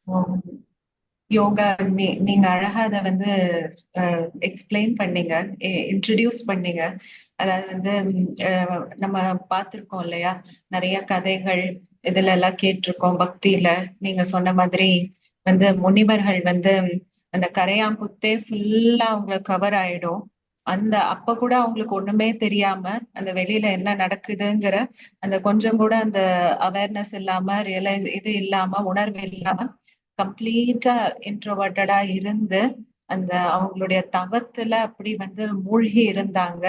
உம் யோகா நீங்க அழகா அதை வந்து எக்ஸ்பிளைன் பண்ணீங்க, இன்ட்ரடியூஸ் பண்ணீங்க. அதாவது வந்து நம்ம பார்த்திருக்கோம் இல்லையா, நிறைய கதைகள் இதுல எல்லாம் கேட்டிருக்கோம் பக்தியில. நீங்க சொன்ன மாதிரி வந்து முனிவர்கள் வந்து அந்த கரையாம்புத்தே ஃபுல்லா அவங்க கவர் ஆயிடும். அந்த அப்ப கூட அவங்களுக்கு ஒண்ணுமே தெரியாம அந்த வெளியில என்ன நடக்குதுங்கிற அந்த கொஞ்சம் கூட அந்த அவேர்னஸ் இல்லாம இது இல்லாம உணர்வு இல்லாம கம்ப்ளீட்டா இன்ட்ரோவர்ட்டடா இருந்து அந்த அவங்களுடைய தவத்துல அப்படி வந்து மூழ்கி இருந்தாங்க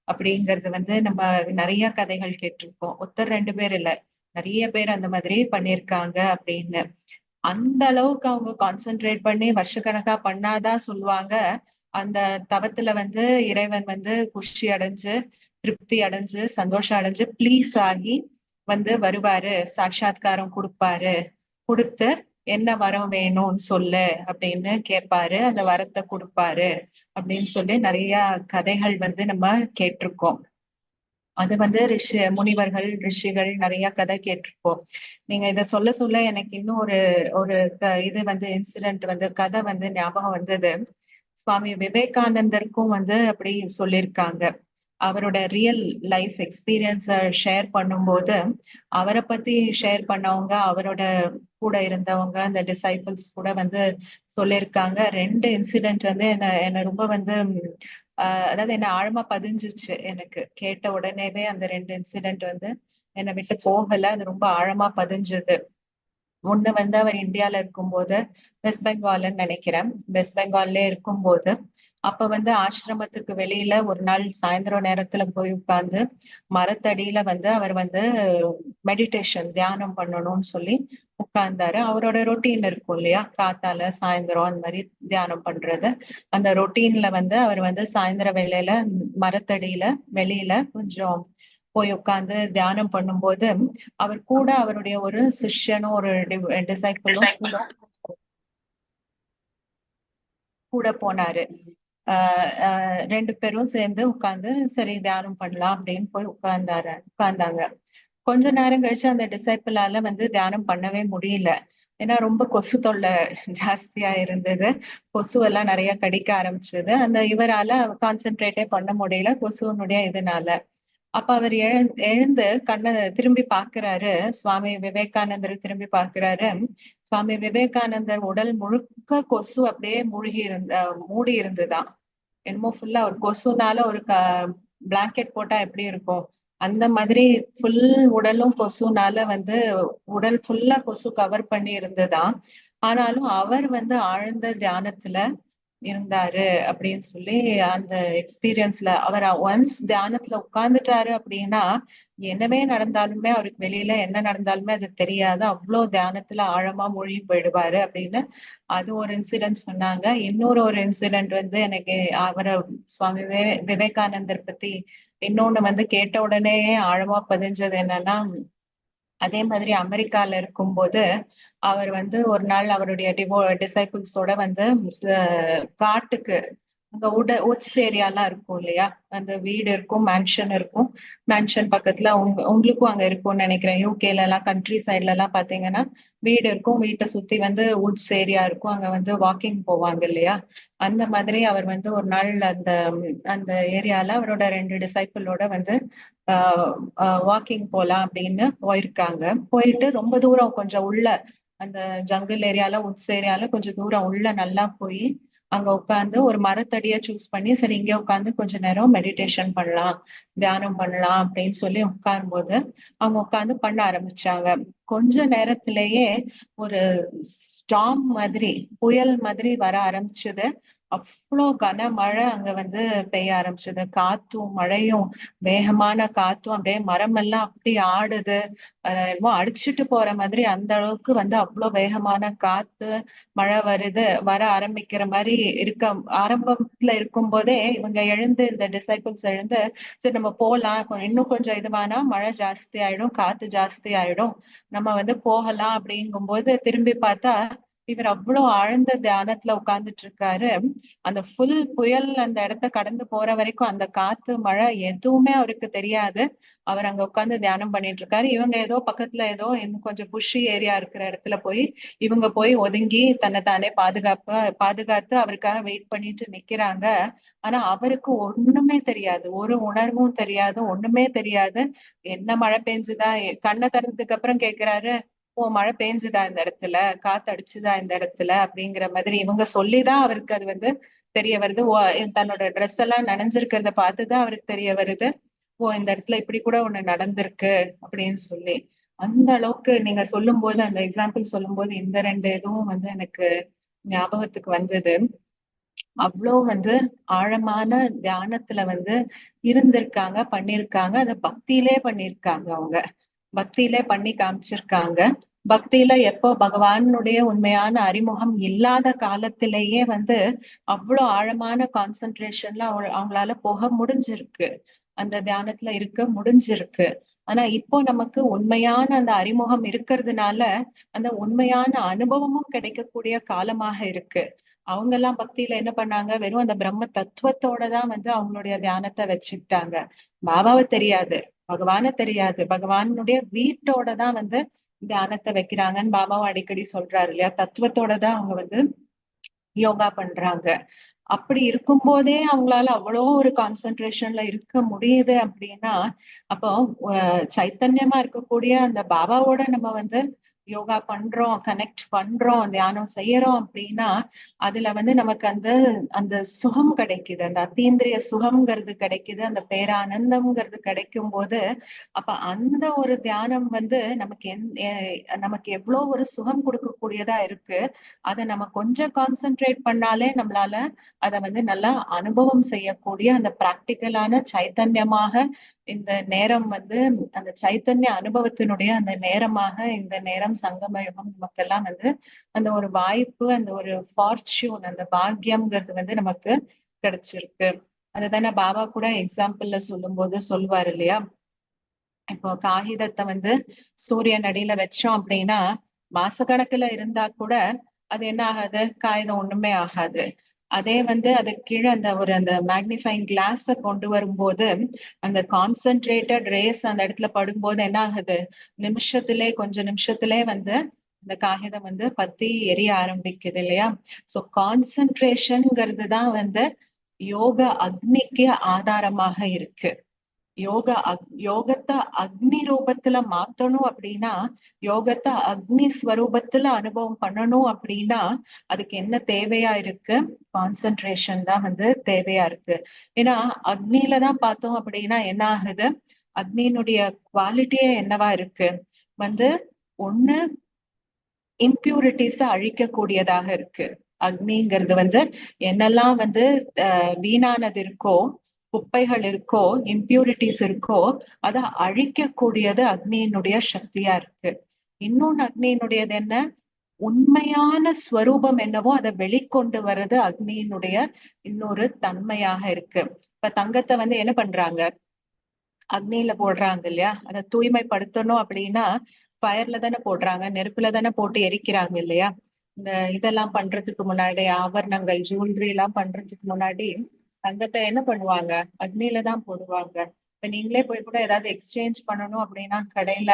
அப்படிங்கறது வந்து நம்ம நிறைய கதைகள் கேட்டிருக்கோம். ஒருத்தர் ரெண்டு பேர் இல்ல, நிறைய பேர் அந்த மாதிரி பண்ணியிருக்காங்க அப்படின்னு. அந்த அளவுக்கு அவங்க கான்சென்ட்ரேட் பண்ணி வருஷக்கணக்கா பண்ணாதான் சொல்லுவாங்க அந்த தவத்துல வந்து இறைவன் வந்து குஷி அடைஞ்சு திருப்தி அடைஞ்சு சந்தோஷம் அடைஞ்சு ப்ளீஸ் ஆகி வந்து வருவாரு, சாட்சாத்காரம் கொடுப்பாரு, கொடுத்து என்ன வரம் வேணும்னு சொல்லு அப்படின்னு கேட்பாரு, அந்த வரத்தை கொடுப்பாரு அப்படின்னு சொல்லி நிறைய கதைகள் வந்து நம்ம கேட்டிருக்கோம். அது வந்து முனிவர்கள் ரிஷிகள் நிறைய கதை கேட்டிருப்போம். நீங்க இத சொல்ல சொல்ல எனக்கு இன்னும் ஒரு ஒரு இது வந்து இன்சிடென்ட் வந்து கதை வந்து ஞாபகம் வந்தது. சுவாமி விவேகானந்தருக்கும் வந்து அப்படி சொல்லியிருக்காங்க. அவரோட ரியல் லைஃப் எக்ஸ்பீரியன்ஸ ஷேர் பண்ணும்போது அவரை பத்தி ஷேர் பண்ணவங்க, அவரோட கூட இருந்தவங்க, அந்த டிசைபிள்ஸ் கூட வந்து சொல்லியிருக்காங்க. ரெண்டு இன்சிடென்ட் வந்து என்ன என்ன ரொம்ப வந்து அதாவது என்ன ஆழமா பதிஞ்சிச்சு. எனக்கு கேட்ட உடனேவே அந்த ரெண்டு இன்சிடென்ட் வந்து என்னை விட்டு போகல, அது ரொம்ப ஆழமா பதிஞ்சது. ஒண்ணு வந்து அவர் இந்தியால இருக்கும்போது, வெஸ்ட் பெங்கால்னு நினைக்கிறேன், வெஸ்ட் பெங்கால்லே இருக்கும்போது அப்ப வந்து ஆசிரமத்துக்கு வெளியில ஒரு நாள் சாயந்தரம் நேரத்துல போய் உட்கார்ந்து மரத்தடியில வந்து அவர் வந்து மெடிடேஷன் தியானம் பண்ணணும்னு சொல்லி உட்கார்ந்தாரு. அவரோட ரொட்டீன் இருக்கும் இல்லையா, காத்தால சாயந்தரம் அந்த மாதிரி தியானம் பண்றது. அந்த ரொட்டீன்ல வந்து அவர் வந்து சாயந்தர வேளையில மரத்தடியில வெளியில கொஞ்சம் போய் உட்கார்ந்து தியானம் பண்ணும்போது அவர் கூட அவருடைய ஒரு சிஷ்யனும் ஒரு டிசைப்பிளும் கூட கூட போனாரு. ரெண்டு பேரும் சேர்ந்து உட்கார்ந்து சரி தியானம் பண்ணலாம் அப்படின்னு போய் உட்கார்ந்தாங்க. கொஞ்ச நேரம் கழிச்சு அந்த டிசைப்பிளால வந்து தியானம் பண்ணவே முடியல. ஏன்னா ரொம்ப கொசு தொல்லை ஜாஸ்தியா இருந்தது. கொசு எல்லாம் நிறைய கடிக்க ஆரம்பிச்சது. அந்த இவரால கான்சென்ட்ரேட்டே பண்ண முடியல கொசுவனுடைய இதனால. அப்ப அவர் எழுந்து கண்ணை திரும்பி பாக்குறாரு. சுவாமி விவேகானந்தர் திரும்பி பாக்குறாரு. சுவாமி விவேகானந்தர் உடல் முழுக்க கொசு அப்படியே மூடி இருந்துதான். என்னமோ ஃபுல்லா ஒரு கொசுனால ஒரு பிளாங்கெட் போட்டா எப்படி இருக்கும் அந்த மாதிரி ஃபுல் உடலும் கொசுனால வந்து உடல் ஃபுல்லா கொசு கவர் பண்ணி இருந்ததாம். ஆனாலும் அவர் வந்து ஆழ்ந்த தியானத்துல இருந்தாரு அப்படின்னு சொல்லி அந்த எக்ஸ்பீரியன்ஸ்ல அவர் ஒன்ஸ் தியானத்துல உட்கார்ந்துட்டாரு அப்படின்னா என்னவே நடந்தாலுமே அவருக்கு வெளியில என்ன நடந்தாலுமே அது தெரியாது, அவ்வளவு தியானத்துல ஆழமா மூழ்கி போயிடுவாரு அப்படின்னு அது ஒரு இன்சிடென்ட் சொன்னாங்க. இன்னொரு ஒரு இன்சிடென்ட் வந்து எனக்கு அவரை சுவாமி விவேகானந்தர் பத்தி இன்னொன்னு வந்து கேட்ட உடனே ஆழமா பதிஞ்சது என்னன்னா, அதே மாதிரி அமெரிக்கால இருக்கும்போது அவர் வந்து ஒரு நாள் அவருடைய டிசைபிள்ஸோட வந்து காட்டுக்கு அங்க உட்ஸ் ஏரியாலாம் இருக்கும் இல்லையா, அந்த வீடு இருக்கும், மேன்ஷன் இருக்கும். மேன்ஷன் பக்கத்துல உங்களுக்கும் அங்க இருக்கும்னு நினைக்கிறேன். யூகேல எல்லாம் கண்ட்ரி சைட்ல எல்லாம் பாத்தீங்கன்னா வீடு இருக்கும், வீட்டை சுத்தி வந்து உட்ஸ் ஏரியா இருக்கும், அங்க வந்து வாக்கிங் போவாங்க இல்லையா. அந்த மாதிரி அவர் வந்து ஒரு நாள் அந்த அந்த ஏரியால அவரோட ரெண்டு டிசைபிளோட வந்து வாக்கிங் போலாம் அப்படின்னு போயிருக்காங்க. போயிட்டு ரொம்ப தூரம் கொஞ்சம் உள்ள அந்த ஜங்கிள் ஏரியால உட்ஸ் ஏரியால கொஞ்சம் தூரம் உள்ள நல்லா போய் அங்க உட்காந்து ஒரு மரத்தடிய சூஸ் பண்ணி சரி இங்க உட்காந்து கொஞ்ச நேரம் மெடிடேஷன் பண்ணலாம், தியானம் பண்ணலாம் அப்படின்னு சொல்லி உட்காரும்போது அவங்க உட்காந்து பண்ண ஆரம்பிச்சாங்க. கொஞ்ச நேரத்திலேயே ஒரு ஸ்டாம் மாதிரி, புயல் மாதிரி வர ஆரம்பிச்சது. அவ்வளோ கனமழை அங்க வந்து பெய்ய ஆரம்பிச்சது. காத்தும் மழையும், வேகமான காத்தும், அப்படியே மரம் எல்லாம் அப்படி ஆடுது. என்னமோ அடிச்சுட்டு போற மாதிரி அந்த அளவுக்கு வந்து அவ்வளோ வேகமான காத்து, மழை வர ஆரம்பிக்கிற மாதிரி ஆரம்பத்துல இருக்கும் போதே இவங்க எழுந்து இந்த டிசைபிள்ஸ் எழுந்து சரி நம்ம போலாம், இன்னும் கொஞ்சம் இதுவானா மழை ஜாஸ்தி ஆயிடும், காத்து ஜாஸ்தி ஆயிடும், நம்ம வந்து போகலாம் அப்படிங்கும்போது திரும்பி பார்த்தா இவர் அவ்வளவு ஆழ்ந்த தியானத்துல உட்கார்ந்துட்டு இருக்காரு. அந்த ஃபுல் புயல் அந்த இடத்த கடந்து போற வரைக்கும் அந்த காத்து மழை எதுவுமே அவருக்கு தெரியாது. அவர் அங்க உட்கார்ந்து தியானம் பண்ணிட்டு இருக்காரு. இவங்க ஏதோ பக்கத்துல ஏதோ இன்னும் கொஞ்சம் புஷி ஏரியா இருக்கிற இடத்துல போய் இவங்க போய் ஒதுங்கி தன்னை தானே பாதுகாத்து அவருக்காக வெயிட் பண்ணிட்டு நிக்கிறாங்க. ஆனா அவருக்கு ஒண்ணுமே தெரியாது, ஒரு உணர்வும் தெரியாது, ஒண்ணுமே தெரியாது. என்ன மழை பெஞ்சுதா, கண்ணை திறந்ததுக்கு அப்புறம் கேக்குறாரு, ஓ மழை பெஞ்சுதா இந்த இடத்துல, காத்து அடிச்சுதா இந்த இடத்துல அப்படிங்கிற மாதிரி இவங்க சொல்லிதான் அவருக்கு அது தெரிய வருது. ஓ தன்னோட ட்ரெஸ் எல்லாம் நனைஞ்சிருக்கிறத பார்த்துதான் அவருக்கு தெரிய வருது, ஓ இந்த இடத்துல இப்படி கூட ஒண்ணு நடந்திருக்கு அப்படின்னு சொல்லி. அந்த அளவுக்கு நீங்க சொல்லும் போது, அந்த எக்ஸாம்பிள் சொல்லும் போது இந்த ரெண்டு இதுவும் எனக்கு ஞாபகத்துக்கு வந்தது. அவ்வளோ ஆழமான தியானத்துல இருந்திருக்காங்க, பண்ணிருக்காங்க. அத பக்தியிலே பண்ணிருக்காங்க. அவங்க பக்தியிலே பண்ணி காமிச்சிருக்காங்க. பக்தியில எப்போ பகவானுடைய உண்மையான அறிமுகம் இல்லாத காலத்திலேயே அவ்வளவு ஆழமான கான்சென்ட்ரேஷன்ல அவங்களால போக முடிஞ்சிருக்கு, அந்த தியானத்துல இருக்க முடிஞ்சிருக்கு. ஆனா இப்போ நமக்கு உண்மையான அந்த அறிமுகம் இருக்கிறதுனால அந்த உண்மையான அனுபவமும் கிடைக்கக்கூடிய காலமாக இருக்கு. அவங்க எல்லாம் பக்தியில என்ன பண்ணாங்க, வெறும் அந்த பிரம்ம தத்துவத்தோட தான் அவங்களுடைய தியானத்தை வச்சுக்கிட்டாங்க. பாபாவை தெரியாது, பகவான தெரியாது, பகவானுடைய வீட்டோட தான் தியானத்தை வைக்கிறாங்கன்னு பாபாவும் அடிக்கடி சொல்றாரு இல்லையா. தத்துவத்தோட தான் அவங்க யோகா பண்றாங்க. அப்படி இருக்கும் போதே அவங்களால அவ்வளோ ஒரு கான்சென்ட்ரேஷன்ல இருக்க முடியுது அப்படின்னா, அப்போ சைத்தன்யமா இருக்கக்கூடிய அந்த பாபாவோட நம்ம யோகா பண்றோம், கனெக்ட் பண்றோம், தியானம் செய்யறோம் அப்படின்னா அதுல நமக்கு அந்த அந்த சுகம் கிடைக்குது, அந்த அத்தீந்திரிய சுகம்ங்கிறது கிடைக்குது, அந்த பேரானந்தம்ங்கிறது கிடைக்கும் போது அப்ப அந்த ஒரு தியானம் நமக்கு நமக்கு எவ்வளவு ஒரு சுகம் கொடுக்கக்கூடியதா இருக்கு. அதை நம்ம கொஞ்சம் கான்சென்ட்ரேட் பண்ணாலே நம்மளால அதை நல்லா அனுபவம் செய்யக்கூடிய அந்த பிராக்டிக்கலான சைத்தன்யமாக இந்த நேரம் அந்த சைத்தன்ய அனுபவத்தினுடைய அந்த நேரமாக இந்த நேரம் சங்கம யுகம் நமக்கெல்லாம் அந்த ஒரு வாய்ப்பு, அந்த ஒரு ஃபார்ச்சூன், அந்த பாக்கியம்ங்கிறது நமக்கு கிடைச்சிருக்கு. அதுதானே பாபா கூட எக்ஸாம்பிள்ல சொல்லும் போது சொல்லுவாரு இல்லையா. இப்போ காகிதத்தை சூரியன் அடியில வச்சோம் அப்படின்னா மாசக்கணக்குல இருந்தா கூட அது என்ன ஆகாது, காகிதம் ஒண்ணுமே ஆகாது. அதே அது கீழே அந்த மேக்னிஃபைங் கிளாஸ கொண்டு வரும்போது அந்த கான்சென்ட்ரேட்டட் ரேஸ் அந்த இடத்துல படும்போது என்ன ஆகுது, கொஞ்ச நிமிஷத்திலே அந்த காகிதம் பத்தி எரிய ஆரம்பிக்குது இல்லையா. சோ கான்சென்ட்ரேஷன்ங்கிறது தான் யோக அக்னிக்கு ஆதாரமாக இருக்கு. யோகத்தை அக்னி ரூபத்துல மாத்தணும் அப்படின்னா, யோகத்தை அக்னி ஸ்வரூபத்துல அனுபவம் பண்ணணும் அப்படின்னா அதுக்கு என்ன தேவையா இருக்கு, கான்சென்ட்ரேஷன் தான் தேவையா இருக்கு. ஏன்னா அக்னியில தான் பார்த்தோம் அப்படின்னா என்ன ஆகுது, அக்னியினுடைய குவாலிட்டியே என்னவா இருக்கு, ஒண்ணு இம்பியூரிட்டிஸ அழிக்கக்கூடியதாக இருக்கு. அக்னிங்கிறது என்னெல்லாம் வீணானது இருக்கோ, குப்பைகள் இருக்கோ, இம்பியூரிட்டிஸ் இருக்கோ, அதை அழிக்கக்கூடியது அக்னியினுடைய சக்தியா இருக்கு. இன்னொன்னு அக்னியினுடையது என்ன, உண்மையான ஸ்வரூபம் என்னவோ அதை வெளிக்கொண்டு வர்றது அக்னியினுடைய இன்னொரு தன்மையாக இருக்கு. இப்ப தங்கத்தை என்ன பண்றாங்க, அக்னியில போடுறாங்க இல்லையா. அதை தூய்மைப்படுத்தணும் அப்படின்னா ஃபயர்ல தானே போடுறாங்க, நெருப்புல தானே போட்டு எரிக்கிறாங்க இல்லையா. இந்த இதெல்லாம் பண்றதுக்கு முன்னாடி, ஆபரணங்கள் ஜுவல்லரி எல்லாம் பண்றதுக்கு முன்னாடி தங்கத்தை என்ன பண்ணுவாங்க, அக்னியில தான் போடுவாங்க. இப்ப நீங்களே போய் கூட ஏதாவது எக்ஸ்சேஞ்ச் பண்ணணும் அப்படின்னா கடையில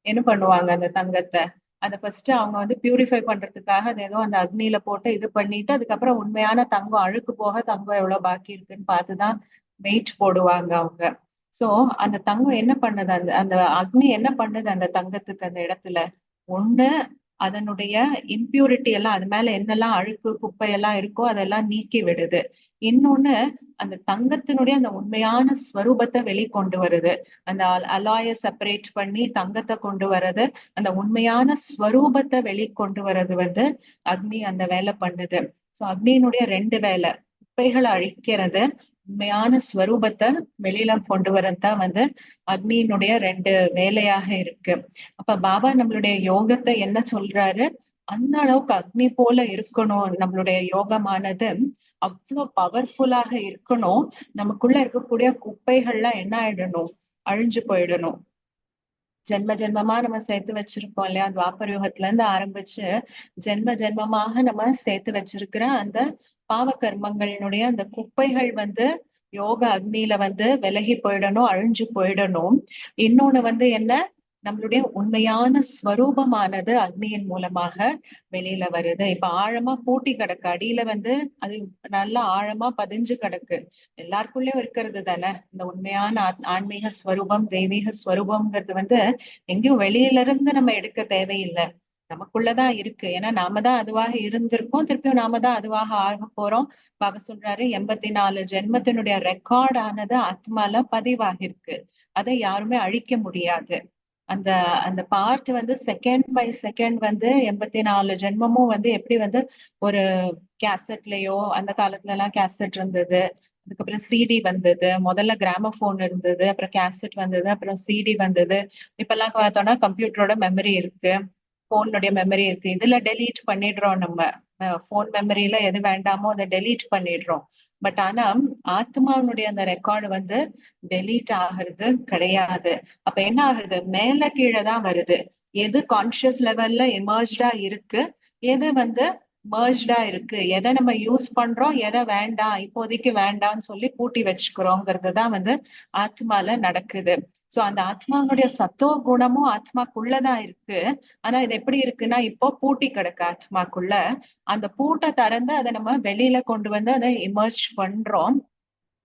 என்ன பண்ணுவாங்க, அந்த தங்கத்தை அதை ஃபர்ஸ்ட் அவங்க பியூரிஃபை பண்றதுக்காக அது ஏதோ அந்த அக்னியில போட்டு இது பண்ணிட்டு அதுக்கப்புறம் உண்மையான தங்கம் அழுக்கு போக தங்கம் எவ்வளவு பாக்கி இருக்குன்னு பார்த்துதான் வெயிட் போடுவாங்க அவங்க. சோ அந்த தங்கம் என்ன பண்ணுது, அந்த அந்த அக்னி என்ன பண்ணுது அந்த தங்கத்துக்கு அந்த இடத்துல, ஒண்ணு அதனுடைய இம்பியூரிட்டி எல்லாம், அது மேல என்னெல்லாம் அழுக்கு குப்பை எல்லாம் இருக்கோ அதெல்லாம் நீக்கி விடுது. இன்னொன்னு அந்த தங்கத்தினுடைய அந்த உண்மையான ஸ்வரூபத்தை வெளிக்கொண்டு வருது. அந்த அலாய செப்பரேட் பண்ணி தங்கத்தை கொண்டு வர்றது, அந்த உண்மையான ஸ்வரூபத்தை வெளிக்கொண்டு வர்றது அக்னி அந்த வேலை பண்ணுது. சோ அக்னியினுடைய ரெண்டு வேலை, குப்பைகளை அழிக்கிறது, உண்மையான ஸ்வரூபத்தை வெளியில கொண்டு வரதான் அக்னியினுடைய ரெண்டு வேலையாக இருக்கு. அப்ப பாபா நம்மளுடைய யோகத்தை என்ன சொல்றாரு, அந்த அளவுக்கு அக்னி போல இருக்கணும் நம்மளுடைய யோகமானது, அவ்வளவு பவர்ஃபுல்லாக இருக்கணும். நமக்குள்ள இருக்கக்கூடிய குப்பைகள்லாம் என்ன ஆயிடணும், அழிஞ்சு போயிடணும். ஜென்ம ஜென்மமா நம்ம சேர்த்து வச்சிருக்கோம் இல்லையா, துவாபர யுகத்துல இருந்து ஆரம்பிச்சு ஜென்ம ஜென்மமாக நம்ம சேர்த்து வச்சிருக்கிற அந்த பாவ கர்மங்களினுடைய அந்த குப்பைகள் வந்து யோக அக்னியில வந்து விலகி போயிடணும், அழிஞ்சு போயிடணும். இன்னொன்னு வந்து என்ன, நம்மளுடைய உண்மையான ஸ்வரூபமானது அக்னியின் மூலமாக வெளியில வருது. இப்ப ஆழமா பூட்டி கிடக்கு அடியில வந்து, அது நல்லா ஆழமா பதிஞ்சு கிடக்கு. எல்லாருக்குள்ளயும் இருக்கிறது தானே இந்த உண்மையான ஆன்மீக ஸ்வரூபம், தெய்வீக ஸ்வரூபம்ங்கிறது வந்து எங்கேயும் வெளியில இருந்து நம்ம எடுக்க தேவையில்லை, நமக்குள்ளதான் இருக்கு. ஏன்னா நாம தான் அதுவாக இருந்திருக்கோம், திருப்பியும் நாம தான் அதுவாக ஆக போறோம். பாபா சொல்றாரு 84 ஜென்மத்தினுடைய ரெக்கார்ட் ஆனது ஆத்மால பதிவாகிருக்கு. அதை யாருமே அழிக்க முடியாது. அந்த அந்த பார்ட் வந்து செகண்ட் பை செகண்ட் வந்து 84 ஜென்மமும் வந்து எப்படி வந்து ஒரு கேசட்லயோ, அந்த காலத்துல எல்லாம் கேசட் இருந்தது, அதுக்கப்புறம் சிடி வந்தது, முதல்ல கிராமபோன் இருந்தது, அப்புறம் கேசட் வந்தது, அப்புறம் சிடி வந்தது. இப்ப எல்லாம் பார்த்தோம்னா கம்ப்யூட்டரோட மெமரி இருக்கு, போனுடைய மெமரி இருக்கு, இதுல டெலீட் பண்ணிடுறோம் நம்ம. போன் மெமரியில எது வேண்டாமோ அதை டெலீட் பண்ணிடுறோம். பட் ஆனா ஆத்மாவுடைய அந்த ரெக்கார்டு வந்து டெலீட் ஆகுறது கிடையாது. அப்ப என்ன ஆகுது, மேல கீழே தான் வருது. எது கான்சியஸ் லெவல்ல எமர்ஜ்டா இருக்கு, எது வந்து மர்ஜ்டா இருக்கு, எதை நம்ம யூஸ் பண்றோம், எதை வேண்டாம் இப்போதைக்கு வேண்டாம்னு சொல்லி பூட்டி வச்சுக்கிறோங்கிறது தான் வந்து ஆத்மால நடக்குது. சோ அந்த ஆத்மாவுடைய சத்துவ குணமும் ஆத்மாக்குள்ளதான் இருக்கு. ஆனா இது எப்படி இருக்குன்னா, இப்போ பூட்டி கிடக்கு ஆத்மாக்குள்ள. அந்த பூட்டை திறந்து அதை நம்ம வெளியில கொண்டு வந்து அதை இமர்ஜ் பண்றோம்.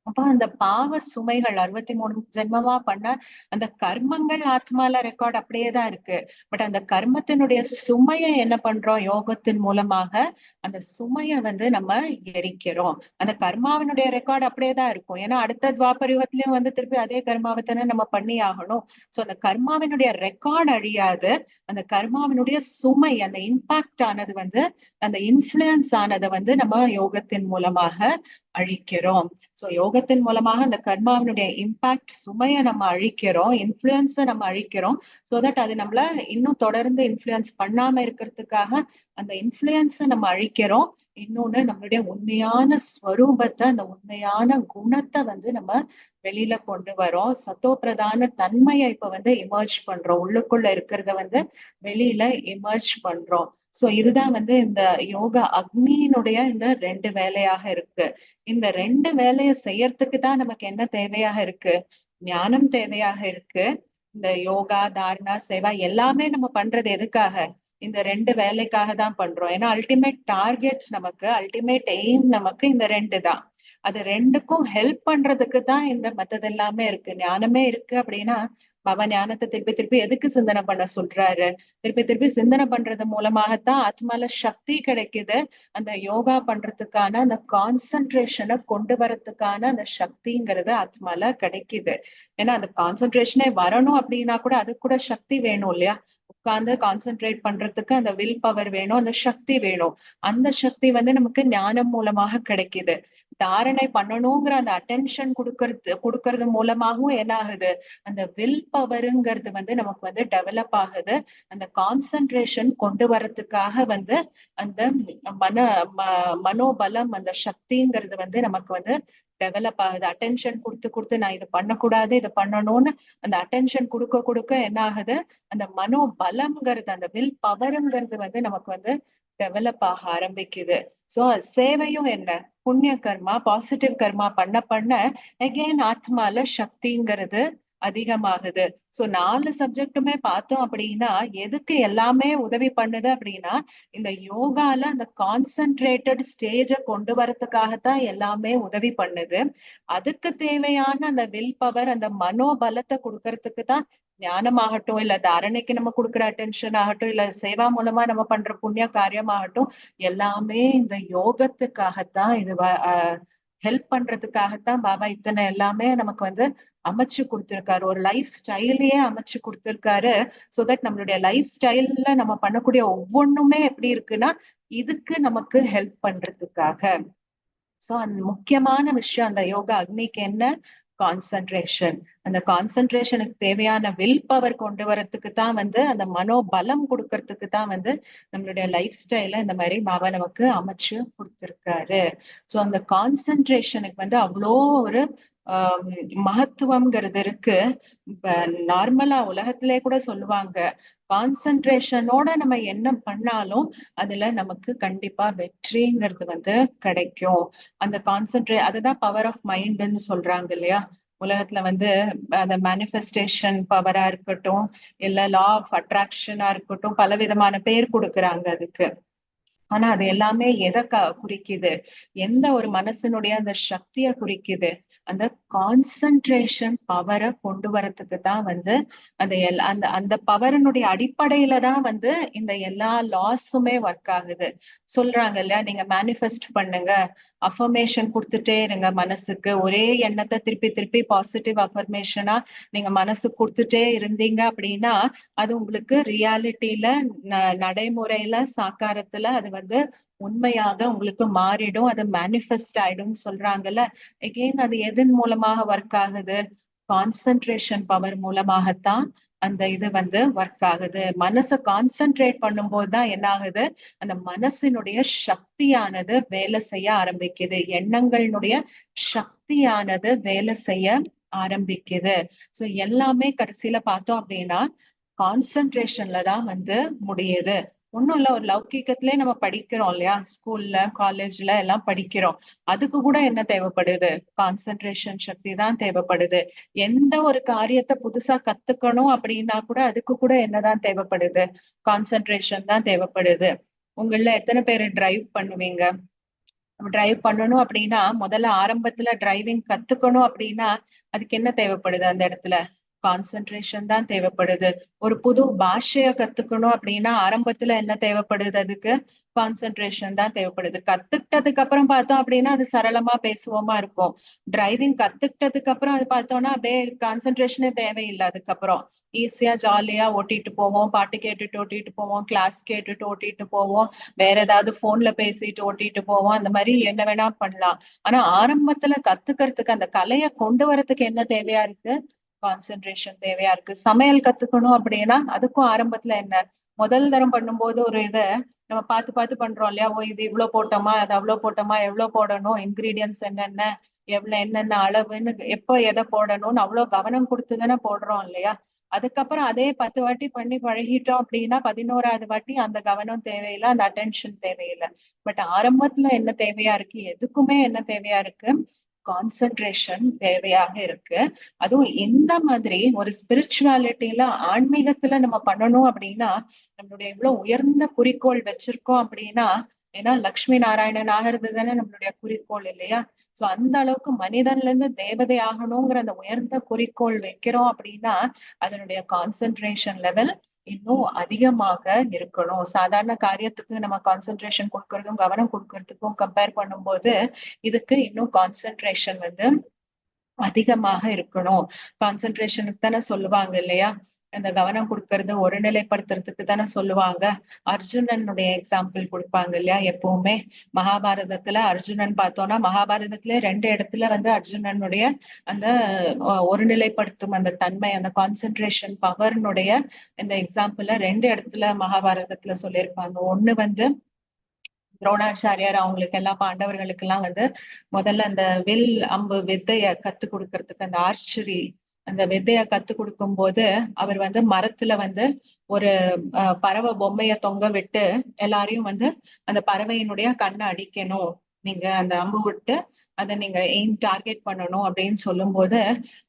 அப்ப அந்த பாவ சுமைகள் 63 ஜென்மமா பண்ண அந்த கர்மங்கள் ஆத்மால ரெக்கார்ட் அப்படியேதான் இருக்கு. பட் அந்த கர்மத்தினுடைய சுமையை என்ன பண்றோம், யோகத்தின் மூலமாக அந்த சுமையை வந்து நம்ம எரிக்கிறோம். அந்த கர்மாவினுடைய ரெக்கார்ட் அப்படியேதான் இருக்கும். ஏன்னா அடுத்த துவாபர யுகத்திலயும் வந்து திருப்பி அதே கர்மாவத்தானே நம்ம பண்ணி ஆகணும். சோ அந்த கர்மாவினுடைய ரெக்கார்ட் அழியாது. அந்த கர்மாவினுடைய சுமை, அந்த இம்பாக்ட் ஆனது வந்து, அந்த இன்ஃபுளுயன்ஸ் ஆனதை வந்து நம்ம யோகத்தின் மூலமாக அழிக்கிறோம். சோ யோகத்தின் மூலமாக அந்த கர்மாவினுடைய இம்பாக்ட் சுமையை நம்ம அழிக்கிறோம், இன்ஃபுளுயன்ஸை நம்ம அழிக்கிறோம். சோ தட் அது நம்மள இன்னும் தொடர்ந்து இன்ஃபுளுயன்ஸ் பண்ணாம இருக்கிறதுக்காக அந்த இன்ஃபுளுயன்ஸை நம்ம அழிக்கிறோம். இன்னொன்னு நம்மளுடைய உண்மையான ஸ்வரூபத்தை, அந்த உண்மையான குணத்தை வந்து நம்ம வெளியில கொண்டு வரோம். சத்தோ பிரதான தன்மையை இப்ப வந்து இமர்ஜ் பண்றோம், உள்ளுக்குள்ள இருக்கிறத வந்து வெளியில இமர்ஜ் பண்றோம். சோ இதுதான் வந்து இந்த யோகா அக்னியினுடைய இந்த 2 வேலையாக இருக்கு. இந்த 2 வேலையை செய்யறதுக்கு தான் நமக்கு என்ன தேவையாக இருக்கு, ஞானம் தேவையாக இருக்கு. இந்த யோகா, தாரணா, சேவா எல்லாமே நம்ம பண்றது எதுக்காக, இந்த 2 வேலைக்காக தான் பண்றோம். ஏன்னா அல்டிமேட் டார்கெட் நமக்கு, அல்டிமேட் எய்ம் நமக்கு இந்த 2 தான். அது 2க்கும் ஹெல்ப் பண்றதுக்கு தான் இந்த மத்தது எல்லாமே இருக்கு. ஞானமே இருக்கு அப்படின்னா பாபா ஞானத்தை திருப்பி திருப்பி எதுக்கு சிந்தனை பண்ண சொல்றாரு, திருப்பி திருப்பி சிந்தனை பண்றது மூலமாகத்தான் ஆத்மால சக்தி கிடைக்குது. அந்த யோகா பண்றதுக்கான அந்த கான்சன்ட்ரேஷனை கொண்டு வரதுக்கான அந்த சக்திங்கிறது ஆத்மால கிடைக்குது. ஏன்னா அந்த கான்சன்ட்ரேஷனே வரணும் அப்படின்னா கூட அதுக்கு கூட சக்தி வேணும் இல்லையா. உட்கார்ந்து கான்சென்ட்ரேட் பண்றதுக்கு அந்த வில் பவர் வேணும், அந்த சக்தி வேணும். அந்த சக்தி வந்து நமக்கு ஞானம் மூலமாக கிடைக்குது. தாரணை பண்ணணுங்கிற அந்த அட்டென்ஷன் கொடுக்கறது மூலமாகவும் என்ன ஆகுது, அந்த வில் பவருங்கிறது வந்து நமக்கு வந்து டெவலப் ஆகுது. அந்த கான்சன்ட்ரேஷன் கொண்டு வரதுக்காக வந்து அந்த மன மனோபலம், அந்த சக்திங்கிறது வந்து நமக்கு வந்து டெவலப் ஆகுது. அட்டென்ஷன் கொடுத்து கொடுத்து நான் இது பண்ணக்கூடாது, இது பண்ணணும்னு அந்த அட்டென்ஷன் கொடுக்க கொடுக்க என்ன ஆகுது, அந்த மனோபலம்ங்கிறது, அந்த வில் பவருங்கிறது வந்து நமக்கு வந்து டெவலப் ஆக ஆரம்பிக்குது. சோ சேவையும் என்ன, புண்ணிய கர்மா, பாசிட்டிவ் கர்மா பண்ண பண்ண அகெயின் ஆத்மால சக்திங்கிறது அதிகமாகுது. சோ 4 சப்ஜெக்டுமே பார்த்தோம் அப்படின்னா எதுக்கு எல்லாமே உதவி பண்ணுது அப்படின்னா, இந்த யோகால அந்த கான்சென்ட்ரேட்டட் ஸ்டேஜ கொண்டு வரதுக்காகத்தான் எல்லாமே உதவி பண்ணுது. அதுக்கு தேவையான அந்த வில் பவர், அந்த மனோபலத்தை கொடுக்கறதுக்கு தான் ஞானமாகட்டும், இல்ல தாரணைக்கு நம்ம கொடுக்குற அட்டென்ஷன் ஆகட்டும், இல்ல சேவா மூலமா நம்ம பண்ற புண்ணிய காரியமாகட்டும், எல்லாமே இந்த யோகத்துக்காகத்தான், இது ஹெல்ப் பண்றதுக்காகத்தான் பாபா இத்தனை எல்லாமே நமக்கு வந்து அமைச்சு கொடுத்திருக்காரு. ஒரு லைஃப் ஸ்டைலையே அமைச்சு கொடுத்திருக்காரு. சோ தட் நம்மளுடைய லைஃப் ஸ்டைல்ல நம்ம பண்ணக்கூடிய ஒவ்வொன்றுமே எப்படி இருக்குன்னா இதுக்கு நமக்கு ஹெல்ப் பண்றதுக்காக. சோ அந்த முக்கியமான விஷயம் அந்த யோகா அக்னிக்கு என்ன, கான்சன்ட்ரேஷன். அந்த கான்சன்ட்ரேஷனுக்கு தேவையான வில் பவர் கொண்டு வரத்துக்கு தான் வந்து, அந்த மனோபலம் கொடுக்கறதுக்கு தான் வந்து நம்மளுடைய லைஃப் ஸ்டைல இந்த மாதிரி பாபா நமக்கு அமைச்சு கொடுத்திருக்காரு. சோ அந்த கான்சன்ட்ரேஷனுக்கு வந்து அவ்வளோ ஒரு ஆஹ் மகத்துவம்ங்கிறது இருக்கு. இப்ப நார்மலா உலகத்திலே கூட சொல்லுவாங்க, கான்சென்ட்ரேஷனோட நம்ம என்ன பண்ணாலும் அதுல நமக்கு கண்டிப்பா வெற்றிங்கிறது கிடைக்கும். அந்த அதுதான் பவர் ஆஃப் மைண்ட்ன்னு சொல்றாங்க இல்லையா? உலகத்துல அந்த மேனிஃபெஸ்டேஷன் பவரா இருக்கட்டும், இல்ல லா ஆஃப் அட்ராக்ஷனா இருக்கட்டும், பல விதமான பேர் கொடுக்கறாங்க அதுக்கு. ஆனா அது எல்லாமே எதை குறிக்குது? எந்த ஒரு மனசனுடைய அந்த சக்திய குறிக்குது? அந்த கான்சென்ட்ரேஷன் பவரை கொண்டு வரத்துக்கு தான் அந்த அந்த அந்த பவரனுடைய அடிப்படையில தான் இந்த எல்லா லாஸுமே ஒர்க் ஆகுது. சொல்றாங்க இல்லையா, நீங்க மேனிஃபெஸ்ட் பண்ணுங்க, அஃபர்மேஷன் கொடுத்துட்டே இருங்க மனசுக்கு. ஒரே எண்ணத்தை திருப்பி திருப்பி பாசிட்டிவ் அஃபர்மேஷனா நீங்க மனசுக்கு கொடுத்துட்டே இருந்தீங்க அப்படின்னா அது உங்களுக்கு ரியாலிட்டியில நடைமுறையில சாக்காரத்துல அது உண்மையாக உங்களுக்கு மாறிடும். அது மேனிஃபெஸ்ட் ஆயிடும் சொல்றாங்கல்ல. எகெயின் அது எதன் மூலமாக ஒர்க் ஆகுது? கான்சென்ட்ரேஷன் பவர் மூலமாகத்தான் அந்த இது ஒர்க் ஆகுது. மனசை கான்சென்ட்ரேட் பண்ணும்போது தான் என்ன ஆகுது? அந்த மனசினுடைய சக்தியானது வேலை செய்ய ஆரம்பிக்குது. எண்ணங்களினுடைய சக்தியானது வேலை செய்ய ஆரம்பிக்குது. சோ எல்லாமே கடைசியில பார்த்தோம் அப்படின்னா கான்சென்ட்ரேஷன்ல தான் முடியுது. ஒண்ணும் இல்ல, ஒரு லௌகீகத்திலே நம்ம படிக்கிறோம் இல்லையா? ஸ்கூல்ல காலேஜ்ல எல்லாம் படிக்கிறோம். அதுக்கு கூட என்ன தேவைப்படுது? கான்சென்ட்ரேஷன் சக்தி தான் தேவைப்படுது. எந்த ஒரு காரியத்தை புதுசா கத்துக்கணும் அப்படின்னா கூட அதுக்கு கூட என்னதான் தேவைப்படுது? கான்சென்ட்ரேஷன் தான் தேவைப்படுது. உங்கள எத்தனை பேரு டிரைவ் பண்ணுவீங்க? டிரைவ் பண்ணணும் அப்படின்னா முதல்ல ஆரம்பத்துல டிரைவிங் கத்துக்கணும் அப்படின்னா அதுக்கு என்ன தேவைப்படுது? அந்த இடத்துல கான்சென்ட்ரேஷன் தான் தேவைப்படுது. ஒரு புது பாஷைய கத்துக்கணும் அப்படின்னா ஆரம்பத்துல என்ன தேவைப்படுது? அதுக்கு கான்சென்ட்ரேஷன் தான் தேவைப்படுது. கத்துக்கிட்டதுக்கு அப்புறம் பார்த்தோம் அப்படின்னா அது சரளமா பேசுவோமா இருக்கும். டிரைவிங் கத்துக்கிட்டதுக்கு அப்புறம் அது பார்த்தோம்னா அப்படியே கான்சென்ட்ரேஷனே தேவையில்லை. அதுக்கப்புறம் ஈஸியா ஜாலியா ஓட்டிட்டு போவோம், பாட்டு கேட்டுட்டு ஓட்டிட்டு போவோம், கிளாஸ் கேட்டுட்டு ஓட்டிட்டு போவோம், வேற ஏதாவது போன்ல பேசிட்டு ஓட்டிட்டு போவோம். அந்த மாதிரி என்ன வேணா பண்ணலாம். ஆனா ஆரம்பத்துல கத்துக்கிறதுக்கு அந்த கலையை கொண்டு வரதுக்கு என்ன தேவையா இருக்கு? கான்சென்ட்ரேஷன் தேவையா இருக்கு. சமையல் கத்துக்கணும் அப்படின்னா அதுக்கும் ஆரம்பத்துல என்ன, முதல் தரம் பண்ணும்போது ஒரு இதை நம்ம பார்த்து பார்த்து பண்றோம் இல்லையா? ஓ இது இவ்வளவு போட்டோமா, அது அவ்வளவு போட்டோமா, எவ்வளவு போடணும், இன்கிரீடியன்ஸ் என்னென்ன, என்னென்ன அளவுன்னு, எப்போ எதை போடணும்னு அவ்வளவு கவனம் கொடுத்துதானே போடுறோம் இல்லையா? அதுக்கப்புறம் அதே 10 வாட்டி பண்ணி பழகிட்டோம் அப்படின்னா 11வது வாட்டி அந்த கவனம் தேவையில்லை, அந்த அட்டென்ஷன் தேவையில்லை. பட் ஆரம்பத்துல என்ன தேவையா இருக்கு? எதுக்குமே என்ன தேவையா இருக்கு? கான்சென்ட்ரேஷன் தேவையாக இருக்கு. அதுவும் எந்த மாதிரி ஒரு ஸ்பிரிச்சுவாலிட்டியில ஆன்மீகத்துல நம்ம பண்ணணும் அப்படின்னா நம்மளுடைய எவ்வளவு உயர்ந்த குறிக்கோள் வச்சிருக்கோம் அப்படின்னா, ஏன்னா லக்ஷ்மி நாராயணன் ஆகிறது தானே நம்மளுடைய குறிக்கோள் இல்லையா? சோ அந்த அளவுக்கு மனிதன்ல இருந்து தேவதை ஆகணுங்கிற அந்த உயர்ந்த குறிக்கோள் வைக்கிறோம் அப்படின்னா அதனுடைய கான்சென்ட்ரேஷன் லெவல் இன்னும் அதிகமாக இருக்கணும். சாதாரண காரியத்துக்கு நம்ம கான்சென்ட்ரேஷன் கொடுக்கறதும் கவனம் கொடுக்கறதுக்கும் கம்பேர் பண்ணும்போது இதுக்கு இன்னும் கான்சென்ட்ரேஷன் அதிகமாக இருக்கணும். கான்சென்ட்ரேஷனுக்கு தானே சொல்லுவாங்க இல்லையா? அந்த கவனம் கொடுக்கறது ஒருநிலைப்படுத்துறதுக்கு தானே சொல்லுவாங்க. அர்ஜுனனுடைய எக்ஸாம்பிள் கொடுப்பாங்க இல்லையா? எப்பவுமே மகாபாரதத்துல அர்ஜுனன் பார்த்தோம்னா மகாபாரதத்துல 2 இடத்துல அர்ஜுனனுடைய அந்த ஒருநிலைப்படுத்தும் அந்த தன்மை, அந்த கான்சென்ட்ரேஷன் பவர்னுடைய இந்த எக்ஸாம்பிள 2 இடத்துல மகாபாரதத்துல சொல்லியிருப்பாங்க. ஒண்ணு துரோணாச்சாரியார் அவங்களுக்கு எல்லாம் பாண்டவர்களுக்கு எல்லாம் முதல்ல அந்த வில் அம்பு வித்தைய கத்து கொடுக்கறதுக்கு, அந்த ஆர்ச்சரி அந்த வித்தைய கத்து கொடுக்கும் போது அவர் மரத்துல ஒரு பறவை பொம்மைய தொங்க விட்டு எல்லாரையும் அந்த பறவையினுடைய கண்ணை அடிக்கணும், நீங்க அந்த அம்பு விட்டு அதை நீங்க எய்ம் டார்கெட் பண்ணணும் அப்படின்னு சொல்லும் போது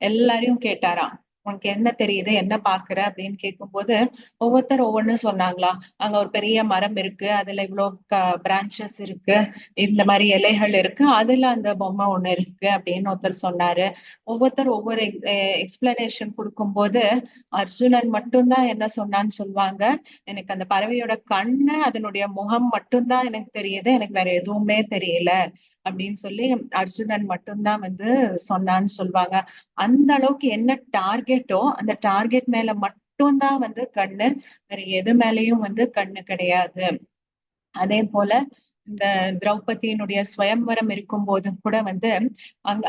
எல்லாரையும் கேட்டாராம், உனக்கு என்ன தெரியுது, என்ன பாக்குற அப்படின்னு கேட்கும்போது ஒவ்வொருத்தர் ஒவ்வொன்னு சொன்னாங்களா. அங்க ஒரு பெரிய மரம் இருக்கு, அதுல இவ்வளவு பிரான்ச்சஸ் இருக்கு, இந்த மாதிரி இலைகள் இருக்கு, அதுல அந்த பொம்மை ஒண்ணு இருக்கு அப்படின்னு ஒருத்தர் சொன்னாரு. ஒவ்வொருத்தர் ஒவ்வொரு எக்ஸ்பிளனேஷன் கொடுக்கும்போது அர்ஜுனன் மட்டும்தான் என்ன சொன்னான்னு சொல்லுவாங்க, எனக்கு அந்த பறவையோட கண்ணு அதனுடைய முகம் மட்டும்தான் எனக்கு தெரியுது, எனக்கு வேற எதுவுமே தெரியல அப்படின்னு சொல்லி அர்ஜுனன் மட்டும்தான் சொன்னான்னு சொல்லுவாங்க. அந்த அளவுக்கு என்ன டார்கெட்டோ அந்த டார்கெட் மேல மட்டும்தான் கண்ணு, வேற எது மேலயும் கண்ணு கிடையாது. அதே போல இந்த திரௌபதியினுடைய ஸ்வயம்வரம் இருக்கும்போது கூட வந்து அங்க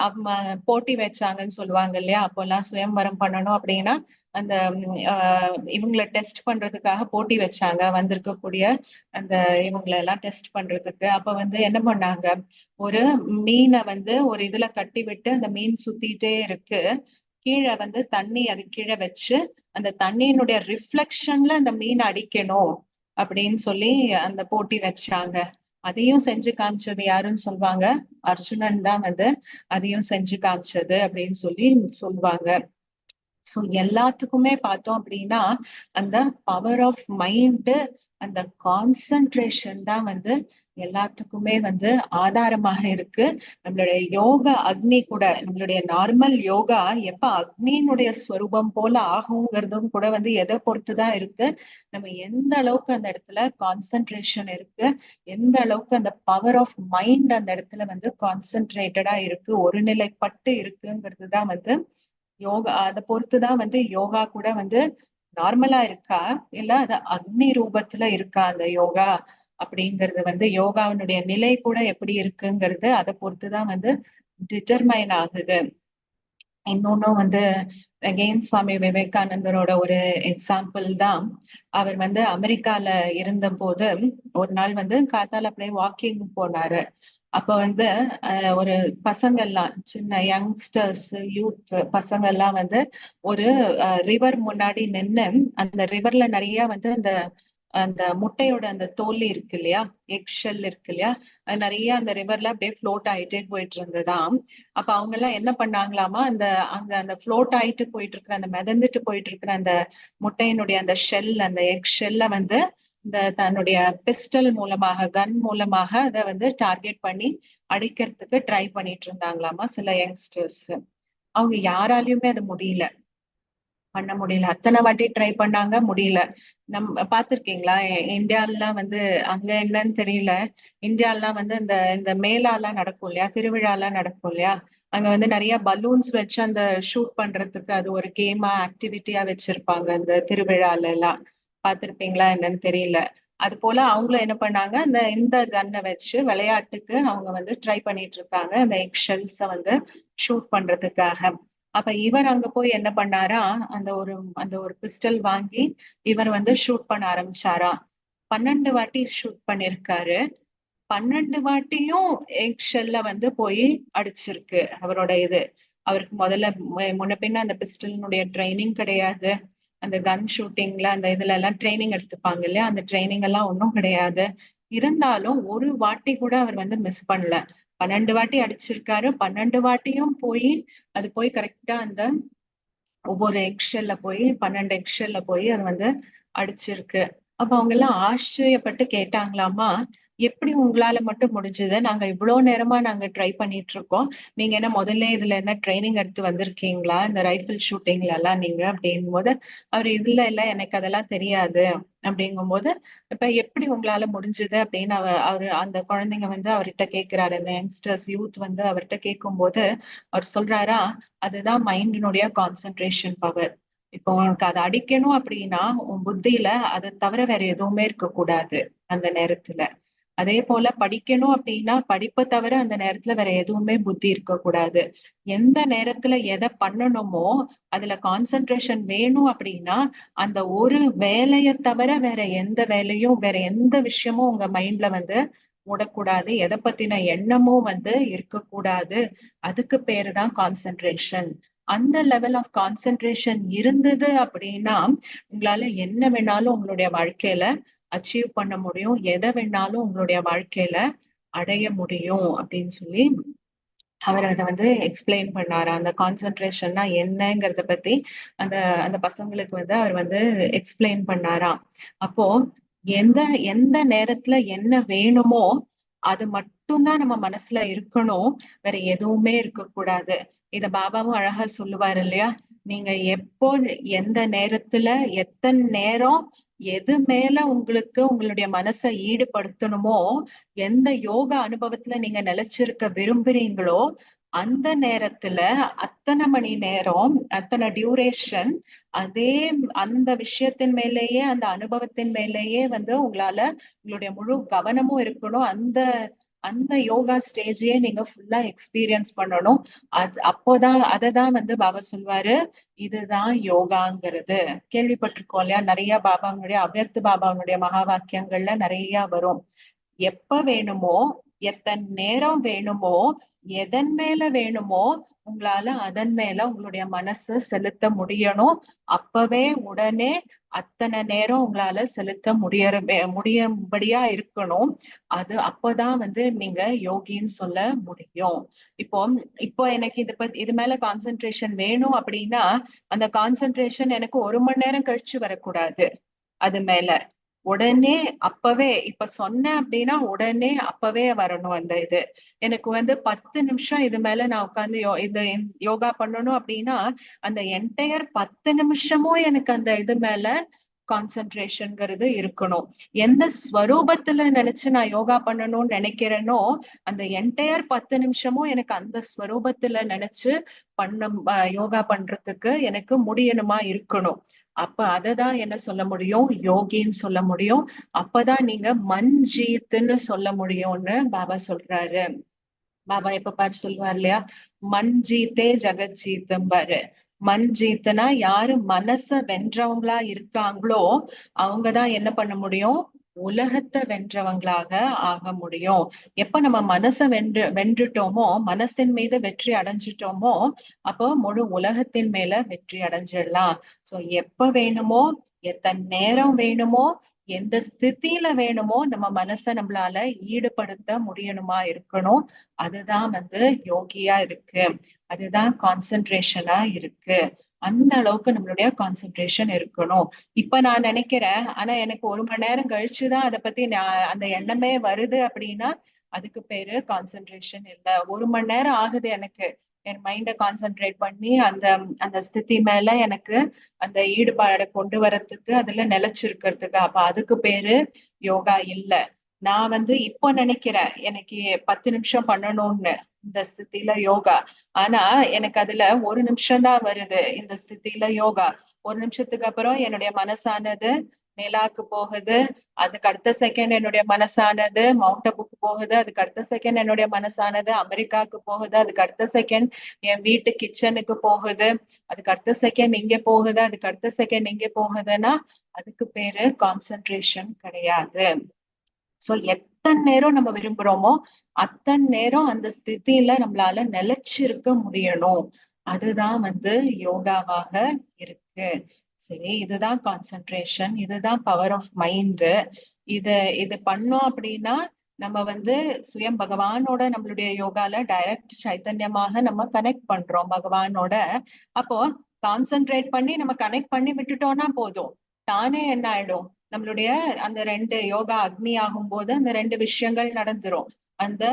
போட்டி வச்சாங்கன்னு சொல்லுவாங்க இல்லையா, அப்போல்லாம் சுயம்வரம் பண்ணணும் அப்படின்னா அந்த இவங்களை டெஸ்ட் பண்றதுக்காக போட்டி வச்சாங்க, வந்திருக்கக்கூடிய அந்த இவங்களை எல்லாம் டெஸ்ட் பண்றதுக்கு. அப்ப வந்து என்ன பண்ணாங்க, ஒரு மீனை வந்து ஒரு இதுல கட்டி விட்டு அந்த மீன் சுத்திட்டே இருக்கு, கீழே வந்து தண்ணி அது கீழே வச்சு அந்த தண்ணியினுடைய ரிஃப்ளெக்ஷன்ல அந்த மீன் அடிக்கணும் அப்படின்னு சொல்லி அந்த போட்டி வச்சாங்க. அதையும் செஞ்சு காமிச்சது யாருன்னு சொல்லுவாங்க, அர்ஜுனன் தான் வந்து அதையும் செஞ்சு காமிச்சது அப்படின்னு சொல்லி சொல்லுவாங்க. சோ எல்லாத்துக்குமே பார்த்தோம் அப்படின்னா அந்த பவர் ஆஃப் மைண்ட், அந்த கான்சன்ட்ரேஷன் தான் வந்து எல்லாத்துக்குமே வந்து ஆதாரமாக இருக்கு. நம்மளுடைய யோகா அக்னி கூட, நம்மளுடைய நார்மல் யோகா எப்ப அக்னியினுடைய ஸ்வரூபம் போல ஆகுங்கிறதும் கூட வந்து எதை பொறுத்துதான் இருக்கு, நம்ம எந்த அளவுக்கு அந்த இடத்துல கான்சன்ட்ரேஷன் இருக்கு, எந்த அளவுக்கு அந்த பவர் ஆஃப் மைண்ட் அந்த இடத்துல வந்து கான்சென்ட்ரேட்டடா இருக்கு, ஒருநிலைப்பட்டு இருக்குங்கிறது தான் வந்து யோகா. அதை பொறுத்துதான் வந்து யோகா கூட வந்து நார்மலா இருக்கா, இல்ல அது அக்னி ரூபத்துல இருக்கா அந்த யோகா அப்படிங்கிறது வந்து, யோகாவினுடைய நிலை கூட எப்படி இருக்குங்கிறது அதை பொறுத்துதான் வந்து டிட்டர்மைன் ஆகுது. இன்னொன்னும் வந்து அகெயின் சுவாமி விவேகானந்தரோட ஒரு எக்ஸாம்பிள் தான். அவர் வந்து அமெரிக்கால இருந்த போது ஒரு நாள் வந்து காத்தால அப்படியே வாக்கிங் போனாரு. அப்ப வந்து ஒரு பசங்கள்லாம், சின்ன யங்ஸ்டர்ஸ், யூத் பசங்க எல்லாம் வந்து ஒரு ரிவர் முன்னாடி நின்னு, அந்த ரிவர்ல நிறைய வந்து அந்த அந்த முட்டையோட அந்த தோல் இருக்கு இல்லையா, எக் ஷெல் இருக்கு இல்லையா, அது நிறைய அந்த ரிவர்ல அப்படியே ஃப்ளோட் ஆயிட்டே போயிட்டு இருந்ததாம். அப்ப அவங்க எல்லாம் என்ன பண்ணாங்களாமா, அந்த அங்க அந்த ஃப்ளோட் ஆயிட்டு போயிட்டு இருக்கிற, அந்த மிதந்துட்டு போயிட்டு இருக்கிற அந்த முட்டையினுடைய அந்த ஷெல், அந்த எக் ஷெல்ல வந்து இந்த தன்னுடைய பிஸ்டல் மூலமாக, கன் மூலமாக அதை வந்து டார்கெட் பண்ணி அடிக்கிறதுக்கு ட்ரை பண்ணிட்டு இருந்தாங்களாமா சில யங்ஸ்டர்ஸ். அவங்க யாராலையுமே அது முடியல, பண்ண முடியல. அத்தனை வாட்டி ட்ரை பண்ணாங்க, முடியல. பாத்திருக்கீங்களா இந்தியாலாம் வந்து, அங்க என்னன்னு தெரியல, இந்தியாலாம் வந்து இந்த இந்த மேளாலாம் நடக்கும் இல்லையா, திருவிழாலாம் நடக்கும் இல்லையா, அங்க வந்து நிறைய பலூன்ஸ் வச்சு அந்த ஷூட் பண்றதுக்கு அது ஒரு கேமா ஆக்டிவிட்டியா வச்சிருப்பாங்க அந்த திருவிழால எல்லாம். பாத்திருப்பீங்களா என்னன்னு தெரியல. அது போல அவங்களும் என்ன பண்ணாங்க, இந்த கன்னை வச்சு விளையாட்டுக்கு அவங்க வந்து ட்ரை பண்ணிட்டு இருக்காங்க, அந்த எக் ஷெல்ஸ வந்து ஷூட் பண்றதுக்காக. அப்ப இவர் அங்க போய் என்ன பண்ணாரா, அந்த ஒரு பிஸ்டல் வாங்கி இவர் வந்து ஷூட் பண்ண ஆரம்பிச்சாரா. 12 வாட்டி ஷூட் பண்ணிருக்காரு. 12 வாட்டியும் எக் ஷெல்ல வந்து போய் அடிச்சிருக்கு அவரோட இது. அவருக்கு முதல்ல முன்ன பின்ன அந்த பிஸ்டலினுடைய ட்ரைனிங் கிடையாது, அந்த கன் ஷூட்டிங்ல அந்த இதுல எல்லாம் ட்ரைனிங் எடுத்துப்பாங்க இல்லையா, அந்த ட்ரைனிங் எல்லாம் ஒன்றும் கிடையாது. இருந்தாலும் ஒரு வாட்டி கூட அவர் வந்து மிஸ் பண்ணல. 12 வாட்டி அடிச்சிருக்காரு, 12 வாட்டியும் போய் அது போய் கரெக்டா அந்த ஒவ்வொரு எக்ஷெல்ல போய் 12 எக்ஷெல்ல போய் அது வந்து அடிச்சிருக்கு. அப்ப அவங்க எல்லாம் ஆச்சரியப்பட்டு கேட்டாங்களாமா, எப்படி உங்களால மட்டும் முடிஞ்சது, நாங்க இவ்வளவு நேரமா நாங்க ட்ரை பண்ணிட்டு இருக்கோம், நீங்க என்ன முதல்ல இதுல என்ன ட்ரைனிங் எடுத்து வந்திருக்கீங்களா இந்த ரைபிள் ஷூட்டிங்ல எல்லாம் நீங்க அப்படிங்கும் போது, அவர் இதுல இல்ல எனக்கு அதெல்லாம் தெரியாது அப்படிங்கும் போது, இப்ப எப்படி உங்களால முடிஞ்சது அப்படின்னு அவரு அந்த குழந்தைங்க வந்து அவர்கிட்ட கேட்கிறாரு, அந்த யங்ஸ்டர்ஸ் யூத் வந்து அவர்கிட்ட கேட்கும் போது அவர் சொல்றாரா, அதுதான் மைண்டினுடைய கான்சென்ட்ரேஷன் பவர். இப்போ உனக்கு அதை அடிக்கணும் அப்படின்னா உன் புத்தியில அதை தவிர வேற எதுவுமே இருக்கக்கூடாது அந்த நேரத்துல. அதே போல படிக்கணும் அப்படின்னா படிப்பை தவிர அந்த நேரத்துல வேற எதுவுமே புத்தி இருக்கக்கூடாது. எந்த நேரத்துல எதை பண்ணணுமோ அதுல கான்சென்ட்ரேஷன் வேணும் அப்படின்னா அந்த ஒரு வேலையை தவிர வேற எந்த வேலையும், வேற எந்த விஷயமும் உங்க மைண்ட்ல வந்து மூடக்கூடாது, எதை பத்தின எண்ணமும் வந்து இருக்கக்கூடாது. அதுக்கு பேரு தான் கான்சென்ட்ரேஷன். அந்த லெவல் ஆஃப் கான்சென்ட்ரேஷன் இருந்தது அப்படின்னா உங்களால என்ன வேணாலும் உங்களுடைய வாழ்க்கையில அச்சீவ் பண்ண முடியும், எதை வேணாலும் உங்களுடைய வாழ்க்கையில அடைய முடியும் அப்படின்னு சொல்லி அவர் அதை வந்து எக்ஸ்பிளைன் பண்ணாரு. அந்த கான்சென்ட்ரேஷன்னா என்னங்கிறத பத்தி அந்த அந்த பசங்களுக்கு வந்து அவர் வந்து எக்ஸ்பிளைன் பண்ணாராம். அப்போ எந்த எந்த நேரத்துல என்ன வேணுமோ அது மட்டும்தான் நம்ம மனசுல இருக்கணும், வேற எதுவுமே இருக்கக்கூடாது. இத பாபாவும் அழகா சொல்லுவாரு இல்லையா, நீங்க எப்போ எந்த நேரத்துல எத்தனை நேரம் எது மேல உங்களுக்கு உங்களுடைய மனசை ஈடுபடுத்தணுமோ, எந்த யோகா அனுபவத்துல நீங்க நிலைச்சிருக்க விரும்புறீங்களோ அந்த நேரத்துல அத்தனை மணி நேரம், அத்தனை டியூரேஷன், அதே அந்த விஷயத்தின் மேலேயே, அந்த அனுபவத்தின் மேலேயே வந்து உங்களால உங்களுடைய முழு கவனமும் இருக்கணும். அந்த அந்த யோகா ஸ்டேஜையே நீங்க ஃபுல்லா எக்ஸ்பீரியன்ஸ் பண்ணணும். அப்போதான் அததான் வந்து பாபா சொல்வாரு, இதுதான் யோகாங்கிறது. கேள்விப்பட்டிருக்கோம் இல்லையா? நிறைய பாபாவுடைய அவ்யக்த பாபாவுடைய மகா வாக்கியங்கள்ல நிறைய வரும். எப்ப வேணுமோ, எத்தனை நேரம் வேணுமோ, எதன் மேல வேணுமோ உங்களால அதன் மேல உங்களுடைய மனசு செலுத்த முடியணும். அப்பவே உடனே அத்தனை நேரம் உங்களால செலுத்த முடியும்படியா இருக்கணும். அது அப்பதான் வந்து நீங்க யோகின்னு சொல்ல முடியும். இப்போ இப்போ எனக்கு இது மேல கான்சென்ட்ரேஷன் வேணும் அப்படின்னா, அந்த கான்சென்ட்ரேஷன் எனக்கு 1 மணி நேரம் கழிச்சு வரக்கூடாது. அது மேல உடனே அப்பவே இப்ப சொன்னேன் அப்படின்னா உடனே அப்பவே வரணும். அந்த இது எனக்கு வந்து 10 நிமிஷம் இது மேல நான் உட்காந்து யோகா பண்ணணும் அப்படின்னா, அந்த என்டையர் 10 நிமிஷமும் எனக்கு அந்த இது மேல கான்சென்ட்ரேஷன்ங்கிறது இருக்கணும். எந்த ஸ்வரூபத்துல நினைச்சு நான் யோகா பண்ணணும்னு நினைக்கிறேனோ, அந்த என்டையர் 10 நிமிஷமும் எனக்கு அந்த ஸ்வரூபத்துல நினைச்சு யோகா பண்றதுக்கு எனக்கு முடியணுமா இருக்கணும். அப்ப அததான் என்ன சொல்ல முடியும்? யோகின்னு சொல்ல முடியும். அப்பதான் நீங்க மன்ஜீத்ன்னு சொல்ல முடியும்னு பாபா சொல்றாரு. பாபா எப்ப பாரு சொல்லுவார் இல்லையா? மன்ஜீத்தே ஜெகஜீத்தும்பாரு. மன்ஜீத்னா யாரு மனச வென்றவங்களா இருக்காங்களோ அவங்கதான் என்ன பண்ண முடியும்? உலகத்தை வென்றவங்களாக ஆக முடியும். எப்ப நம்ம மனசை வென்றுட்டோமோ, மனசின் மீது வெற்றி அடைஞ்சிட்டோமோ, அப்போ முழு உலகத்தின் மேல வெற்றி அடைஞ்சிடலாம். சோ எப்ப வேணுமோ, எத்தனை நேரம் வேணுமோ, எந்த ஸ்திதியில வேணுமோ நம்ம மனசை நம்மளால ஈடுபடுத்த முடியணுமா இருக்கணும். அதுதான் வந்து யோகியா இருக்கு. அதுதான் கான்சென்ட்ரேஷனா இருக்கு. அந்த அளவுக்கு நம்மளுடைய கான்சென்ட்ரேஷன் இருக்கணும். இப்ப நான் நினைக்கிறேன், ஆனா எனக்கு 1 மணி நேரம் கழிச்சுதான் அதை பத்தி அந்த எண்ணமே வருது அப்படின்னா, அதுக்கு பேரு கான்சென்ட்ரேஷன் இல்ல. 1 மணி நேரம் ஆகுது எனக்கு என் மைண்ட கான்சென்ட்ரேட் பண்ணி அந்த அந்த ஸ்திதி மேல எனக்கு அந்த ஈடுபாடை கொண்டு வரத்துக்கு, அதுல நிலைச்சிருக்கிறதுக்கு. அப்ப அதுக்கு பேரு யோகா இல்ல. நான் வந்து இப்போ நினைக்கிறேன் எனக்கு 10 நிமிஷம் பண்ணணும்னு இந்த ஸ்திதியில யோகா. ஆனா எனக்கு அதுல 1 நிமிஷம் தான் வருது இந்த ஸ்திதியில யோகா. 1 நிமிஷத்துக்கு அப்புறம் என்னுடைய மனசானது மேலாக்கு போகுது. அதுக்கு அடுத்த செகண்ட் என்னுடைய மனசானது மவுண்ட் அபுக்கு போகுது. அதுக்கு அடுத்த செகண்ட் என்னுடைய மனசானது அமெரிக்காவுக்கு போகுது. அதுக்கு அடுத்த செகண்ட் என் வீட்டு கிச்சனுக்கு போகுது. அதுக்கு அடுத்த செகண்ட் இங்க போகுது. அதுக்கு அடுத்த செகண்ட் இங்க போகுதுன்னா அதுக்கு பேரு கான்சென்ட்ரேஷன் கிடையாது. சோ எத்தனை நேரம் நம்ம விரும்புறோமோ அத்தனை நேரம் அந்த ஸ்திதியில நம்மளால நிலைச்சிருக்க முடியணும். அதுதான் வந்து யோகாவாக இருக்கு. சரி, இதுதான் கான்சென்ட்ரேஷன், இதுதான் பவர் ஆஃப் மைண்ட். இது இது பண்ணோம் அப்படின்னா நம்ம வந்து சுயம் பகவானோட நம்மளுடைய யோகால டைரக்ட் சைத்தன்யமாக நம்ம கனெக்ட் பண்றோம் பகவானோட. அப்போ கான்சென்ட்ரேட் பண்ணி நம்ம கனெக்ட் பண்ணி விட்டுட்டோம்னா போதும். தானே என்ன ஆயிடும்? நம்மளுடைய அந்த 2 யோகா அக்னி ஆகும் போது அந்த 2 விஷயங்கள் நடந்துரும். அந்த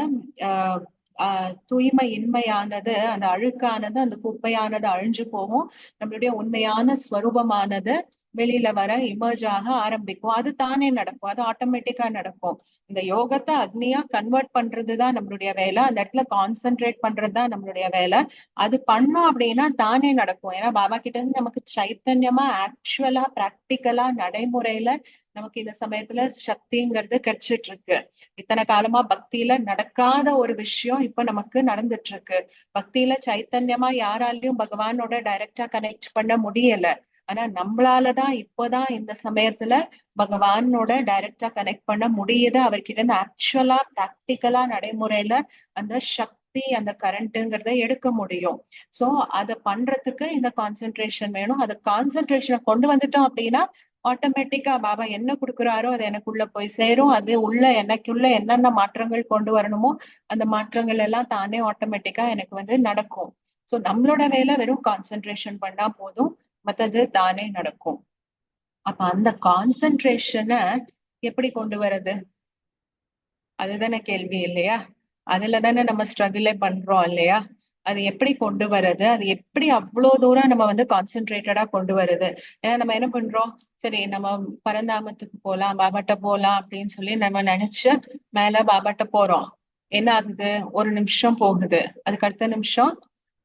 ஆஹ் தூய்மை இன்மையானது, அந்த அழுக்கானது, அந்த குப்பையானது அழிஞ்சு போகும். நம்மளுடைய உண்மையான ஸ்வரூபமானது வெளியில வர இமர்ஜ் ஆக ஆரம்பிக்கும். அது தானே நடக்கும். அது ஆட்டோமேட்டிக்கா நடக்கும். இந்த யோகத்தை அக்னியா கன்வெர்ட் பண்றதுதான் நம்மளுடைய வேலை. அந்த இடத்துல கான்சென்ட்ரேட் பண்றதுதான் நம்மளுடைய வேலை. அது பண்ணோம் அப்படின்னா தானே நடக்கும். ஏன்னா பாபா கிட்ட இருந்து நமக்கு சைத்தன்யமா ஆக்சுவலா பிராக்டிக்கலா நடைமுறையில நமக்கு இந்த சமயத்துல சக்திங்கிறது கிடைச்சிட்டு இருக்கு. இத்தனை காலமா பக்தியில நடக்காத ஒரு விஷயம் இப்ப நமக்கு நடந்துட்டு இருக்கு. பக்தியில சைத்தன்யமா யாராலையும் பகவானோட டைரக்டா கனெக்ட் பண்ண முடியல. ஆனா நம்மளாலதான் இப்போதான் இந்த சமயத்துல பகவானோட டைரக்டா கனெக்ட் பண்ண முடியுது. அவர்கிட்ட இருந்து ஆக்சுவலா பிராக்டிக்கலா நடைமுறையில அந்த சக்தி, அந்த கரண்ட்ங்கிறத எடுக்க முடியும். சோ அத பண்றதுக்கு இந்த கான்சென்ட்ரேஷன் வேணும். அந்த கான்சென்ட்ரேஷனை கொண்டு வந்துட்டோம் அப்படின்னா ஆட்டோமேட்டிக்கா பாபா என்ன கொடுக்குறாரோ அது எனக்குள்ள போய் சேரும். அது உள்ள எனக்குள்ள என்னென்ன மாற்றங்கள் கொண்டு வரணுமோ அந்த மாற்றங்கள் எல்லாம் தானே ஆட்டோமேட்டிக்கா எனக்கு வந்து நடக்கும். சோ நம்மளோட வேலை வெறும் கான்சென்ட்ரேஷன் பண்ணா போதும், மத்தது தானே நடக்கும். அப்ப அந்த கான்சென்ட்ரேஷனை எப்படி கொண்டு வர்றது? அதுதானே கேள்வி இல்லையா? அதுலதானே நம்ம ஸ்ட்ரகிளே பண்றோம் இல்லையா? அது எப்படி கொண்டு வர்றது? அது எப்படி அவ்வளவு தூரம் நம்ம வந்து கான்சென்ட்ரேட்டடா கொண்டு வருது? ஏன்னா நம்ம என்ன பண்றோம்? சரி, நம்ம பரந்தாமத்துக்கு போலாம், பாபாட்ட போலாம் அப்படின்னு சொல்லி நம்ம நினைச்சு மேல பாபாட்ட போறோம். என்ன ஆகுது, ஒரு நிமிஷம் போகுது, அதுக்கு அடுத்த நிமிஷம்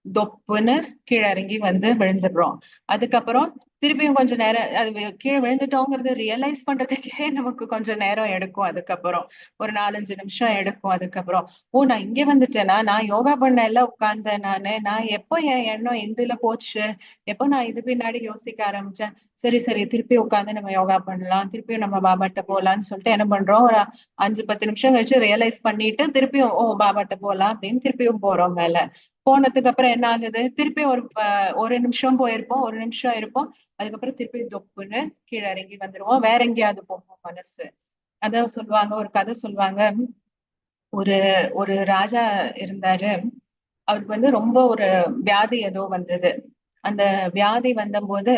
தொப்புன்னு கீழே இறங்கி வந்து விழுந்துடுறோம். அதுக்கப்புறம் திருப்பியும் கொஞ்ச நேரம் அது கீழே விழுந்துட்டோங்கிறது ரியலைஸ் பண்றதுக்கே நமக்கு கொஞ்சம் நேரம் எடுக்கும். அதுக்கப்புறம் ஒரு 4-5 நிமிஷம் எடுக்கும். அதுக்கப்புறம் நான் இங்க வந்துட்டேனா, நான் யோகா பண்ண எல்லாம் உட்கார்ந்தேன் நான் எப்போ என் எண்ணம் இதுல போச்சு, எப்போ நான் இது பின்னாடி யோசிக்க ஆரம்பிச்சேன். சரி சரி, திருப்பி உட்காந்து நம்ம யோகா பண்ணலாம், திருப்பியும் நம்ம பாபாட்ட போலான்னு சொல்லிட்டு என்ன பண்றோம், ஒரு 5-10 நிமிஷம் கழிச்சு ரியலைஸ் பண்ணிட்டு திருப்பியும் பாபாட்ட போலாம் அப்படின்னு திருப்பியும் போறோம் மேல. போனதுக்கு அப்புறம் என்ன ஆகுது, திருப்பி ஒரு நிமிஷம் போயிருப்போம், ஒரு நிமிஷம் இருப்போம், அதுக்கப்புறம் திருப்பி தொப்புன்னு கீழே இறங்கி வந்துருவோம், வேற எங்கேயாவது போகும் மனசு. அதான் சொல்லுவாங்க, ஒரு கதை சொல்லுவாங்க. ஒரு ஒரு ராஜா இருந்தாரு. அவருக்கு வந்து ரொம்ப ஒரு வியாதி ஏதோ வந்தது. அந்த வியாதி வந்தபோது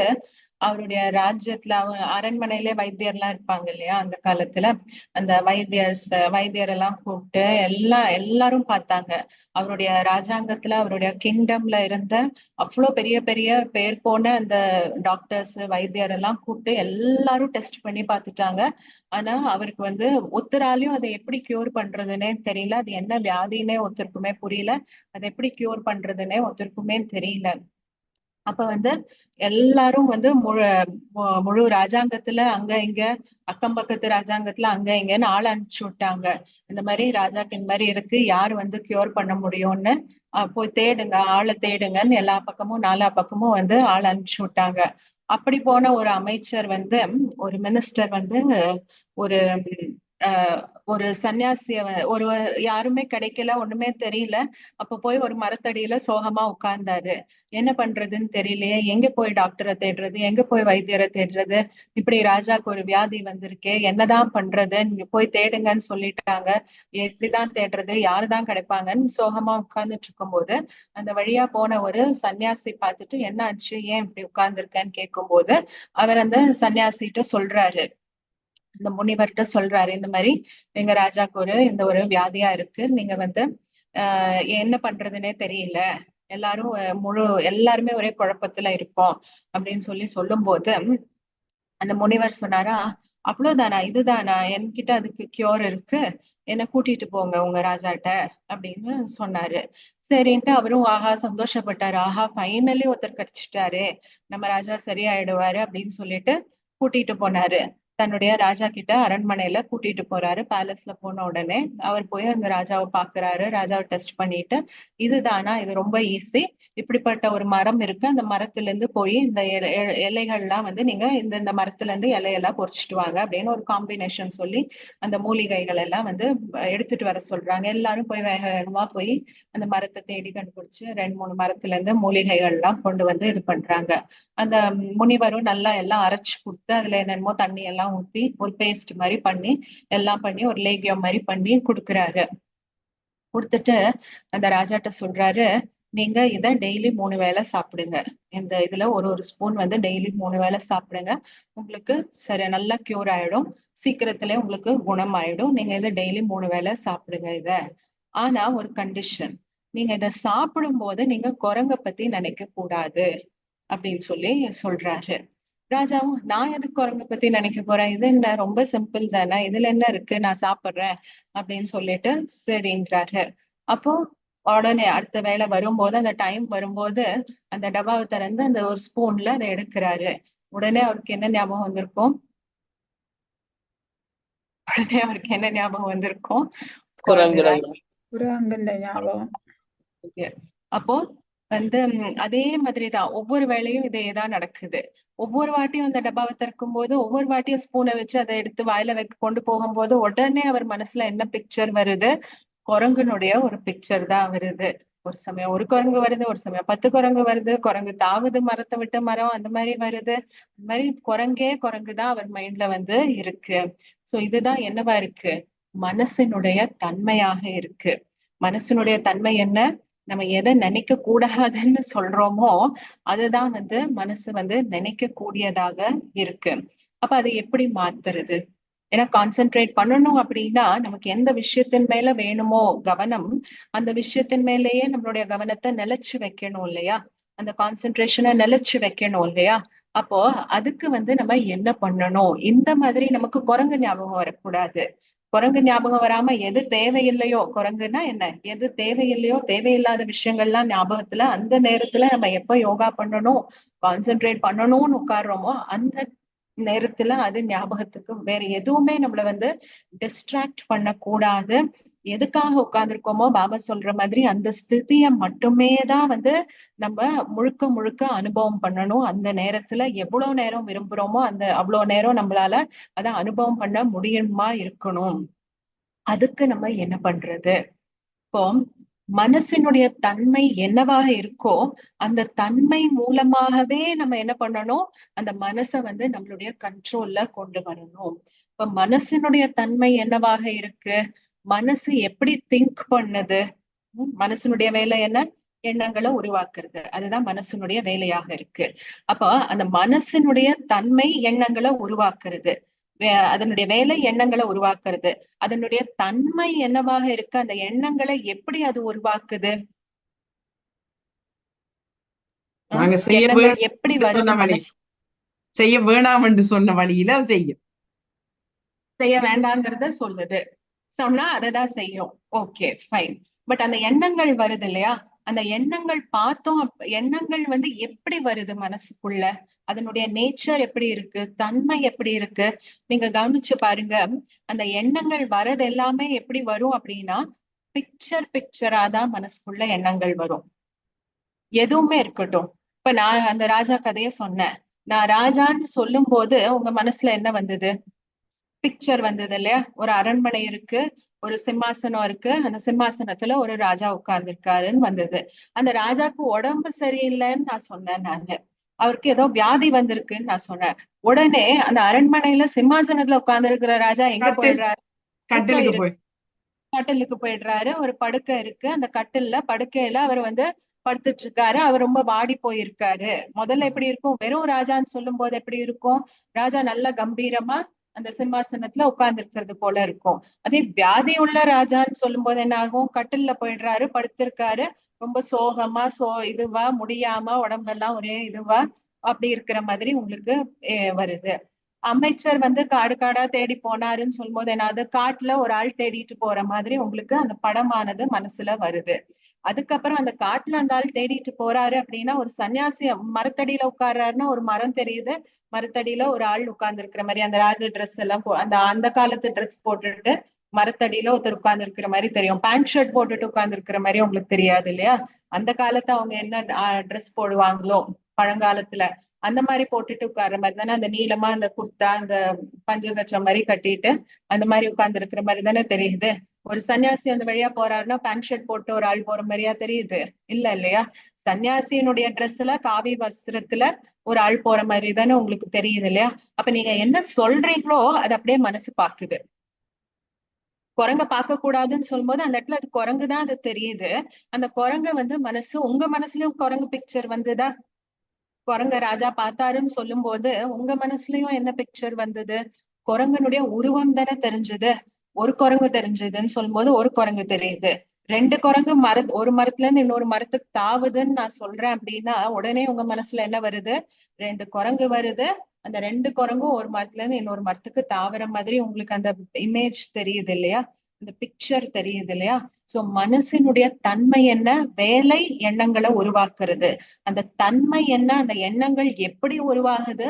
அவருடைய ராஜ்யத்துல அரண்மனையிலே வைத்தியர்லாம் இருப்பாங்க இல்லையா அந்த காலத்துல. அந்த வைத்தியர் எல்லாம் கூப்பிட்டு எல்லாரும் பார்த்தாங்க. அவருடைய ராஜாங்கத்துல அவருடைய கிங்டம்ல இருந்த அவ்வளவு பெரிய பெரிய பேர் போன அந்த டாக்டர்ஸ் வைத்தியர் எல்லாம் கூப்பிட்டு எல்லாரும் டெஸ்ட் பண்ணி பார்த்துட்டாங்க. ஆனா அவருக்கு வந்து ஒருத்தராலையும் அதை எப்படி கியூர் பண்றதுன்னே தெரியல. அது என்ன வியாதின்னே ஒருத்தருக்குமே புரியல. அதை எப்படி கியூர் பண்றதுன்னே ஒருத்தருக்குமே தெரியல. அப்ப வந்து எல்லாரும் வந்து முழு ராஜாங்கத்துல அங்க இங்க, அக்கம் பக்கத்து ராஜாங்கத்துல அங்க இங்கன்னு ஆள் அனுப்பிச்சு விட்டாங்க. இந்த மாதிரி ராஜாக்கு இந்த மாதிரி இருக்கு, யாரு வந்து கியூர் பண்ண முடியும்னு போய் தேடுங்க, ஆளை தேடுங்கன்னு எல்லா பக்கமும் நாலா பக்கமும் வந்து ஆள் அனுப்பிச்சு விட்டாங்க. அப்படி போன ஒரு அமைச்சர் வந்து, ஒரு மினிஸ்டர் வந்து ஒரு ஆஹ் ஒரு சன்னியாசிய ஒரு யாருமே கிடைக்கல, ஒண்ணுமே தெரியல. அப்ப போய் ஒரு மரத்தடியில சோகமா உட்கார்ந்தாரு. என்ன பண்றதுன்னு தெரியலையே, எங்க போய் டாக்டரை தேடுறது, எங்க போய் வைத்தியரை தேடுறது, இப்படி ராஜாக்கு ஒரு வியாதி வந்திருக்கே, என்னதான் பண்றது, நீங்க போய் தேடுங்கன்னு சொல்லிட்டாங்க, எப்படிதான் தேடுறது, யாருதான் கிடைப்பாங்கன்னு சோகமா உட்கார்ந்துட்டு இருக்கும்போது அந்த வழியா போன ஒரு சன்னியாசி பார்த்துட்டு, என்ன ஆச்சு, ஏன் இப்படி உட்கார்ந்துருக்கேன்னு கேட்கும்போது அவர் அந்த சன்னியாசிட்ட சொல்றாரு, இந்த முனிவர்கிட்ட சொல்றாரு, இந்த மாதிரி எங்க ராஜாக்கு இந்த ஒரு வியாதியா இருக்கு, நீங்க வந்து என்ன பண்றதுன்னே தெரியல, எல்லாரும் எல்லாருமே ஒரே குழப்பத்துல இருக்கோம் அப்படின்னு சொல்லும் போது அந்த முனிவர் சொன்னாரா, அவ்வளவுதானா, இதுதானா, என்கிட்ட அதுக்கு கியூர் இருக்கு, என்ன கூட்டிட்டு போங்க உங்க ராஜாட்ட அப்படின்னு சொன்னாரு. சரின்ட்டு அவரும் ஆஹா சந்தோஷப்பட்டாரு, ஆஹா ஃபைனலி ஒருத்தர் கிடைச்சிட்டாரு, நம்ம ராஜா சரியாயிடுவாரு அப்படின்னு சொல்லிட்டு கூட்டிட்டு போனாரு. தன்னுடைய ராஜா கிட்ட அரண்மனையில கூட்டிட்டு போறாரு. பேலஸ்ல போன உடனே அவர் போய் அந்த ராஜாவை பாக்குறாரு. ராஜாவை டெஸ்ட் பண்ணிட்டு, இதுதானா, இது ரொம்ப ஈஸி, இப்படிப்பட்ட ஒரு மரம் இருக்கு, அந்த மரத்துல இருந்து போய் இந்த இலைகள்லாம் வந்து நீங்க இந்த மரத்துல இருந்து இலையெல்லாம் பொறிச்சிட்டு வாங்க அப்படின்னு ஒரு காம்பினேஷன் சொல்லி அந்த மூலிகைகள் எல்லாம் வந்து எடுத்துட்டு வர சொல்றாங்க. எல்லாரும் போய் வேக வேகமா போய் அந்த மரத்தை தேடி கண்டுபிடிச்சு 2-3 மரத்துல இருந்து மூலிகைகள் எல்லாம் கொண்டு வந்து இது பண்றாங்க. அந்த முனிவரும் நல்லா எல்லாம் அரைச்சு கொடுத்து அதுல என்னென்னமோ தண்ணி எல்லாம் ஊத்தி ஒரு பேஸ்ட் மாதிரி பண்ணி எல்லாம் பண்ணி ஒரு லேகியம் மாதிரி பண்ணி கொடுக்குறாரு. கொடுத்துட்டு அந்த ராஜாட்ட சொல்றாரு, நீங்க இத டெய்லி 3 வேளை சாப்பிடுங்க, இந்த இதுல ஒரு ஒரு ஸ்பூன் வந்து டெய்லி 3 வேளை சாப்பிடுங்க, உங்களுக்கு சரி நல்லா கியூர் ஆயிடும், சீக்கிரத்திலே உங்களுக்கு குணம் ஆயிடும், நீங்க இதை டெய்லி 3 வேளை சாப்பிடுங்க இத. ஆனா ஒரு கண்டிஷன், நீங்க இதை சாப்பிடும் போது நீங்க குரங்க பத்தி நினைக்க கூடாது அப்படின்னு சொல்றாரு. ராஜாவும், நான் எதுக்கு குரங்க பத்தி நினைக்க போறேன், இது என்ன ரொம்ப சிம்பிள் தானே, இதுல என்ன இருக்கு, நான் சாப்பிடுறேன் அப்படின்னு சொல்லிட்டு சரின்றாரு. அப்போ உடனே அடுத்த வேளை வரும்போது, அந்த டைம் வரும்போது அந்த டப்பாவை திறந்து அந்த ஒரு ஸ்பூன்ல அதை எடுக்கிறாரு. உடனே அவருக்கு என்ன ஞாபகம் வந்திருக்கும், குரங்கு தான். குரங்குல புறாங்கல்ல ஞாபகம். அப்போ வந்து அதே மாதிரிதான் ஒவ்வொரு வேளையும் இதேதான் நடக்குது. ஒவ்வொரு வாட்டியும் அந்த டப்பாவை திறக்கும் போது, ஒவ்வொரு வாட்டியும் ஸ்பூனை வச்சு அதை எடுத்து வாயில கொண்டு போகும்போது உடனே அவர் மனசுல என்ன பிக்சர் வருது, குரங்குனுடைய ஒரு பிக்சர் தான் வருது. ஒரு சமயம் ஒரு குரங்கு வருது, ஒரு சமயம் 10 குரங்கு வருது, குரங்கு தாவுது மரத்தை விட்டு மரம், அந்த மாதிரி வருது. அந்த மாதிரி குரங்குதான் அவர் மைண்ட்ல வந்து இருக்கு. சோ இதுதான் என்னவா இருக்கு, மனசினுடைய தன்மையாக இருக்கு. மனசினுடைய தன்மை என்ன, நம்ம எதை நினைக்க கூடாதுன்னு சொல்றோமோ அதுதான் வந்து மனசு வந்து நினைக்க கூடியதாக இருக்கு. அப்ப அதை எப்படி மாத்துறது, ஏன்னா கான்சென்ட்ரேட் பண்ணணும் அப்படின்னா நமக்கு எந்த விஷயத்தின் மேல வேணுமோ கவனம், அந்த விஷயத்தின் மேலேயே நம்மளுடைய கவனத்தை நிலைச்சு வைக்கணும் இல்லையா, அந்த கான்சென்ட்ரேஷனை நிலைச்சு வைக்கணும் இல்லையா. அப்போ அதுக்கு வந்து நம்ம என்ன பண்ணணும், இந்த மாதிரி நமக்கு குரங்கு ஞாபகம் வரக்கூடாது, குரங்கு ஞாபகம் வராம எது தேவையில்லையோ, குரங்குன்னா என்ன, எது தேவையில்லையோ, தேவையில்லாத விஷயங்கள்லாம் ஞாபகத்துல அந்த நேரத்துல நம்ம எப்ப யோகா பண்ணணும், கான்சென்ட்ரேட் பண்ணணும்னு உட்கார்றோமோ அந்த நேரத்துல அது ஞாபகத்துக்கு வேற எதுவுமே நம்மள வந்து டிஸ்ட்ராக்ட் பண்ணக்கூடாது. எதுக்காக உட்கார்ந்துருக்கோமோ பாபா சொல்ற மாதிரி அந்த ஸ்திதிய மட்டுமே தான் வந்து நம்ம முழுக்க முழுக்க அனுபவம் பண்ணணும். அந்த நேரத்துல எவ்வளவு நேரம் விரும்புறோமோ அந்த அவ்வளவு நேரம் நம்மளால அதை அனுபவம் பண்ண முடியுமா இருக்கணும். அதுக்கு நம்ம என்ன பண்றது? இப்போ மனசினுடைய தன்மை என்னவாக இருக்கோ அந்த தன்மை மூலமாகவே நம்ம என்ன பண்ணணும், அந்த மனசை வந்து நம்மளுடைய கண்ட்ரோல்ல கொண்டு வரணும். இப்ப மனசினுடைய தன்மை என்னவாக இருக்கு, மனசு எப்படி திங்க் பண்ணுது, மனசனுடைய வேலை என்ன, எண்ணங்களை உருவாக்குறது. அதுதான் மனசனுடைய வேலையாக இருக்கு. அப்ப அந்த மனசினுடைய தன்மை எண்ணங்களை உருவாக்குறது, அதனுடைய வேலை எண்ணங்களை உருவாக்குறது. அதனுடைய தன்மை என்னவாக இருக்கு, அந்த எண்ணங்களை எப்படி அது உருவாக்குது, நாங்க செய்ய எண்ணங்கள் எப்படி வேணும் வருது சொன்ன வழி, மனசு. செய்ய வேணாம் என்று சொன்ன வழியில அது செய்யும். செய்ய வேண்டாங்கிறத சொல்லுது, சொன்னா அததான் செய்யும். Okay fine. பட் அந்த எண்ணங்கள் வருது இல்லையா, அந்த எண்ணங்கள் பார்த்தோம். எண்ணங்கள் வந்து எப்படி வருது மனசுக்குள்ள, அதனுடைய நேச்சர் எப்படி இருக்கு, தன்மை எப்படி இருக்கு, நீங்க கவனிச்சு பாருங்க. அந்த எண்ணங்கள் வரது எல்லாமே எப்படி வரும் அப்படின்னா பிக்சரா தான் மனசுக்குள்ள எண்ணங்கள் வரும். எதுவுமே இருக்கட்டும். இப்ப நான் அந்த ராஜா கதைய சொன்னேன். நான் ராஜான்னு சொல்லும் போது உங்க மனசுல என்ன வந்தது, பிக்சர் வந்தது இல்லையா. ஒரு அரண்மனை இருக்கு, ஒரு சிம்மாசனம் இருக்கு, அந்த சிம்மாசனத்துல ஒரு ராஜா உட்கார்ந்து இருக்காருன்னு வந்தது. அந்த ராஜாக்கு உடம்பு சரியில்லைன்னு நான் சொன்னேன். நானு அவருக்கு ஏதோ வியாதி வந்திருக்குன்னு நான் சொன்னேன். உடனே அந்த அரண்மனையில சிம்மாசனத்துல உட்கார்ந்து இருக்கிற ராஜா எங்க போயிடுறாரு, கட்டிலுக்கு போய் கட்டிலுக்கு போயிடுறாரு. ஒரு படுக்கை இருக்கு, அந்த கட்டில்ல படுக்கையில அவர் வந்து படுத்துட்டு இருக்காரு. அவர் ரொம்ப வாடி போயிருக்காரு. முதல்ல எப்படி இருக்கும், வெறும் ராஜான்னு சொல்லும் போது எப்படி இருக்கும், ராஜா நல்ல கம்பீரமா அந்த சிம்மாசனத்துல உட்கார்ந்து இருக்கிறது போல இருக்கும். அதே வியாதி உள்ள ராஜான்னு சொல்லும் போது என்ன ஆகும், கட்டில்ல போயிடுறாரு, படுத்திருக்காரு, ரொம்ப சோகமா இதுவா முடியாம உடம்பெல்லாம் ஒரே இதுவா அப்படி இருக்கிற மாதிரி உங்களுக்கு வருது. அமைச்சர் வந்து காடு காடா தேடி போனாருன்னு சொல்லும் போது என்னது, காட்டுல ஒரு ஆள் தேடிட்டு போற மாதிரி உங்களுக்கு அந்த படமானது மனசுல வருது. அதுக்கப்புறம் அந்த காட்டுல அந்த ஆள் தேடிட்டு போறாரு அப்படின்னா, ஒரு சன்னியாசி மரத்தடியில உட்கார்றாருன்னா ஒரு மரம் தெரியுது, மரத்தடியில ஒரு ஆள் உட்கார்ந்து இருக்கிற மாதிரி, அந்த ராஜ ட்ரெஸ் எல்லாம் அந்த அந்த காலத்து ட்ரெஸ் போட்டுட்டு மரத்தடியில ஒருத்தர் உட்கார்ந்து இருக்கிற மாதிரி தெரியும். பேண்ட் ஷர்ட் போட்டுட்டு உட்கார்ந்து இருக்கிற மாதிரி உங்களுக்கு தெரியாது இல்லையா. அந்த காலத்து அவங்க என்ன ட்ரெஸ் போடுவாங்களோ பழங்காலத்துல அந்த மாதிரி போட்டுட்டு உட்கார்ற மாதிரி தானே, அந்த நீளமா அந்த குர்த்தா அந்த பஞ்சகச்சம் மாதிரி கட்டிட்டு அந்த மாதிரி உட்கார்ந்து இருக்கிற மாதிரி தானே தெரியுது. ஒரு சன்னியாசி அந்த வழியா போறாருன்னா பேண்ட் ஷர்ட் போட்டு ஒரு ஆள் போற மாதிரியா தெரியுது, இல்ல இல்லையா. சன்னியாசியினுடைய ட்ரெஸ்ல காவி வஸ்திரத்துல ஒரு ஆள் போற மாதிரி தானே உங்களுக்கு தெரியுது இல்லையா. அப்ப நீங்க என்ன சொல்றீங்களோ அது அப்படியே மனசு பாக்குது. குரங்க பார்க்க கூடாதுன்னு சொல்லும் போது அந்த இடத்துல அது குரங்கு தான் அது தெரியுது. அந்த குரங்க வந்து மனசு, உங்க மனசுலயும் குரங்கு பிக்சர் வந்துதா, குரங்க ராஜா பார்த்தாருன்னு சொல்லும் போது உங்க மனசுலயும் என்ன பிக்சர் வந்தது, குரங்கனுடைய உருவம் தானே தெரிஞ்சது. ஒரு குரங்கு தெரிஞ்சதுன்னு சொல்லும் போது ஒரு குரங்கு தெரியுது. ரெண்டு குரங்கு ஒரு மரத்துல இருந்து இன்னொரு மரத்துக்கு தாவுதுன்னு நான் சொல்றேன் அப்படின்னா உடனே உங்க மனசுல என்ன வருது, ரெண்டு குரங்கு வருது. அந்த ரெண்டு குரங்கும் ஒரு மரத்துல இருந்து இன்னொரு மரத்துக்கு தாவற மாதிரி உங்களுக்கு அந்த இமேஜ் தெரியுது இல்லையா, அந்த பிக்சர் தெரியுது இல்லையா. சோ மனசினுடைய தன்மை என்ன, வேலை எண்ணங்களை உருவாக்குறது. அந்த தன்மை என்ன, அந்த எண்ணங்கள் எப்படி உருவாகுது,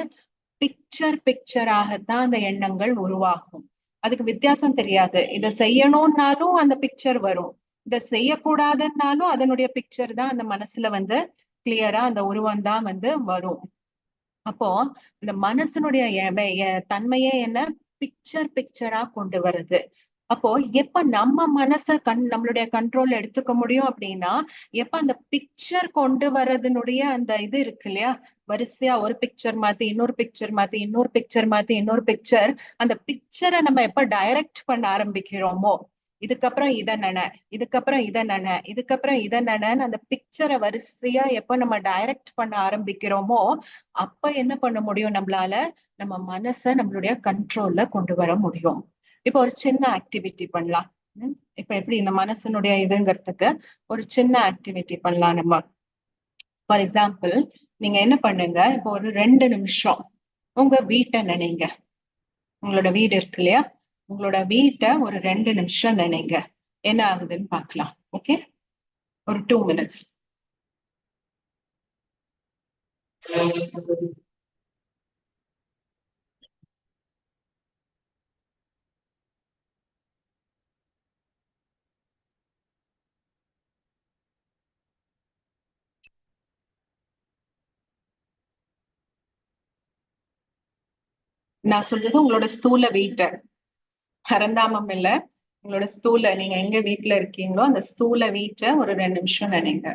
பிக்சராகத்தான் அந்த எண்ணங்கள் உருவாகும். அதுக்கு வித்தியாசம் தெரியாது. இதை செய்யணும்னாலும் அந்த பிக்சர் வரும், இதை செய்யக்கூடாதுன்னாலும் அதனுடைய பிக்சர் தான் அந்த மனசுல வந்து கிளியரா அந்த உருவம் தான் வந்து வரும். அப்போ இந்த மனசனுடைய தன்மையே என்ன, பிக்சரா கொண்டு வருது. அப்போ எப்ப நம்ம மனச நம்மளுடைய கண்ட்ரோல் எடுத்துக்க முடியும் அப்படின்னா, எப்ப அந்த பிக்சர் கொண்டு வர்றதுனுடைய அந்த இது இருக்கு இல்லையா, வரிசையா ஒரு பிக்சர் மாத்தி இன்னொரு பிக்சர் மாத்தி இன்னொரு பிக்சர் மாத்தி இன்னொரு பிக்சர், அந்த பிக்சரை நம்ம எப்ப டைரக்ட் பண்ண ஆரம்பிக்கிறோமோ, இதுக்கப்புறம் இத நன, இதுக்கப்புறம் இத நன, இதுக்கப்புறம் இத நனன்னு அந்த பிக்சரை வரிசையா எப்ப நம்ம டைரக்ட் பண்ண ஆரம்பிக்கிறோமோ அப்ப என்ன பண்ண முடியும், நம்மளால நம்ம மனச நம்மளுடைய கண்ட்ரோல்ல கொண்டு வர முடியும். இப்ப ஒரு சின்ன ஆக்டிவிட்டி பண்ணலாம். இப்ப எப்படி இந்த மனசனுடைய இதுங்கிறதுக்கு ஒரு சின்ன ஆக்டிவிட்டி பண்ணலாம் நம்ம. ஃபார் எக்ஸாம்பிள், நீங்க என்ன பண்ணுங்க, இப்போ ஒரு 2 நிமிஷம் உங்க வீட்டை நினைங்க. உங்களோட வீடு இருக்கு இல்லையா, உங்களோட வீட்டை ஒரு 2 நிமிஷம் நினைங்க, என்ன ஆகுதுன்னு பார்க்கலாம். ஓகே, ஒரு 2 minutes. நான் சொல்றது உங்களோட ஸ்தூல வீட்டை, பரந்தாமம் இல்ல, உங்களோட ஸ்தூல, நீங்க எங்க வீட்டுல இருக்கீங்களோ அந்த ஸ்தூல வீட்டை ஒரு 2 நிமிஷம் நினைங்க.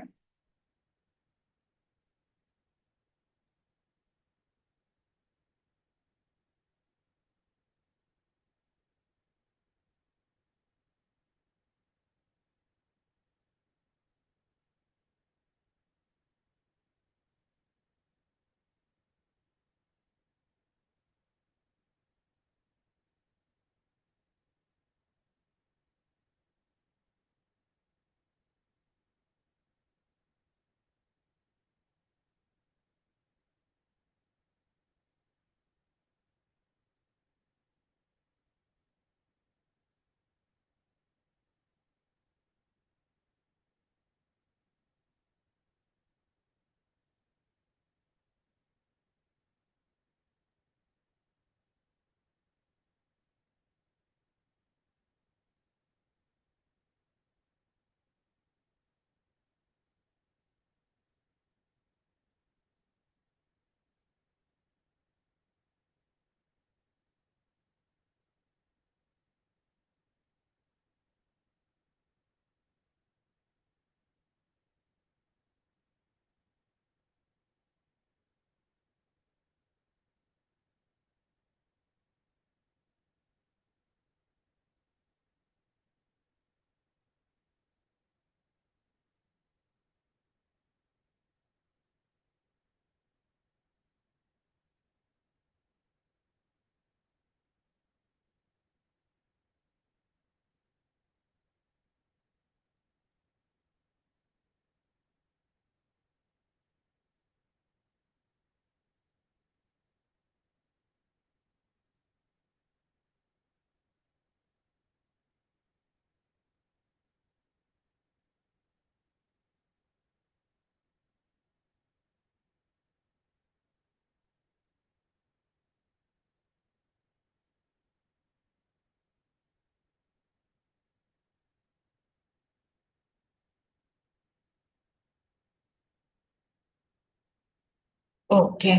ஓகே,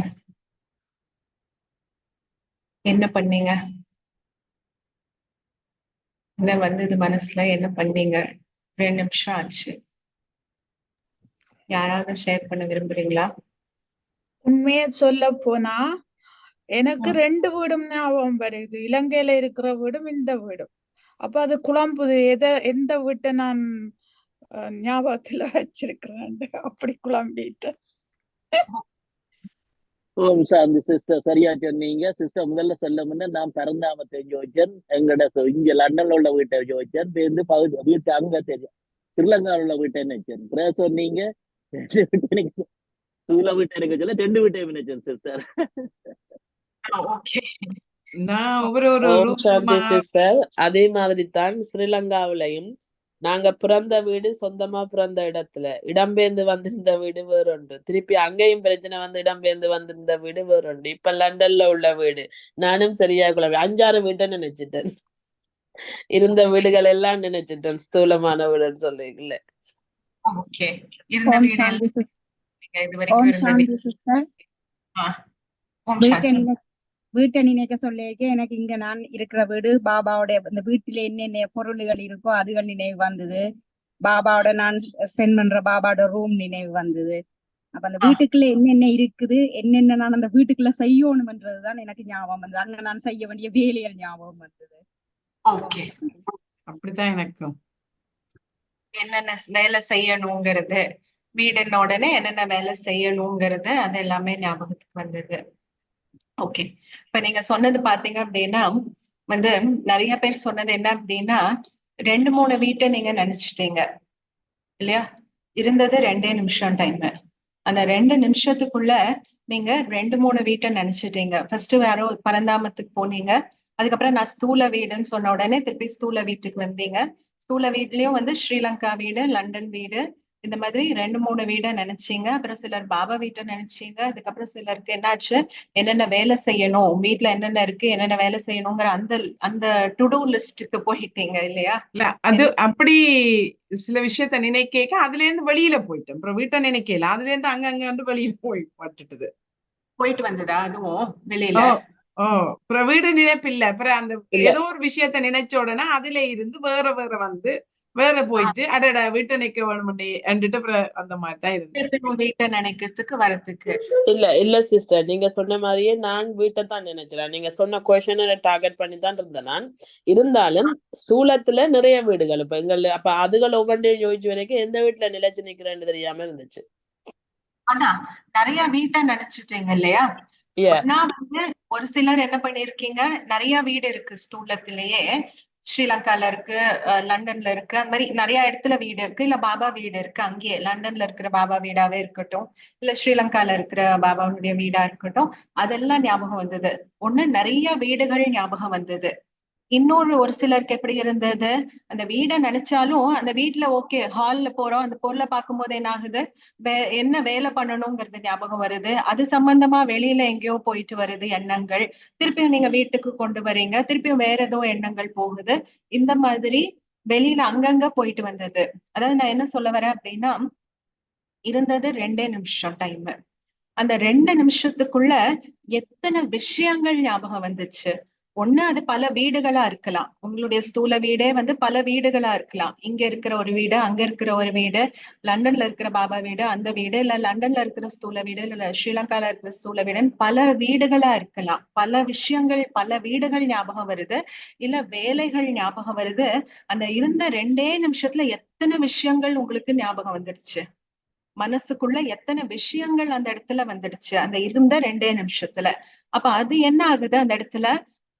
என்ன பண்ணீங்க? என்ன வந்தது மனசுல, என்ன பண்ணீங்க? 2 நிமிஷம் ஆச்சு. யாராவது ஷேர் பண்ண விரும்புறீங்களா? உண்மையை சொல்ல போனா எனக்கு 2 வீடும் ஞாபகம் வருது. இலங்கையில இருக்கிற வீடும் இந்த வீடும். அப்ப அது குழம்புது, எந்த வீட்டை நான் ஞாபகத்துல வச்சிருக்கிறேன், அப்படி குழம்பிட்டேன். ஓம் சாந்தி சிஸ்டர், சரியா சொன்னீங்க சிஸ்டர். முதல்ல சொல்ல முன்ன நான் பரந்தாமத்தை யோசிச்சேன், எங்கட இங்க லண்டன்ல உள்ள வீட்டை யோசிச்சேன், பேருந்து பகுதி வீட்டு அங்க தெரியும் ஸ்ரீலங்காவில் உள்ள வீட்டை நினைச்சேன். பிறகு சொன்னீங்க 2 வீட்டை எனக்கு ஸ்தூல வீட்டை எனக்கு சொல்ல 2 வீட்டை நினைச்சேன் சிஸ்டர். ஓகே, நான் ஒவ்வொரு ஒரு ஓம் சாந்தி ரூபமா சிஸ்டர். அதே மாதிரி தான் ஸ்ரீலங்காவிலையும் நாங்க பிறந்த வீடு சொந்தமா பிறந்த இடத்துல, இடம்பெயர்ந்து வந்திருந்த வீடு வேறொன்று, திருப்பி அங்கேயும் பிரச்சனை வந்து இடம்பெயர்ந்து வந்திருந்த வீடு வேறொன்று, இப்ப லண்டன்ல உள்ள வீடு. நானும் சரியா குழம்பி 5-6 வீட்டை நினைச்சிட்டேன். இருந்த வீடுகள் எல்லாம் நினைச்சிட்டேன் ஸ்தூலமான வீடுன்னு சொல்றீங்களே. ஓகே. இருந்த ஓம் வீடு சாந்தி எல்லாம் நீங்க இது ஓம் வரைக்கும் இருந்த சாந்தி வீடு. சிஸ்டர். ஓம் வீட்டை சாந்தி. வீட்டை நினைக்க சொல்லிக்க எனக்கு இங்க நான் இருக்கிற வீடு பாபாவோட இந்த வீட்டுல என்னென்ன பொருள்கள் இருக்கோ அதுகள் நினைவு வந்தது. பாபாவோட நான் ஸ்பெண்ட் பண்ற பாபாவோட ரூம் நினைவு வந்தது. அப்ப அந்த வீட்டுக்குள்ள என்னென்ன இருக்குது, என்னென்ன நான் அந்த வீட்டுக்குள்ள செய்யணும்ன்றதுதான் எனக்கு ஞாபகம் வந்தது. அங்க நான் செய்ய வேண்டிய வேலைகள் ஞாபகம் வந்தது. ஓகே, அப்படித்தான் எனக்கும். என்னென்ன வேலை செய்யணுங்கிறது, வீடுன உடனே என்னென்ன வேலை செய்யணுங்கிறது அது எல்லாமே ஞாபகத்துக்கு வந்தது. ஓகே, இப்ப நீங்க சொன்னது பாத்தீங்க அப்படின்னா வந்து நிறைய பேர் சொன்னது என்ன அப்படின்னா 2-3 வீட்டை நீங்க நினைச்சிட்டீங்க இல்லையா? இருந்தது 2 நிமிஷம் டைம். அந்த 2 நிமிஷத்துக்குள்ள நீங்க 2-3 வீட்டை நினைச்சிட்டீங்க. ஃபர்ஸ்ட் வேற பரந்தாமத்துக்கு போனீங்க, அதுக்கப்புறம் நான் ஸ்தூல வீடுன்னு சொன்ன உடனே திருப்பி ஸ்தூல வீட்டுக்கு வந்தீங்க. ஸ்தூல வீட்லயும் வந்து ஸ்ரீலங்கா வீடு, லண்டன் வீடு, இந்த மாதிரி 2-3 வீடை நினைச்சீங்க. அப்புறம் சிலர் பாபா வீட்டை நினைச்சீங்க. அதுக்கப்புறம் சிலருக்கு என்னாச்சு, என்னென்ன வேலை செய்யணும், வீட்ல என்னென்ன இருக்கு, என்னென்ன வேலை செய்யணுங்கிற அந்த அந்த டு டூ லிஸ்டுக்கு போயிட்டீங்க இல்லையா? இல்ல அது அப்படி சில விஷயத்த நினைக்க அதுல இருந்து வெளியில போயிட்டேன். அப்புறம் வீட்டை நினைக்கல, அதுல இருந்து அங்க வந்து வெளியில போய் பட்டுட்டுது. போயிட்டு வந்ததா அதுவும் ஓ வெளியில? ஓ அப்புறம் வீடு நினைப்பு இல்ல, அப்புறம் அந்த இல்ல. ஏதோ ஒரு விஷயத்த நினைச்ச உடனே அதுல இருந்து வேற வந்து வேற போயிட்டு அடடா வீட்டை நிக்க வேணும்னுட்டு அப்புறம் அந்த மாதிரி தான் இருந்தது. திருப்பியும் வீட்டை நினைக்கிறதுக்கு வரதுக்கு. இல்ல சிஸ்டர், நீங்க சொன்ன மாதிரியே நான் வீட்டை தான் நினைச்சேன். நீங்க சொன்ன கொஸ்டினை டார்கெட் பண்ணி தான் இருந்தேன் நான். இருந்தாலும் ஸ்தூலத்துல நிறைய வீடுகள் இப்ப அப்ப அதுகள் ஒவ்வொன்றையும் யோசிச்சு வரைக்கும் எந்த வீட்டுல நிலைச்சு நிக்கிறேன்னு தெரியாம இருந்துச்சு. அதான் நிறைய வீட்டை நினைச்சிட்டீங்க இல்லையா? ஒன்னா வந்து ஒரு சிலர் என்ன பண்ணிருக்கீங்க, நிறைய வீடு இருக்கு ஸ்தூலத்திலேயே. ஸ்ரீலங்கால இருக்கு, லண்டன்ல இருக்கு, அந்த மாதிரி நிறைய இடத்துல வீடு இருக்கு. இல்ல பாபா வீடு இருக்கு அங்கேயே, லண்டன்ல இருக்கிற பாபா வீடாவே இருக்கட்டும், இல்ல ஸ்ரீலங்கால இருக்கிற பாபாவுடைய வீடா இருக்கட்டும், அதெல்லாம் ஞாபகம் வந்தது. ஒண்ணு நிறைய வீடுகள் ஞாபகம் வந்தது. இன்னொரு ஒரு சிலருக்கு எப்படி இருந்தது, அந்த வீடை நினைச்சாலும் அந்த வீட்டுல ஓகே ஹால்ல போறோம், அந்த பொருளை பார்க்கும்போது என்ன ஆகுது, என்ன வேலை பண்ணணுங்கிறது ஞாபகம் வருது. அது சம்பந்தமா வெளியில எங்கேயோ போயிட்டு வருது எண்ணங்கள். திருப்பியும் நீங்க வீட்டுக்கு கொண்டு வர்றீங்க, திருப்பியும் வேற ஏதோ எண்ணங்கள் போகுது. இந்த மாதிரி வெளியில அங்கங்க போயிட்டு வந்தது. அதாவது நான் என்ன சொல்ல வரேன் அப்படின்னா, இருந்தது 2 நிமிஷம் டைம். அந்த 2 நிமிஷத்துக்குள்ள எத்தனை விஷயங்கள் ஞாபகம் வந்துச்சு. ஒண்ணு அது பல வீடுகளா இருக்கலாம். உங்களுடைய ஸ்தூல வீடே வந்து பல வீடுகளா இருக்கலாம். இங்க இருக்கிற ஒரு வீடு, அங்க இருக்கிற ஒரு வீடு, லண்டன்ல இருக்கிற பாபா வீடு, அந்த வீடு, இல்ல லண்டன்ல இருக்கிற ஸ்தூல வீடு, இல்ல ஸ்ரீலங்கால இருக்கிற ஸ்தூல வீடுன்னு பல வீடுகளா இருக்கலாம். பல விஷயங்கள், பல வீடுகள் ஞாபகம் வருது. இல்ல வேலைகள் ஞாபகம் வருது. அந்த இருந்த 2 நிமிஷத்துல எத்தனை விஷயங்கள் உங்களுக்கு ஞாபகம் வந்துடுச்சு. மனசுக்குள்ள எத்தனை விஷயங்கள் அந்த இடத்துல வந்துடுச்சு அந்த இருந்த 2 நிமிஷத்துல. அப்ப அது என்ன ஆகுது அந்த இடத்துல,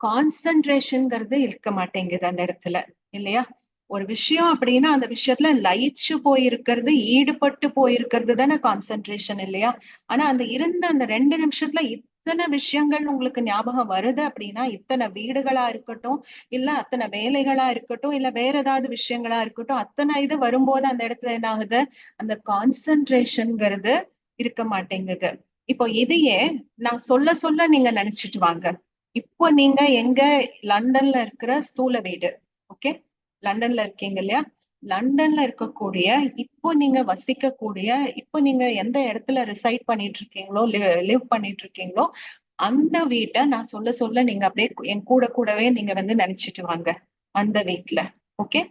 கான்சென்ட்ரேஷன்ங்கிறது இருக்க மாட்டேங்குது அந்த இடத்துல இல்லையா? ஒரு விஷயம் அப்படின்னா அந்த விஷயத்துல லயிச்சு போயிருக்கிறது, ஈடுபட்டு போயிருக்கிறது தானே கான்சென்ட்ரேஷன் இல்லையா? ஆனா அந்த இருந்த அந்த 2 நிமிஷத்துல இத்தனை விஷயங்கள் உங்களுக்கு ஞாபகம் வருது அப்படின்னா, இத்தனை வீடுகளா இருக்கட்டும், இல்ல அத்தனை வேலைகளா இருக்கட்டும், இல்ல வேற ஏதாவது விஷயங்களா இருக்கட்டும், அத்தனை இது வரும்போது அந்த இடத்துல என்ன ஆகுது, அந்த கான்சென்ட்ரேஷன்ங்கிறது இருக்க மாட்டேங்குது. இப்போ இதையே நான் சொல்ல சொல்ல நீங்க நினைச்சிட்டு வாங்க. இப்போ நீங்க எங்க, லண்டன்ல இருக்கிற ஸ்தூல வீடு, ஓகே, லண்டன்ல இருக்கீங்க இல்லையா? லண்டன்ல இருக்கக்கூடிய, இப்போ நீங்க வசிக்கக்கூடிய, இப்போ நீங்க எந்த இடத்துல ரிசைட் பண்ணிட்டு இருக்கீங்களோ, லிவ் பண்ணிட்டு இருக்கீங்களோ, அந்த வீட்டை நான் சொல்ல சொல்ல நீங்க அப்படியே என் கூடவே நீங்க வந்து நினைச்சிட்டு வாங்க அந்த வீட்ல. ஓகே,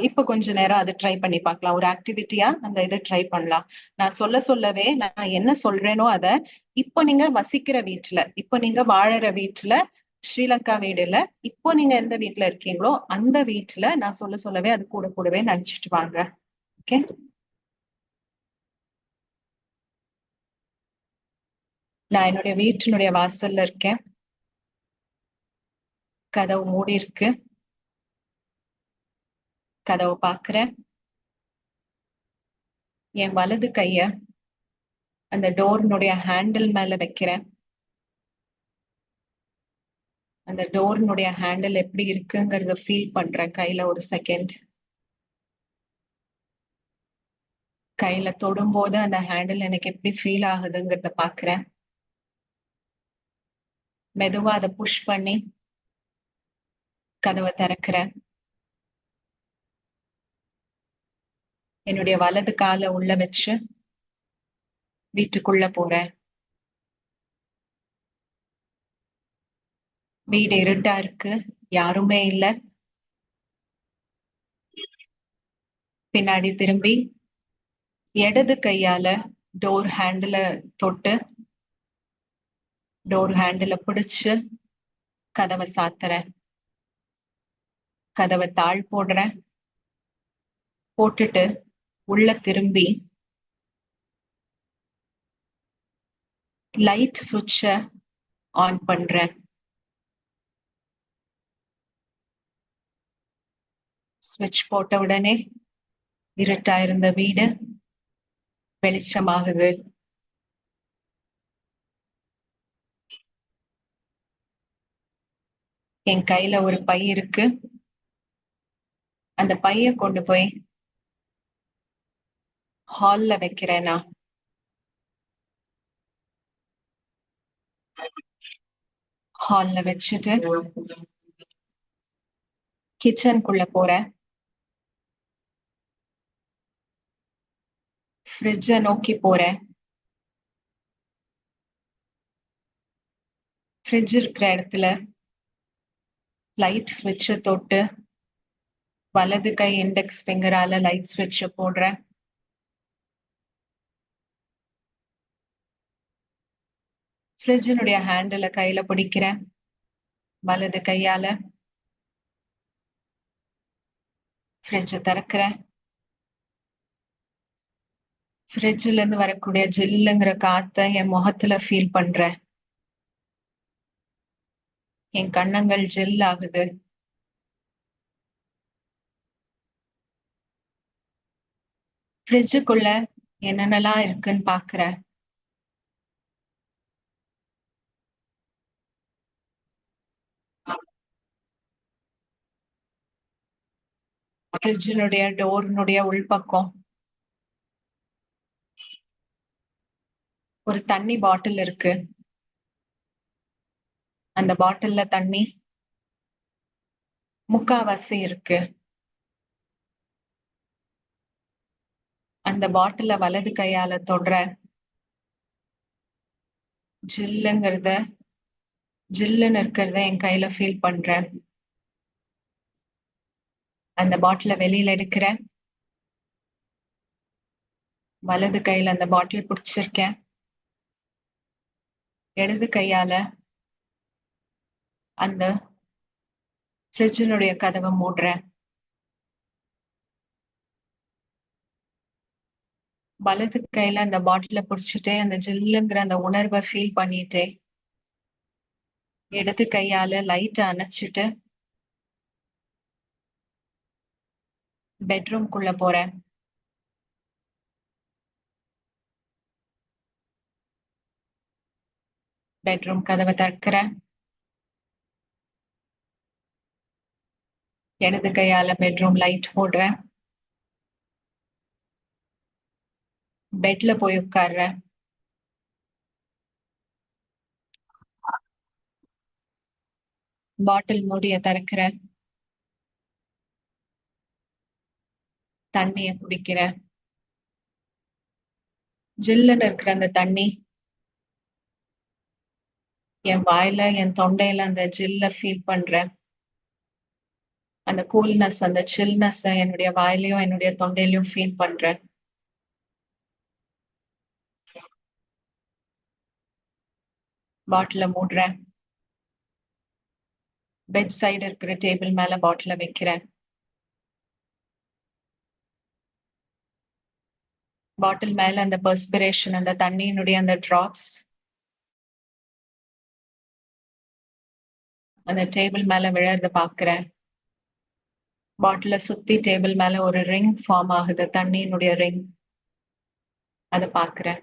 இப்ப கொஞ்ச நேரம் அதை ட்ரை பண்ணி பார்க்கலாம். ஒரு ஆக்டிவிட்டியா அந்த இதை ட்ரை பண்ணலாம். நான் சொல்ல சொல்லவே நான் என்ன சொல்றேனோ அத இப்போ நீங்க வசிக்கிற வீட்டுல, இப்போ நீங்க வாழற வீட்டுல, ஸ்ரீலங்கா வீடுல, இப்போ நீங்க எந்த வீட்டுல இருக்கீங்களோ அந்த வீட்டுல நான் சொல்ல சொல்லவே அது கூடவே நினைச்சிட்டு வாங்க. ஓகே, நான் என்னுடைய வீட்டினுடைய வாசல்ல இருக்கேன். கதவு மூடி இருக்கு. கதவை பாக்குறேன். என் வலது கைய அந்த டோர்னுடைய ஹேண்டில் மேல வைக்கிறேன். அந்த டோர்னுடைய ஹேண்டில் எப்படி இருக்குங்கிறத ஃபீல் பண்றேன் கையில ஒரு செகண்ட். கையில தொடும்போது அந்த ஹேண்டில் எனக்கு எப்படி ஃபீல் ஆகுதுங்கிறத பாக்குறேன். மெதுவா அதை புஷ் பண்ணி கதவை திறக்கிறேன். என்னுடைய வலது காலை உள்ள வச்சு வீட்டுக்குள்ள போறேன். வீடு இருட்டா இருக்கு, யாருமே இல்ல. பின்னாடி திரும்பி இடது கையால டோர் ஹேண்டில தொட்டு, டோர் ஹேண்டில பிடிச்சு கதவை சாத்துறேன். கதவை தாழ் போடுறேன். போட்டுட்டு உள்ள திரும்பி லைட் சுவிட்ச ஆன் பண்றேன். ஸ்விட்ச் போட்ட உடனே இருட்டா இருந்த வீடு வெளிச்சமாகுது. என் கையில ஒரு பை இருக்கு. அந்த பைய கொண்டு போய் ஹால்ல வைக்கிறேன் நான். ஹால்ல வச்சுட்டு கிச்சனுக்குள்ள போறேன். ஃப்ரிட்ஜ நோக்கி போறேன். ஃப்ரிட்ஜ் இருக்கிற இடத்துல லைட் ஸ்விட்ச தொட்டு வலது கை இண்டெக்ஸ் ஃபிங்கரால லைட் ஸ்விட்ச போடுறேன். ஃப்ரிட்ஜினுடைய ஹேண்டில கையில பிடிக்கிறேன் வலது கையால. ஃப்ரிட்ஜ திறக்கிறேன். ஃப்ரிட்ஜ்ல இருந்து வரக்கூடிய ஜில்லுங்கிற காத்த என் முகத்துல ஃபீல் பண்றேன். என் கன்னங்கள் ஜெல் ஆகுது. ஃப்ரிட்ஜுக்குள்ள என்னென்னலாம் இருக்குன்னு பாக்குறேன். ஃப்ரிட்ஜினுடைய டோர்னுடைய உள்பக்கம் ஒரு தண்ணி பாட்டில் இருக்கு. அந்த பாட்டில்ல தண்ணி முக்காவாசி இருக்கு. அந்த பாட்டில வலது கையால தொடுறேன். ஜில்லுன்னு இருக்கிறத என் கையில ஃபீல் பண்றேன். அந்த பாட்டில வெளியில எடுக்கிறேன். வலது கையில அந்த பாட்டில் பிடிச்சிருக்கேன். இடது கையால அந்த ஃப்ரிட்ஜினுடைய கதவை மூடுறேன். வலது கையில அந்த பாட்டில பிடிச்சிட்டே அந்த ஜில்லுங்கிற அந்த உணர்வை ஃபீல் பண்ணிட்டே இடது கையால லைட்ட அணைச்சிட்டு பெட்ரூம்குள்ள போறேன். பெட்ரூம் கதவை திறக்கிறேன். இடது கையால பெட்ரூம் லைட் போடுறேன். பெட்ல போய் உட்கார்றேன். பாட்டில் மூடிய திறக்கிறேன். தண்ணிய குடிக்கிறேன். ஜில்லுன்னு இருக்கிற அந்த தண்ணி என் வாயில என் தொண்டையில அந்த ஜில்ல ஃபீல் பண்றேன். அந்த கூல்னஸ் அந்த சில்னஸ் என்னுடைய வாயிலையும் என்னுடைய தொண்டையிலையும் ஃபீல் பண்றேன். பாட்டில மூடுறேன். பெட் சைடு இருக்கிற டேபிள் மேல பாட்டில வைக்கிறேன். பாட்டில் மேல அந்த பெர்ஸ்பிரேஷன் அந்த தண்ணியினுடைய அந்த டிராப்ஸ் அந்த டேபிள் மேல விழறத பாக்குறேன். பாட்டில சுத்தி டேபிள் மேல ஒரு ரிங் ஃபார்ம் ஆகுது. தண்ணியினுடைய ரிங். அத பாக்குறேன்.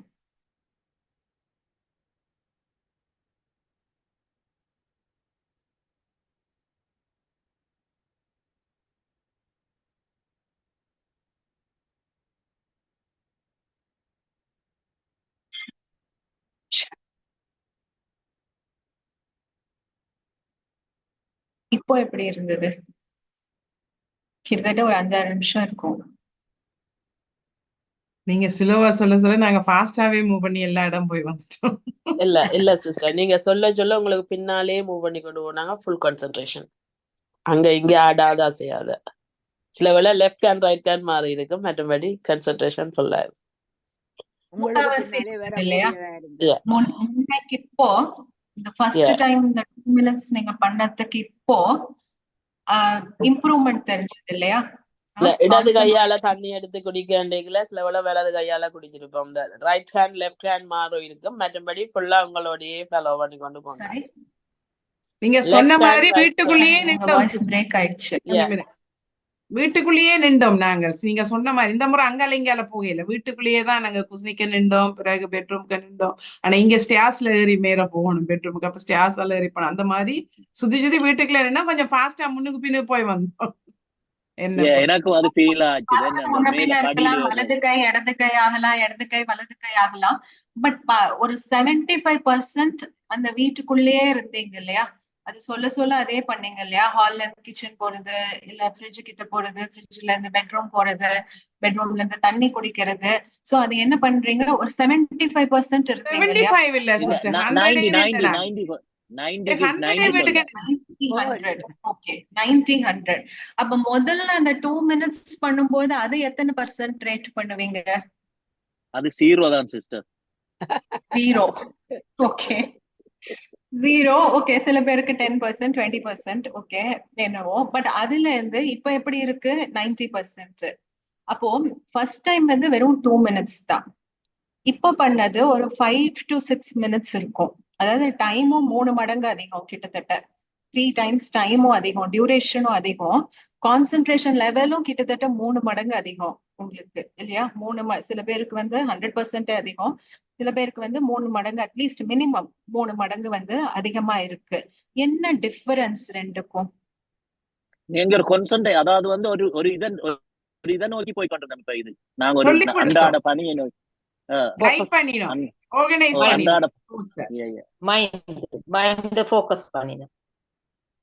இப்போ எப்படி இருந்தது? கிட்டத்தட்ட ஒரு 5-6 நிமிஷம் இருக்கும். நீங்க ஸ்லோவா சொல்ல நாங்க ஃபாஸ்டாவே மூவ் பண்ணி எல்லா இடம் போய் வந்துட்டோம். இல்ல சிஸ்டர், நீங்க சொல்ல உங்களுக்கு பின்னாலே மூவ் பண்ணி கொண்டு போனாங்க. Full concentration. அங்க இங்க ஆடாத செய்யாத. சில வேளை லெஃப்ட் ஹேண்ட் ரைட் ஹேண்ட் மாறி இருக்கு. மற்றபடி கான்சென்ட்ரேஷன் ஃபுல்லா இருக்கும். முக்காவாசி இல்லையா? Yeah. முன்னைக்கு இப்போ இந்த ஃபர்ஸ்ட் டைம் இந்த 2 minutes நீங்க பண்ணதுக்கு இப்போ இம்ப்ரூவ்மெண்ட் தெரிஞ்சது இல்லையா? இடது கையால தண்ணி எடுத்து குடிக்கல. சில வேளை வலது கையால குடிச்சிருப்போம். இந்த ரைட் ஹேண்ட் லெஃப்ட் ஹேண்ட் மாறும் இருக்கும். மற்றபடி ஃபுல்லா உங்களோடயே ஃபாலோ பண்ணி கொண்டு போங்க. சரி. நீங்க சொன்ன மாதிரி வீட்டுக்குள்ளேயே வாய்ஸ் பிரேக் ஆயிடுச்சு. வீட்டுக்குள்ளேயே நின்றோம் நாங்கள். நீங்க சொன்ன மாதிரி இந்த முறை அங்கால இங்கால போகல, வீட்டுக்குள்ளேயே தான் நாங்க குசினிக்க நின்றோம், பிறகு பெட்ரூம்க்கு நின்றோம். ஆனா இங்க ஸ்டேர்ஸ்ல ஏறி மேல போகணும் பெட்ரூமுக்கு, அப்ப ஸ்டேர்ஸ்ல ஏறி போனோம். அந்த மாதிரி சுத்தி சுத்தி வீட்டுக்குள்ள நின்னா கொஞ்சம் ஃபாஸ்டா முன்னுக்கு பின்னுக்கு போய் வந்தோம். என்ன எனக்கும் அது ஃபீல் ஆச்சு. அந்த முன்ன மேல பின்ன படியில இருக்கலாம், வலது கை இடது கை ஆகலாம், இடது கை வலது கை ஆகலாம். பட் ஒரு 75% அந்த வீட்டுக்குள்ளேயே இருந்தீங்க இல்லையா? அது சொல்ல சொல்ல அதே பண்ணீங்க இல்லையா? ஹால்ல இருந்து கிச்சன் போறது, இல்ல ஃப்ரிட்ஜ் கிட்ட போறது, ஃப்ரிட்ஜ்ல இருந்து பெட்ரூம் போறது, பெட்ரூம்ல இருந்து தண்ணி குடிக்கிறது. சோ அது என்ன பண்றீங்க? ஒரு 75% இருந்தீங்க இல்லையா? 75 இல்ல இல்ல சிஸ்டர், 90 100 90 இல்ல. 90 100 90 வீட்டுக்கு சொன்னேன். 90, 100. ஓகே, 90, 100. அப்ப முதல்ல அந்த 2 minutes பண்ணும்போது அது எத்தனை % ரேட் பண்ணுவீங்க? அது 0 தான் சிஸ்டர். 0. ஓகே, 0. ஓகே, சில பேருக்கு 10%, 20%. ஓகே, என்னவோ. பட் அதுல இருந்து இப்ப எப்படி இருக்கு? 90%. அப்போ ஃபர்ஸ்ட் டைம் வந்து வெறும் 2 minutes தான். இப்போ பண்ணது ஒரு 5 to 6 minutes இருக்கும். அதாவது டைமும் 3 மடங்கு அதிகம், கிட்டத்தட்ட 3 times டைமும் அதிகம், டியூரேஷனும் அதிகம், கான்சென்ட்ரேஷன் லெவலும் கிட்டத்தட்ட 3 மடங்கு அதிகம் உங்களுக்கு இல்லையா? சில பேருக்கு வந்து 100% அதிகம், சில பேருக்கு வந்து 3 மடங்கு, அட்லீஸ்ட் மினிமம் 3 மடங்கு வந்து அதிகமா இருக்கு. என்ன டிஃபரன்ஸ் ரெண்டுக்கும்? நீங்க ஒரு கான்சென்ட்ரேட், அதாவது வந்து ஒரு இதை நோக்கி போய் கொண்டிருந்தோம். இப்ப இது நாங்க ஒரு சொல்லி கொடுத்தோம், அன்றாட பணியை நோக்கி கைட் பண்ணினோம், ஆர்கனைஸ் அன்றாட பண்ணினோம். மைண்ட் ஃபோக்கஸ் பண்ணினோம்.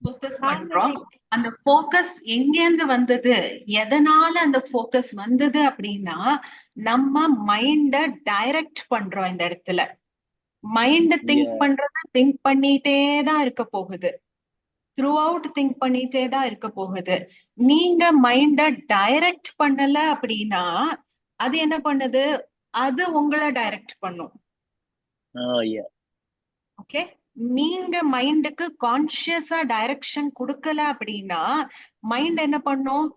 ஃபோக்கஸ் பண்றோம். அந்த ஃபோக்கஸ் எங்கேருந்து வந்தது, எதனால அந்த ஃபோக்கஸ் வந்தது அப்படின்னா, நம்ம மைண்ட டைரக்ட் பண்றோம். இந்த இடத்துல மைண்ட் திங்க் பண்றது திங்க் பண்ணிட்டே தான் இருக்க போகுது, த்ரூ அவுட் திங்க் பண்ணிட்டே தான் இருக்க போகுது. நீங்க மைண்ட டைரக்ட் பண்ணல அப்படின்னா அது என்ன பண்ணுது? அது உங்களை டைரக்ட் பண்ணும். ஓகே, நீங்க மைண்டுக்கு கான்சியஸா டைரக்ஷன் கொடுக்கல அப்படின்னா மைண்ட் என்ன பண்ணும்?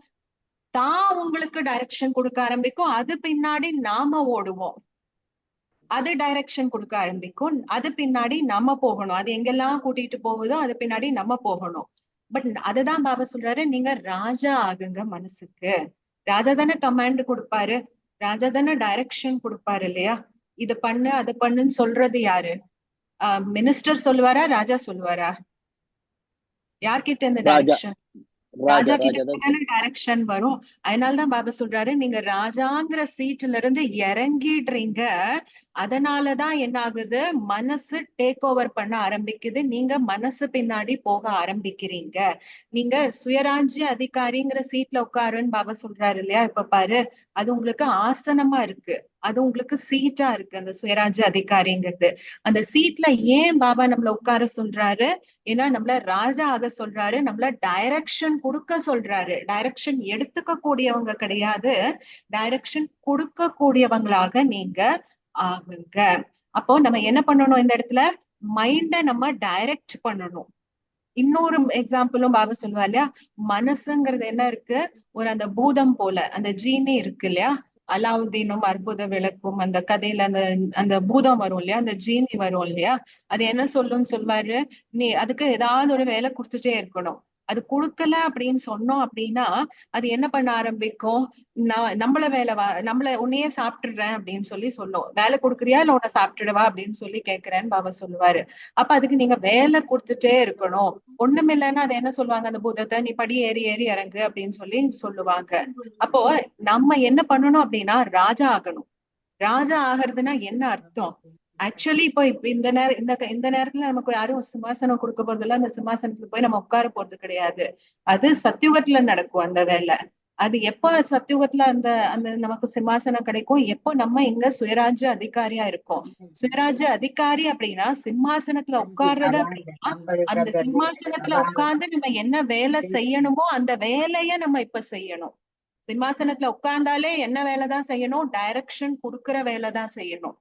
தான் உங்களுக்கு டைரக்ஷன் கொடுக்க ஆரம்பிக்கும், அது பின்னாடி நாம ஓடுவோம். அது டைரக்ஷன் கொடுக்க ஆரம்பிக்கும், அது பின்னாடி நம்ம போகணும். அது எங்கெல்லாம் கூட்டிட்டு போகுதோ அது பின்னாடி நம்ம போகணும். பட் அதுதான் பாபா சொல்றாரு, நீங்க ராஜா ஆகுங்க மனசுக்கு. ராஜா தானே கமாண்ட் கொடுப்பாரு, ராஜா தானே டைரக்ஷன் கொடுப்பாரு இல்லையா? இது பண்ணு அது பண்ணுன்னு சொல்றது யாரு? மினிஸ்டர் சொல்லுவாரா, ராஜா சொல்லுவாரா? யார்கிட்ட இருந்து டைரக்ஷன்? ராஜா கிட்ட தானே டைரக்ஷன் வரும். அதனாலதான் பாபா சொல்றாரு, நீங்க ராஜாங்கிற சீட்ல இருந்து இறங்கிடுறீங்க. அதனாலதான் என்ன ஆகுது? மனசு டேக் ஓவர் பண்ண ஆரம்பிக்குது, நீங்க மனசு பின்னாடி போக ஆரம்பிக்கிறீங்க. நீங்க சுயராஜ்ய அதிகாரிங்கிற சீட்ல உட்காருன்னு பாபா சொல்றாரு இல்லையா? இப்ப பாரு, அது உங்களுக்கு ஆசனமா இருக்கு, அது உங்களுக்கு சீட்டா இருக்கு. அந்த சுயராஜ்ய அதிகாரிங்கிறது அந்த சீட்ல ஏன் பாபா நம்மள உட்கார சொல்றாரு? ஏன்னா நம்மள ராஜா ஆக சொல்றாரு, நம்மள டைரக்ஷன் கொடுக்க சொல்றாரு. டைரக்ஷன் எடுத்துக்க கூடியவங்க கிடையாது, டைரக்ஷன் கொடுக்க கூடியவங்களாக நீங்க ஆகுங்க. அப்போ நம்ம என்ன பண்ணணும்? இந்த இடத்துல மைண்ட நம்ம டைரக்ட் பண்ணணும். இன்னொரு எக்ஸாம்பிளும் பாபா சொல்லுவா இல்லையா? மனசுங்கிறது என்ன இருக்கு? ஒரு அந்த பூதம் போல அந்த ஜீனி இருக்கு இல்லையா? அலாவுதீனும் அற்புத விளக்கும் அந்த கதையில அந்த அந்த பூதம் வரும் இல்லையா? அந்த ஜீனி வரும் இல்லையா? அது என்ன சொல்லுன்னு சொல்வாரு, நீ அதுக்கு ஏதாவது ஒரு வேலை கொடுத்துட்டே இருக்கணும். அது கொடுக்கல அப்படின்னு சொன்னோம் அப்படின்னா அது என்ன பண்ண ஆரம்பிக்கும்? நம்மள உன்னையே சாப்பிட்டுடுறேன் அப்படின்னு சொல்லி சொல்லும். வேலை கொடுக்குறியா இல்ல உன்னை சாப்பிட்டுடுவா அப்படின்னு சொல்லி கேட்கிறேன்னு பாபா சொல்லுவாரு. அப்ப அதுக்கு நீங்க வேலை கொடுத்துட்டே இருக்கணும். ஒண்ணும் இல்லைன்னா அது என்ன சொல்லுவாங்க? அந்த பூதத்தை, நீ படி ஏறி ஏறி இறங்கு அப்படின்னு சொல்லி சொல்லுவாங்க. அப்போ நம்ம என்ன பண்ணணும் அப்படின்னா ராஜா ஆகணும். ராஜா ஆகிறதுனா என்ன அர்த்தம்? ஆக்சுவலி இப்போ இந்த நேரத்துல நமக்கு யாரும் சிம்மாசனம் கொடுக்க போறது இல்ல, அந்த சிம்மாசனத்துல போய் நம்ம உட்கார போறது கிடையாது. அது சத்தியுகத்துல நடக்கும் அந்த வேலை. அது எப்ப சத்தியுகத்துல அந்த அந்த நமக்கு சிம்மாசனம் கிடைக்கும்? எப்போ நம்ம இங்க சுயராஜ்ய அதிகாரியா இருக்கோம். சுயராஜ்ய அதிகாரி அப்படின்னா சிம்மாசனத்துல உட்கார்றது அப்படின்னா அந்த சிம்மாசனத்துல உட்கார்ந்து நம்ம என்ன வேலை செய்யணுமோ அந்த வேலைய நம்ம இப்ப செய்யணும். சிம்மாசனத்துல உட்கார்ந்தாலே என்ன வேலைதான் செய்யணும்? டைரக்ஷன் கொடுக்கிற வேலைதான் செய்யணும்.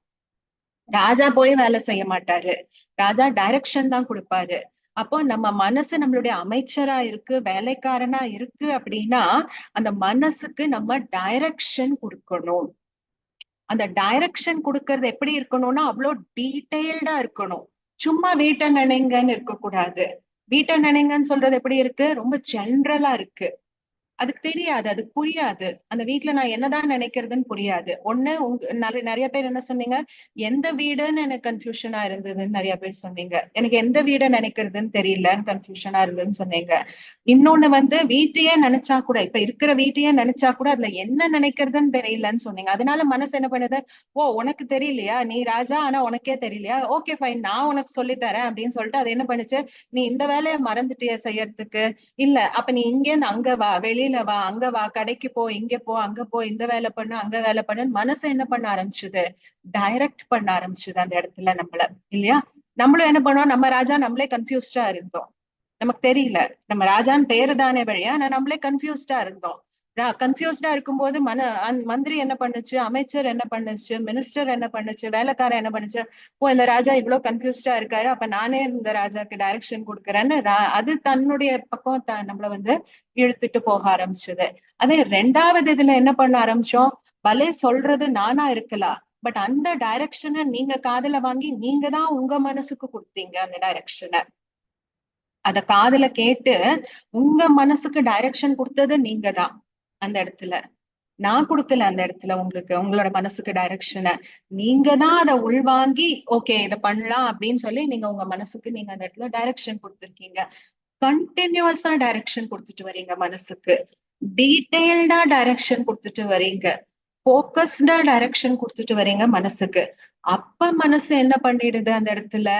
ராஜா போய் வேலை செய்ய மாட்டாரு, ராஜா டைரக்ஷன் தான் கொடுப்பாரு. அப்போ நம்ம மனசு நம்மளுடைய அமைச்சரா இருக்கு, வேலைக்காரனா இருக்கு அப்படின்னா அந்த மனசுக்கு நம்ம டைரக்ஷன் கொடுக்கணும். அந்த டைரக்ஷன் கொடுக்கறது எப்படி இருக்கணும்னா அவ்வளோ டீடைல்டா இருக்கணும். சும்மா வீட்டை நினைங்கன்னு இருக்க கூடாது. வீட்டை நினைங்கன்னு சொல்றது எப்படி இருக்கு? ரொம்ப ஜென்ரலா இருக்கு. அதுக்கு தெரியாது, அதுக்கு புரியாது. அந்த வீட்ல நான் என்னதான் நினைக்கிறதுன்னு புரியாது. ஒண்ணு நிறைய பேர் என்ன சொன்னீங்க, எந்த வீடுன்னு எனக்கு கன்ஃபியூஷனா இருந்ததுன்னு நிறைய பேர் சொன்னீங்க. எனக்கு எந்த வீடை நினைக்கிறதுன்னு தெரியலன்னு கன்ஃபியூஷனா இருந்ததுன்னு சொன்னீங்க. இன்னொன்னு வந்து வீட்டையே நினைச்சா கூட, இப்ப இருக்கிற வீட்டையே நினைச்சா கூட அதுல என்ன நினைக்கிறதுன்னு தெரியலன்னு சொன்னீங்க. அதனால மனசு என்ன பண்ணுது, ஓ உனக்கு தெரியலையா, நீ ராஜா ஆனா உனக்கே தெரியலையா, ஓகே ஃபைன் நான் உனக்கு சொல்லி தரேன் அப்படின்னு சொல்லிட்டு அது என்ன பண்ணுச்சு, நீ இந்த வேலையை மறந்துட்டிய செய்யறதுக்கு, இல்ல அப்ப நீ இங்க இருந்து அங்க வா, வெளியில வா, அங்க வா, கடைக்கு போ, இங்க போ, அங்க போ, இந்த வேலை பண்ணு, அங்க வேலை பண்ணுன்னு மனசு என்ன பண்ண ஆரம்பிச்சுது, டைரக்ட் பண்ண ஆரம்பிச்சுது அந்த இடத்துல நம்மள, இல்லையா? நம்மளும் என்ன பண்ணோம், நம்ம ராஜா நம்மளே கன்ஃபியூஸ்டா இருந்தோம். நமக்கு தெரியல, நம்ம ராஜான்னு பேரு தானே வழியா, ஆனா நம்மளே கன்ஃபியூஸ்டா இருந்தோம். கன்ஃபியூஸ்டா இருக்கும்போது மந்திரி என்ன பண்ணுச்சு, அமைச்சர் என்ன பண்ணுச்சு, மினிஸ்டர் என்ன பண்ணுச்சு, வேலைக்காரன் என்ன பண்ணுச்சு, ஓ இந்த ராஜா இவ்வளவு கன்ஃபியூஸ்டா இருக்காரு, அப்ப நானே இந்த ராஜாக்கு டைரக்ஷன் கொடுக்குறேன்னு அது தன்னுடைய பக்கம் நம்மள வந்து இழுத்துட்டு போக ஆரம்பிச்சது. அதே ரெண்டாவது இதுல என்ன பண்ண ஆரம்பிச்சோம், பலே சொல்றது நானா இருக்கலாம், பட் அந்த டைரக்ஷனை நீங்க காதுல வாங்கி நீங்க தான் உங்க மனசுக்கு கொடுத்தீங்க அந்த டைரக்ஷனை. அத காதுல கேட்டு உங்க மனசுக்கு டைரக்ஷன் கொடுத்தது நீங்க தான் அந்த இடத்துல. நான் கொடுக்கல அந்த இடத்துல உங்களுக்கு உங்களோட மனசுக்கு டைரக்ஷனை. நீங்க தான் அதை உள்வாங்கி ஓகே இதை பண்ணலாம் அப்படின்னு சொல்லி நீங்க உங்க மனசுக்கு நீங்க அந்த இடத்துல டைரக்ஷன் கொடுத்துருக்கீங்க. கண்டினியூஸா டைரக்ஷன் கொடுத்துட்டு வரீங்க மனசுக்கு, டீடைல்டா டைரக்ஷன் கொடுத்துட்டு வரீங்க, போக்கஸ்டா டைரக்ஷன் கொடுத்துட்டு வரீங்க மனசுக்கு. அப்ப மனசு என்ன பண்ணிடுது அந்த இடத்துல,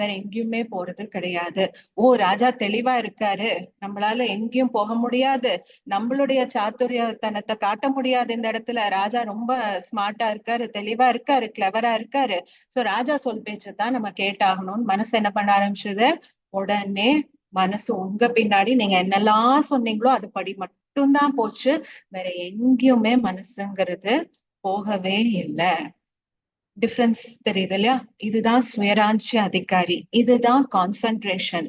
வேற எங்கேயுமே போறது கிடையாது. ஓ ராஜா தெளிவா இருக்காரு, நம்மளால எங்கேயும் போக முடியாது, நம்மளுடைய சாதுரியத்தனத்தை காட்ட முடியாது இந்த இடத்துல, ராஜா ரொம்ப ஸ்மார்ட்டா இருக்காரு, தெளிவா இருக்காரு, கிளவரா இருக்காரு, சோ ராஜா சொல் பேச்சதான் நம்ம கேட்டாகணும்னு மனசு என்ன பண்ண ஆரம்பிச்சது. உடனே மனசு உங்க பின்னாடி நீங்க என்னெல்லாம் சொன்னீங்களோ அது படி மட்டும்தான் போச்சு, வேற எங்கேயுமே மனசுங்கிறது போகவே இல்லை. டிஃபரன்ஸ் தெரியுது இல்லையா? இதுதான் சுயராஜ்ய அதிகாரி, இதுதான் கான்சென்ட்ரேஷன்.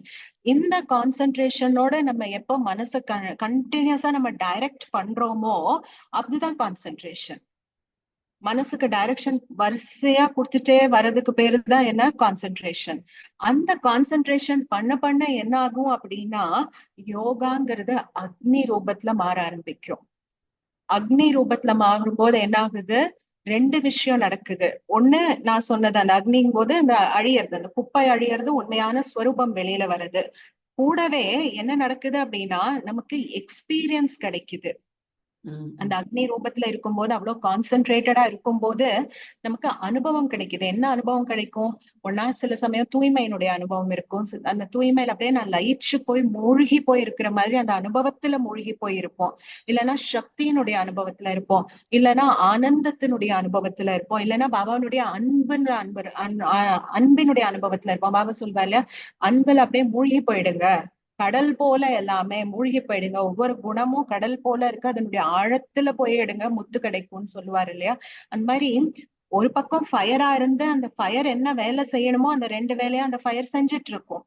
இந்த கான்சென்ட்ரேஷனோட நம்ம எப்போ மனசை கண்டினியூஸா நம்ம டைரக்ட் பண்றோமோ அதுதான் கான்சென்ட்ரேஷன். மனசுக்கு டைரக்ஷன் வரிசையா கொடுத்துட்டே வர்றதுக்கு பேரு தான் என்ன, கான்சென்ட்ரேஷன். அந்த கான்சென்ட்ரேஷன் பண்ண பண்ண என்ன ஆகும் அப்படின்னா, யோகாங்கிறது அக்னி ரூபத்துல மாற ஆரம்பிக்கும். அக்னி ரூபத்துல மாறும் போது என்ன ஆகுது, ரெண்டு விஷயம் நடக்குது. ஒண்ணு நான் சொன்னது, அந்த அக்னிங் போது அந்த அழியறது, அந்த குப்பை அழியறது, உண்மையான ஸ்வரூபம் வெளியில வருது. கூடவே என்ன நடக்குது அப்படின்னா நமக்கு எக்ஸ்பீரியன்ஸ் கிடைக்குது. அந்த அக்னி ரூபத்துல இருக்கும்போது, அவ்வளவு கான்சென்ட்ரேட்டடா இருக்கும்போது நமக்கு அனுபவம் கிடைக்குது. என்ன அனுபவம் கிடைக்கும், ஒன்னா சில சமயம் தூய்மையினுடைய அனுபவம் இருக்கும். அந்த தூய்மையில அப்படியே நான் லயிச்சு போய் மூழ்கி போய் இருக்கிற மாதிரி அந்த அனுபவத்துல மூழ்கி போய் இருப்போம். இல்லைன்னா சக்தியினுடைய அனுபவத்துல இருப்போம், இல்லைன்னா ஆனந்தத்தினுடைய அனுபவத்துல இருப்போம், இல்லைன்னா பாபாவுடைய அன்பினுடைய அனுபவத்துல இருப்போம். பாபா சொல்வா இல்லையா, அன்புல அப்படியே மூழ்கி போயிடுங்க, கடல் போல எல்லாமே மூழ்கி போயிடுங்க, ஒவ்வொரு குணமும் கடல் போல இருக்கு, அதனுடைய ஆழத்துல போய் எடுங்க, முத்து கிடைக்கும்னு சொல்லுவாரு இல்லையா? அந்த மாதிரி ஒரு பக்கம் ஃபயரா இருந்து அந்த ஃபயர் என்ன வேலை செய்யணுமோ அந்த ரெண்டு வேலையா அந்த ஃபயர் செஞ்சுட்டு இருக்கும்.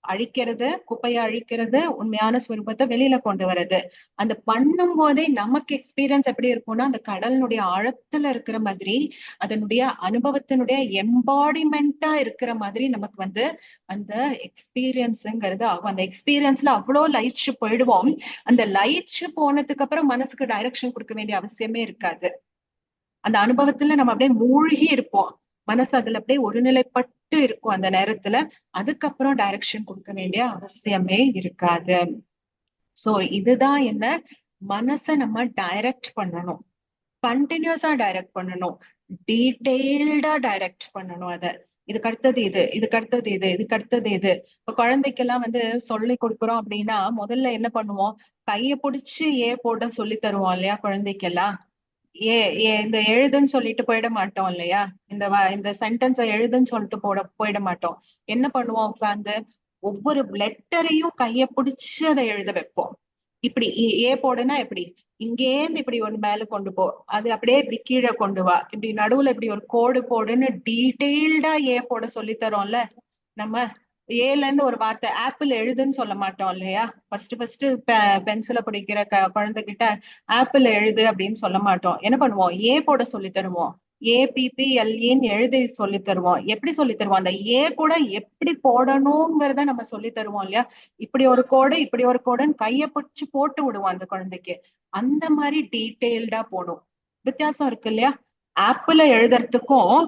அழிக்கிறது, குப்பையை அழிக்கிறது, உண்மையான ஸ்வரூபத்தை வெளியில கொண்டு வர்றது. அந்த பண்ணும் போதே நமக்கு எக்ஸ்பீரியன்ஸ் எப்படி இருக்கும்னா, அந்த கடலினுடைய ஆழத்துல இருக்கிற மாதிரி, அதனுடைய அனுபவத்தினுடைய எம்பாடிமெண்டா இருக்கிற மாதிரி நமக்கு வந்து அந்த எக்ஸ்பீரியன்ஸ்ங்கிறது ஆகும். அந்த எக்ஸ்பீரியன்ஸ்ல அவ்வளோ லயிச்சு போயிடுவோம். அந்த லயிச்சு போனதுக்கு அப்புறம் மனசுக்கு டைரக்ஷன் கொடுக்க வேண்டிய அவசியமே இருக்காது. அந்த அனுபவத்துல நம்ம அப்படியே மூழ்கி இருப்போம், மனசு அதுல அப்படியே ஒருநிலைப்பட்டு இருக்கும் அந்த நேரத்துல. அதுக்கப்புறம் டைரக்ஷன் கொடுக்க வேண்டிய அவசியமே இருக்காது. சோ இதுதான் என்ன, மனசை நம்ம டைரக்ட் பண்ணணும், கண்டினியூஸா டைரக்ட் பண்ணணும், டீடைல்டா டைரக்ட் பண்ணணும். அத இதுக்கு அடுத்தது இது, இதுக்கு அடுத்தது இது, இதுக்கு அடுத்தது இது. இப்ப குழந்தைக்கெல்லாம் வந்து சொல்லி கொடுக்குறோம் அப்படின்னா முதல்ல என்ன பண்ணுவோம், கைய பிடிச்சு போட சொல்லி தருவோம் இல்லையா குழந்தைக்கெல்லாம். இந்த எழுதுன்னு சொல்லிட்டு போயிட மாட்டோம் இல்லையா, இந்த சென்டென்ஸை எழுதுன்னு சொல்லிட்டு போயிட மாட்டோம். என்ன பண்ணுவோம், உட்கார்ந்து ஒவ்வொரு லெட்டரையும் கைய பிடிச்சு அதை எழுத வைப்போம். இப்படி போடுனா எப்படி, இங்கேருந்து இப்படி ஒண்ணு மேல கொண்டு போ, அது அப்படியே இப்படி கீழே கொண்டு வா, இப்படி நடுவுல இப்படி ஒரு கோடு போடுன்னு டீடைல்டா போட சொல்லி தரோம்ல நம்ம. ஏல இருந்து ஒரு வார்த்தை, ஆப்பிள் எழுதுன்னு சொல்ல மாட்டோம் இல்லையா, ஃபர்ஸ்ட் பென்சில பிடிக்கிற குழந்தைகிட்ட ஆப்பிள் எழுது அப்படின்னு சொல்ல மாட்டோம். என்ன பண்ணுவோம், போட சொல்லி தருவோம். APPLEன்னு எழுதி சொல்லி தருவோம். எப்படி சொல்லி தருவோம்? அந்த ஏ கூட எப்படி போடணுங்கிறத நம்ம சொல்லி தருவோம் இல்லையா? இப்படி ஒரு கோடு, இப்படி ஒரு கோடுன்னு கையை பிடிச்சு போட்டு விடுவோம் அந்த குழந்தைக்கு. அந்த மாதிரி டீட்டெயில்டா போடும். வித்தியாசம் இருக்கு இல்லையா? ஆப்பிள் எழுதுறதுக்கும்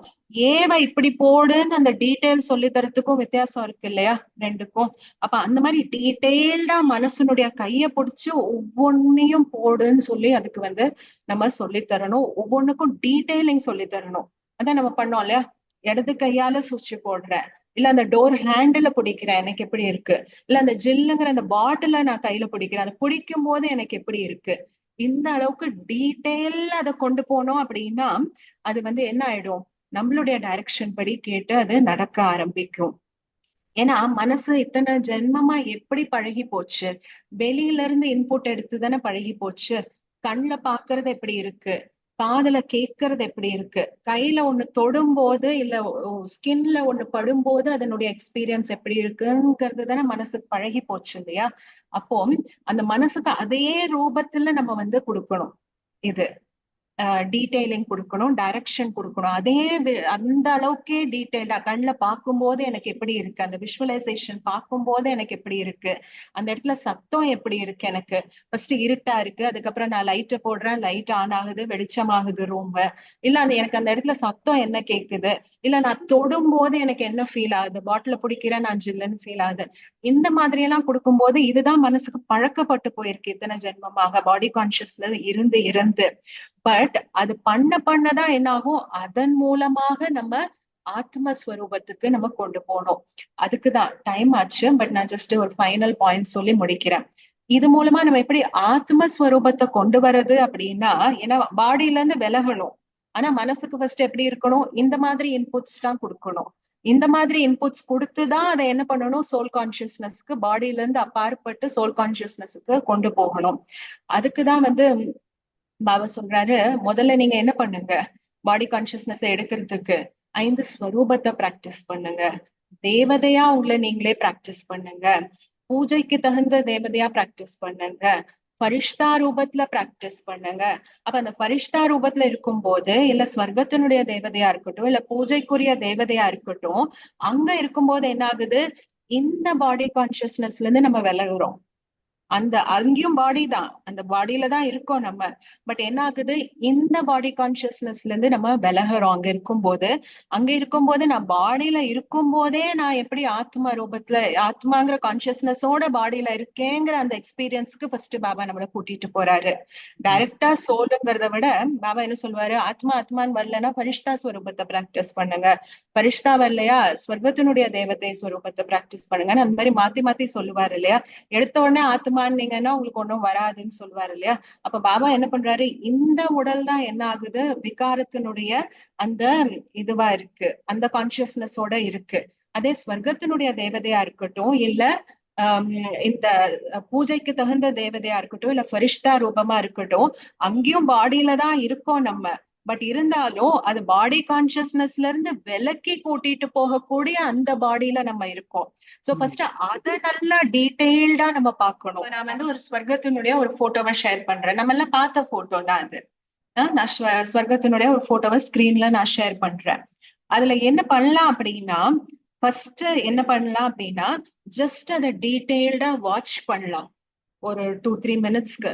ஏவை இப்படி போடுன்னு அந்த டீட்டெயில் சொல்லி தரத்துக்கும் வித்தியாசம் இருக்கு இல்லையா ரெண்டுக்கும்? அப்ப அந்த மாதிரி டீட்டெயில்டா மனசனுடைய கைய பிடிச்சு ஒவ்வொன்னையும் போடுன்னு சொல்லி அதுக்கு நம்ம சொல்லி தரணும். ஒவ்வொன்றுக்கும் டீட்டெயிலிங் சொல்லி தரணும். அதான் நம்ம பண்ணோம் இல்லையா? இடது கையால சுவிட்ச் போடுறேன், இல்ல அந்த டோர் ஹேண்டில பிடிக்கிறேன், எனக்கு எப்படி இருக்கு? இல்ல அந்த ஜில்லுங்கிற அந்த பாட்டில நான் கையில பிடிக்கிறேன், அதை பிடிக்கும் போது எனக்கு எப்படி இருக்கு? இந்த அளவுக்கு டீட்டெயில் அதை கொண்டு போனோம் அப்படின்னா அது என்ன ஆயிடும்? நம்மளுடைய டைரக்ஷன் படி கேட்டு அது நடக்க ஆரம்பிக்கும். ஏன்னா மனசு இத்தனை ஜென்மமா எப்படி பழகி போச்சு? வெளியில இருந்து இன்புட் எடுத்து தானே பழகி போச்சு. கண்ணுல பாக்குறது எப்படி இருக்கு, காதுல கேட்கறது எப்படி இருக்கு, கையில ஒண்ணு தொடும் போது இல்ல ஸ்கின்ல ஒண்ணு படும்போது அதனுடைய எக்ஸ்பீரியன்ஸ் எப்படி இருக்குங்கிறது தானே மனசுக்கு பழகி போச்சு இல்லையா? அப்போ அந்த மனசுக்கு அதே ரூபத்துல நம்ம கொடுக்கணும். இது டீடைலிங் கொடுக்கணும், டைரக்ஷன் கொடுக்கணும். அதே அந்த அளவுக்கே டீடைல்டா கண்ணுல பார்க்கும்போது எனக்கு எப்படி இருக்கு, அந்த விஷுவலைசேஷன் பார்க்கும்போது எனக்கு எப்படி இருக்கு, அந்த இடத்துல சத்தம் எப்படி இருக்கு, எனக்கு ஃபர்ஸ்ட் இருட்டா இருக்கு, அதுக்கப்புறம் நான் லைட்டை போடுறேன், லைட் ஆன் ஆகுது, வெளிச்சமாகுது ரூம், இல்ல எனக்கு அந்த இடத்துல சத்தம் என்ன கேக்குது, இல்ல நான் தொடும் போது எனக்கு என்ன ஃபீல் ஆகுது, பாட்டில பிடிக்கிறேன் நான் ஜில்லுன்னு ஃபீல் ஆகுது. இந்த மாதிரி எல்லாம் கொடுக்கும்போது இதுதான் மனசுக்கு பழக்கப்பட்டு போயிருக்கு இத்தனை ஜென்மமாக பாடி கான்சியஸ்ல இருந்து இருந்து. பட் அது பண்ணதான் என்ன ஆகும்? அதன் மூலமாக நம்ம ஆத்மஸ்வரூபத்துக்கு நம்ம கொண்டு போனோம். அதுக்குதான் டைம் ஆச்சு. பட் நான் ஜஸ்ட் ஒரு ஃபைனல் பாயிண்ட் சொல்லி முடிக்கிறேன். இது மூலமா நம்ம எப்படி ஆத்மஸ்வரூபத்தை கொண்டு வர்றது அப்படின்னா, ஏன்னா பாடியில இருந்து விலகணும். ஆனா மனசுக்கு ஃபர்ஸ்ட் எப்படி இருக்கணும்? இந்த மாதிரி இன்புட்ஸ் தான் கொடுக்கணும். இந்த மாதிரி இன்புட்ஸ் கொடுத்துதான் அதை என்ன பண்ணணும்? சோல் கான்சியஸ்னஸ்க்கு, பாடியில இருந்து அப்பாற்பட்டு சோல் கான்சியஸ்னஸ்க்கு கொண்டு போகணும். அதுக்குதான் பாபா சொல்றாரு, முதல்ல நீங்க என்ன பண்ணுங்க? பாடி கான்சியஸ்னஸ் எடுக்கிறதுக்கு 5 ஸ்வரூபத்தை பிராக்டிஸ் பண்ணுங்க. தேவதையா உங்களை நீங்களே பிராக்டிஸ் பண்ணுங்க. பூஜைக்கு தகுந்த தேவதையா பிராக்டிஸ் பண்ணுங்க. பரிஷ்தா ரூபத்துல பிராக்டிஸ் பண்ணுங்க. அப்ப அந்த பரிஷ்தா ரூபத்துல இருக்கும் போது, இல்ல ஸ்வர்க்கத்தினுடைய தேவதையா இருக்கட்டும், இல்ல பூஜைக்குரிய தேவதையா இருக்கட்டும், அங்க இருக்கும்போது என்ன ஆகுது? இந்த பாடி கான்சியஸ்னஸ்ல இருந்து நம்ம விலகுறோம். அங்கேயும் பாடி தான், அந்த பாடியில தான் இருக்கோம் நம்ம. பட் என்ன ஆகுது? இந்த பாடி கான்சியஸ்னஸ்ல இருந்து நம்ம விலகுறோம். அங்க இருக்கும்போது நான் பாடியில இருக்கும் போதே நான் எப்படி ஆத்மா ரூபத்துல, ஆத்மாங்கிற கான்சியஸ்னஸோட பாடியில இருக்கேங்கிற அந்த எக்ஸ்பீரியன்ஸ்க்கு ஃபர்ஸ்ட் பாபா நம்மளை கூட்டிட்டு போறாரு. டைரக்டா சோலுங்கிறத விட பாபா என்ன சொல்வாரு? ஆத்மான்னு வரலன்னா பரிஷ்தா ஸ்வரூபத்தை பிராக்டிஸ் பண்ணுங்க, பரிஷ்தா வரலையா ஸ்வர்க்கத்தினுடைய தேவதை ஸ்வரூபத்தை பிராக்டிஸ் பண்ணுங்கன்னு அந்த மாதிரி மாத்தி மாத்தி சொல்லுவாரு இல்லையா? எடுத்த உடனே ஆத்மான்னீங்கன்னா உங்களுக்கு ஒண்ணும் வராதுன்னு சொல்லுவாரு இல்லையா? அப்ப பாபா என்ன பண்றாரு? இந்த உடல் தான் என்ன ஆகுது? விகாரத்தினுடைய அந்த இதுவா இருக்கு, அந்த கான்சியஸ்னஸோட இருக்கு. அதே ஸ்வர்க்கத்தினுடைய தேவதையா இருக்கட்டும், இல்ல இந்த பூஜைக்கு தகுந்த தேவதையா இருக்கட்டும், இல்ல ஃபரிஷ்தா ரூபமா இருக்கட்டும், அங்கேயும் பாடியில தான் இருக்கோம் நம்ம. பட் இருந்தாலும் அது பாடி கான்சியஸ்னஸ்ல இருந்து விலக்கி கூட்டிட்டு போகக்கூடிய அந்த பாடியில நம்ம இருக்கோம். சோ ஃபர்ஸ்ட் அத நல்லா டீடைல்டா நம்ம பார்க்கணும். நான் ஒரு ஸ்வர்க்கத்தினுடைய ஒரு போட்டோவை ஷேர் பண்றேன். நம்ம எல்லாம் பார்த்த போட்டோ தான் அது. நான் ஸ்வர்க்கத்தினுடைய ஒரு போட்டோவை ஸ்கிரீன்ல நான் ஷேர் பண்றேன். அதுல என்ன பண்ணலாம் அப்படின்னா, ஃபர்ஸ்ட் என்ன பண்ணலாம் அப்படின்னா, ஜஸ்ட் அதை டீடைல்டா வாட்ச் பண்ணலாம். ஒரு 2-3 மினிட்ஸ்க்கு,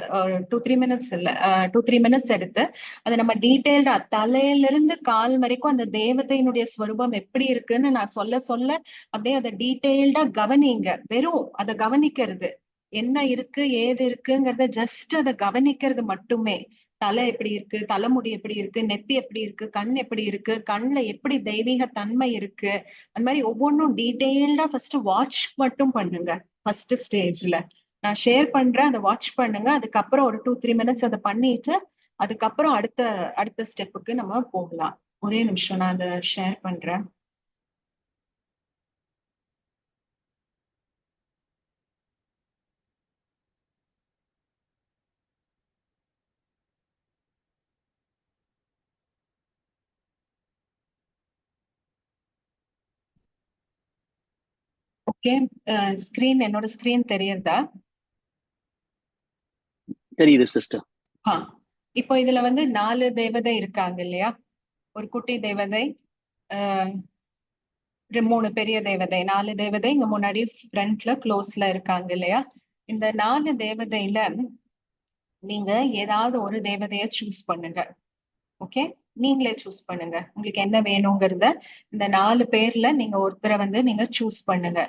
2-3 மினிட்ஸ் இல்ல, 2-3 மினிட்ஸ் எடுத்து அதை நம்ம டீடைல்டா தலையில இருந்து கால் வரைக்கும் அந்த தேவதையினுடைய ஸ்வரூபம் எப்படி இருக்குன்னு நான் சொல்ல அப்படியே அதை டீடைல்டா கவனிங்க. வெறும் அதை கவனிக்கிறது, என்ன இருக்கு ஏது இருக்குங்கிறத ஜஸ்ட் அதை கவனிக்கிறது மட்டுமே. தலை எப்படி இருக்கு, தலைமுடி எப்படி இருக்கு, நெத்தி எப்படி இருக்கு, கண் எப்படி இருக்கு, கண்ணுல எப்படி தெய்வீக தன்மை இருக்கு, அந்த மாதிரி ஒவ்வொன்றும் டீடைல்டா ஃபர்ஸ்ட் வாட்ச் மட்டும் பண்ணுங்க. ஃபர்ஸ்ட் ஸ்டேஜ்ல நான் ஷேர் பண்றேன், அதை வாட்ச் பண்ணுங்க. அதுக்கப்புறம் ஒரு 2-3 மினிட்ஸ் அதை பண்ணிட்டு அதுக்கப்புறம் அடுத்த ஸ்டெப்புக்கு நம்ம போகலாம். ஒரே நிமிஷம் நான் அதை ஷேர் பண்றேன். ஓகே, ஸ்கிரீன், என்னோட ஸ்கிரீன் தெரியுதா? தெரியுது சிஸ்டர். இப்போ இதுல 4 தேவதை இருக்காங்க இல்லையா? ஒரு குட்டி தேவதை, ஆஹ் 3 பெரிய தேவதை, 4 தேவதை இங்க முன்னாடி ஃப்ரண்ட்ல க்ளோஸ்ல இருக்காங்க இல்லையா? இந்த 4 தேவதையில நீங்க ஏதாவது ஒரு தேவதைய சூஸ் பண்ணுங்க. ஓகே, நீங்களே சூஸ் பண்ணுங்க. உங்களுக்கு என்ன வேணுங்கிறத இந்த 4 பேர்ல நீங்க ஒருத்தரை வந்து நீங்க சூஸ் பண்ணுங்க.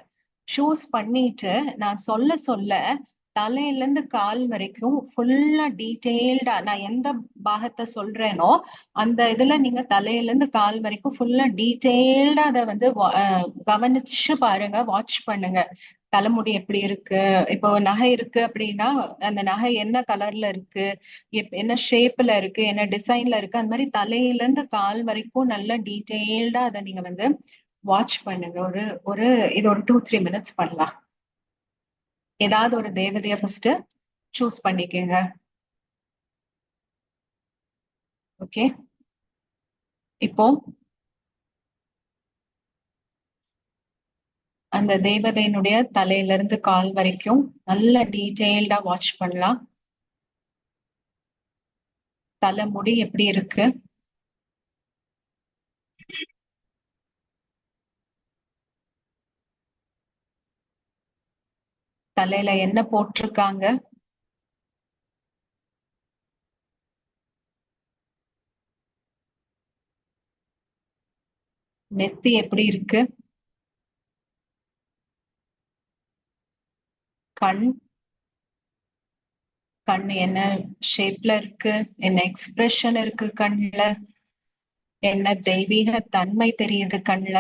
சூஸ் பண்ணிட்டு நான் சொல்ல சொல்ல தலையில இருந்து கால் வரைக்கும் ஃபுல்லா டீட்டெயில்டா நான் எந்த பாகத்தை சொல்றேனோ அந்த இதுல நீங்க தலையில இருந்து கால் வரைக்கும் ஃபுல்லா டீட்டெயில்டா அதை வந்து கவனிச்சு பாருங்க, வாட்ச் பண்ணுங்க. தலைமுடி எப்படி இருக்கு, இப்போ நகை இருக்கு அப்படின்னா அந்த நகை என்ன கலர்ல இருக்கு, என்ன ஷேப்ல இருக்கு, என்ன டிசைன்ல இருக்கு, அந்த மாதிரி தலையில இருந்து கால் வரைக்கும் நல்ல டீட்டெயில்டா அதை நீங்க வந்து வாட்ச் பண்ணுங்க. ஒரு ஒரு இது ஒரு 2-3 மினிட்ஸ் பண்ணலாம். ஏதாவது ஒரு தேவதைய ஃபர்ஸ்ட் சூஸ் பண்ணிக்கங்க. ஓகே, இப்போ அந்த தேவதையினுடைய தலையில இருந்து கால் வரைக்கும் நல்ல டீட்டெயில்டா வாட்ச் பண்ணலாம். தலைமுடி எப்படி இருக்கு, தலையில என்ன போட்டிருக்காங்க, நெத்தி எப்படி இருக்கு, கண் என்ன ஷேப்ல இருக்கு, என்ன எக்ஸ்பிரஷன் இருக்கு கண்ணுல, என்ன தெய்வீக தன்மை தெரியுது கண்ணுல,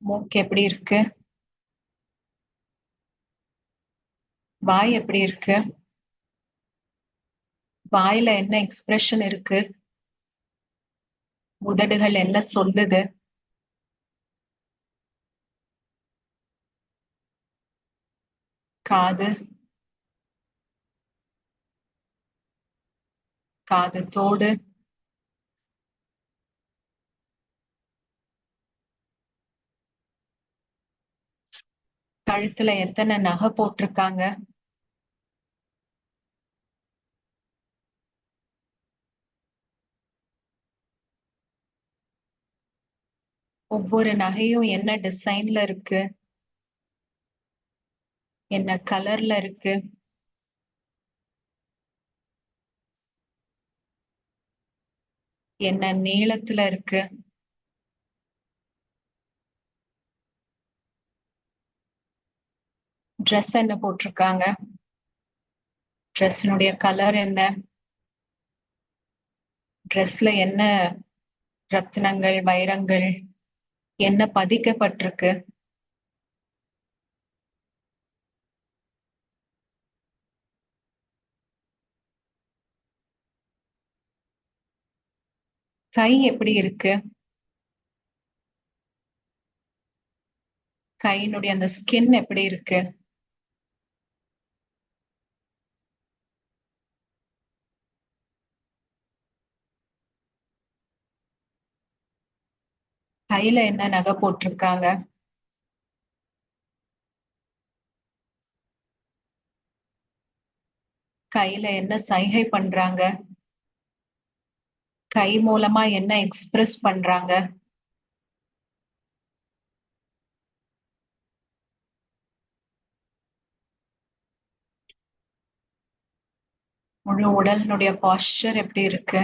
மூக்கு எப்படி இருக்கு, வாய் எப்படி இருக்கு, வாயில என்ன எக்ஸ்பிரஷன் இருக்கு, உதடுகள் என்ன சொல்லுது, காது தோடு, கழுத்துல எத்தனை நகை போட்டிருக்காங்க, ஒவ்வொரு நகையும் என்ன டிசைன்ல இருக்கு, என்ன கலர்ல இருக்கு, என்ன நீளத்துல இருக்கு, ட்ரெஸ் என்ன போட்டிருக்காங்க, ட்ரெஸ்னுடைய கலர் என்ன, ட்ரெஸ்ல என்ன ரத்தினங்கள் வைரங்கள் என்ன பதிக்கப்பட்டிருக்கு, கை எப்படி இருக்கு, கையினுடைய அந்த ஸ்கின் எப்படி இருக்கு, கையில என்ன நகை போட்டிருக்காங்க, கையில என்ன சைகை பண்றாங்க, கை மூலமா என்ன எக்ஸ்பிரஸ் பண்றாங்க, முழு உடலினுடைய பாஸ்டர் எப்படி இருக்கு,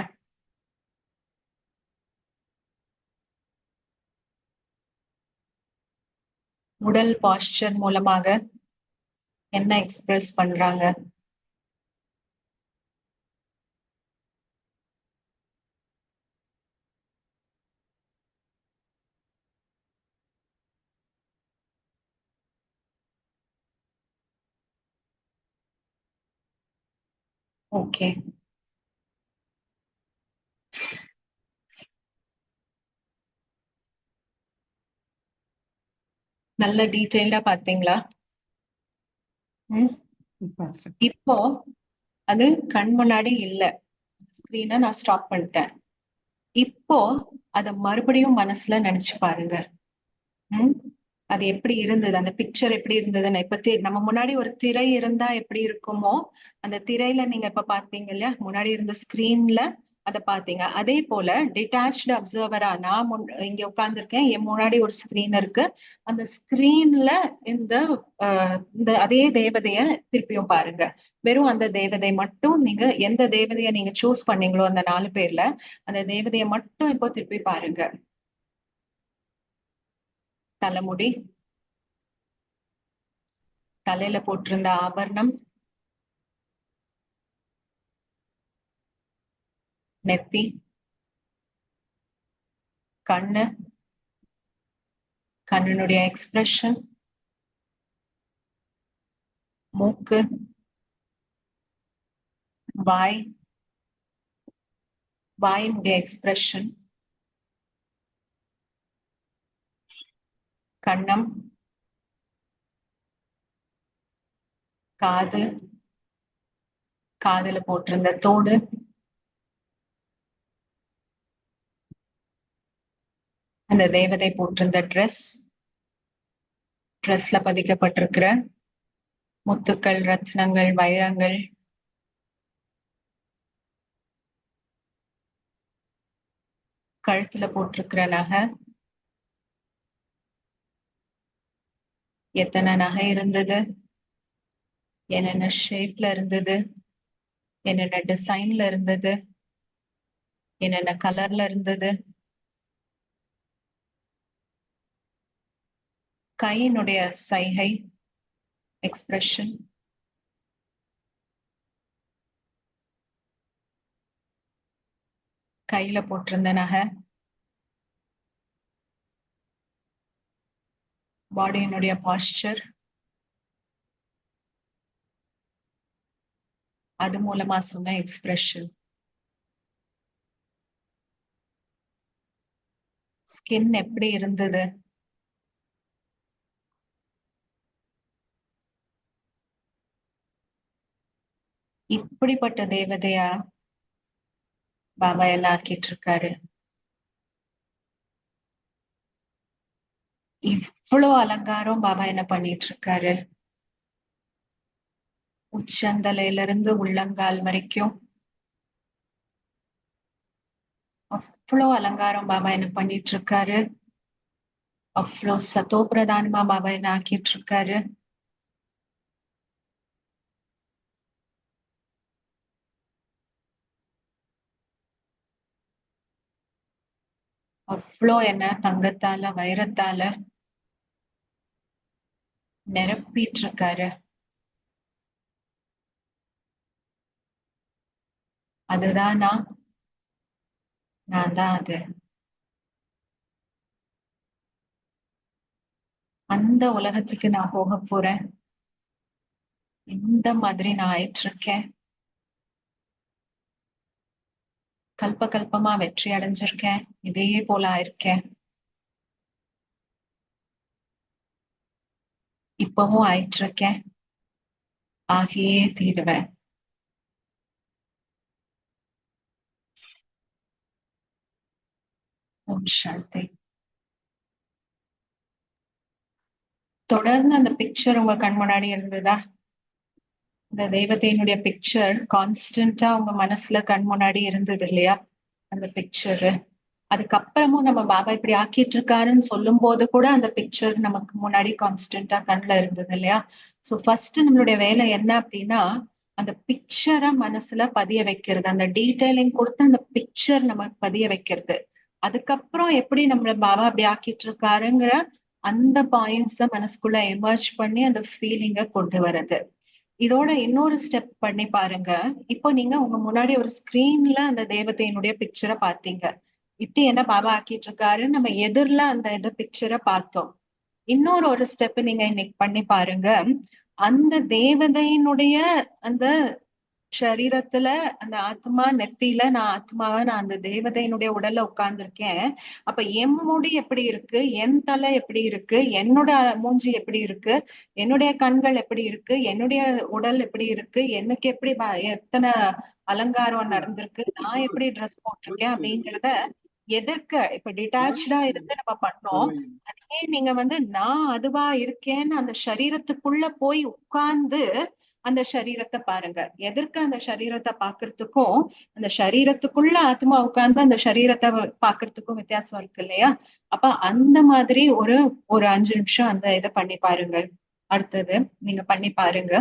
உடல் பாஸ்டர் மூலமாக என்ன எக்ஸ்பிரஸ் பண்றாங்க, ஓகே. நல்ல டீட்டெயில்டா பாத்தீங்களா? இப்போ அது கண் முன்னாடி இல்ல, ஸ்கிரீனை நான் ஸ்டாப் பண்ணிட்டேன். இப்போ அத மறுபடியும் மனசுல நினைச்சு பாருங்க. அது எப்படி இருந்தது, அந்த பிக்சர் எப்படி இருந்ததுன்னு இப்ப நம்ம முன்னாடி ஒரு திரை இருந்தா எப்படி இருக்குமோ அந்த திரையில நீங்க இப்ப பாத்தீங்க இல்லையா, முன்னாடி இருந்த ஸ்கிரீன்ல அத பாத்தீங்க. அதே போல டிட்டாச்டு அப்சர்வரா நான் இங்க உட்கார்ந்துருக்கேன், என் முன்னாடி ஒரு ஸ்கிரீன் இருக்கு. அந்த ஸ்கிரீன்ல இந்த இந்த அதே தேவதைய திருப்பியும் பாருங்க. வெறும் அந்த தேவதை மட்டும், நீங்க எந்த தேவதைய நீங்க சூஸ் பண்ணீங்களோ அந்த 4 பேர்ல அந்த தேவதைய மட்டும் இப்போ திருப்பி பாருங்க. தலைமுடி, தலையில போட்டிருந்த ஆபரணம், நெத்தி, கண்ணு, கண்ணினுடைய எக்ஸ்பிரஷன், மூக்கு, வாய், வாயினுடைய எக்ஸ்பிரஷன், கண்ணம், காது, காதுல போட்டிருந்த தோடு, அந்த தேவதை போட்டிருந்த ட்ரெஸ், ட்ரெஸ்ல பதிக்கப்பட்டிருக்கிற முத்துக்கள், ரத்னங்கள், வைரங்கள், கழுத்துல போட்டிருக்கிற நகை, எத்தனை நகை இருந்தது, என்னென்ன ஷேப்ல இருந்தது, என்னென்ன டிசைன்ல இருந்தது, என்னென்ன கலர்ல இருந்தது, கையினுடைய சைகை, எக்ஸ்பிரஷன், கையில போட்டிருந்த நகை, பாடியினுடைய பாஸ்டர், அது மூலமா சொன்ன எக்ஸ்பிரஷன், ஸ்கின் எப்படி இருந்தது, இப்படிப்பட்ட தேவதையா பாபா எல்லாம் ஆக்கிட்டு இருக்காரு. இவ்வளவு அலங்காரம் பாபா என்ன பண்ணிட்டு இருக்காரு. உச்சந்தலையில இருந்து உள்ளங்கால் வரைக்கும் அவ்வளவு அலங்காரம் பாபா என்ன பண்ணிட்டு இருக்காரு. அவ்வளவு சத்தோ பிரதானமா பாபா என்ன ஆக்கிட்டு இருக்காரு. அவ்வளோ என்ன தங்கத்தால வைரத்தால நிரப்பிட்டு இருக்காரு. அதுதான் நான் தான் அது. அந்த உலகத்துக்கு நான் போக போறேன். இந்த மாதிரி நான் ஆயிட்டு இருக்கேன். கல்ப கல்பமா வெற்றி அடைஞ்சிருக்கேன். இதே போல ஆயிருக்கேன். இப்பவும் ஆயிட்டு இருக்கேன். ஆகியே தீருவேன். ஓம் சாந்தி. தொடர்ந்து அந்த பிக்சர் உங்க கண் முன்னாடி இருந்ததா? இந்த தெய்வத்தையினுடைய பிக்சர் கான்ஸ்டன்டா உங்க மனசுல கண் முன்னாடி இருந்தது இல்லையா? அந்த பிக்சரு அதுக்கப்புறமும் நம்ம பாபா இப்படி ஆக்கிட்டு இருக்காருன்னு சொல்லும் போது கூட அந்த பிக்சர் நமக்கு முன்னாடி கான்ஸ்டன்டா கண்ணுல இருந்தது இல்லையா? சோ ஃபர்ஸ்ட் நம்மளுடைய வேலை என்ன அப்படின்னா அந்த பிக்சரை மனசுல பதிய வைக்கிறது. அந்த டீடைலிங் கொடுத்து அந்த பிக்சர் நமக்கு பதிய வைக்கிறது. அதுக்கப்புறம் எப்படி நம்மள பாபா அப்படி ஆக்கிட்டு இருக்காருங்கிற அந்த பாயிண்ட்ஸ மனசுக்குள்ள எமர்ஜ் பண்ணி அந்த ஃபீலிங்க கொண்டு வர்றது. இதோட இன்னொரு ஸ்டெப் பண்ணி பாருங்க. இப்போ நீங்க உங்க முன்னாடி ஒரு ஸ்கிரீன்ல அந்த தேவதையினுடைய பிக்சரை பாத்தீங்க. இப்படி என்ன பாபா ஆக்கிட்டு இருக்காரு, நம்ம எதிரில அந்த பிக்சரை பார்த்தோம். இன்னொரு ஸ்டெப் நீங்க இன்னைக்கு பண்ணி பாருங்க. அந்த தேவதையினுடைய அந்த சரீரத்துல அந்த ஆத்மா நெத்தியில நான் அந்த தேவதையினுடைய உடல்ல உட்கார்ந்துருக்கேன். அப்ப என் முடி எப்படி இருக்கு, என் தலை எப்படி இருக்கு, என்னோட மூஞ்சி எப்படி இருக்கு, என்னுடைய கண்கள் எப்படி இருக்கு, என்னுடைய உடல் எப்படி இருக்கு, எனக்கு எப்படி எத்தனை அலங்காரம் நடந்திருக்கு, நான் எப்படி ட்ரெஸ் போட்டிருக்கேன் அப்படிங்கிறத எதிர்க்க இப்ப டிட்டாச்சா இருந்து நம்ம பண்ணோம். அதே நீங்க வந்து நான் அதுவா இருக்கேன்னு அந்த சரீரத்துக்குள்ள போய் உட்கார்ந்து அந்த சரீரத்தை பாருங்க. எதிர்க்க அந்த சரீரத்தை பாக்குறதுக்கும் அந்த சரீரத்துக்குள்ள ஆத்மா உட்கார்ந்து அந்த சரீரத்தை பாக்குறதுக்கும் வித்தியாசம் இருக்கு இல்லையா? அப்ப அந்த மாதிரி ஒரு 5 நிமிஷம் அந்த இதை பண்ணி பாருங்க. அடுத்தது நீங்க பண்ணி பாருங்க.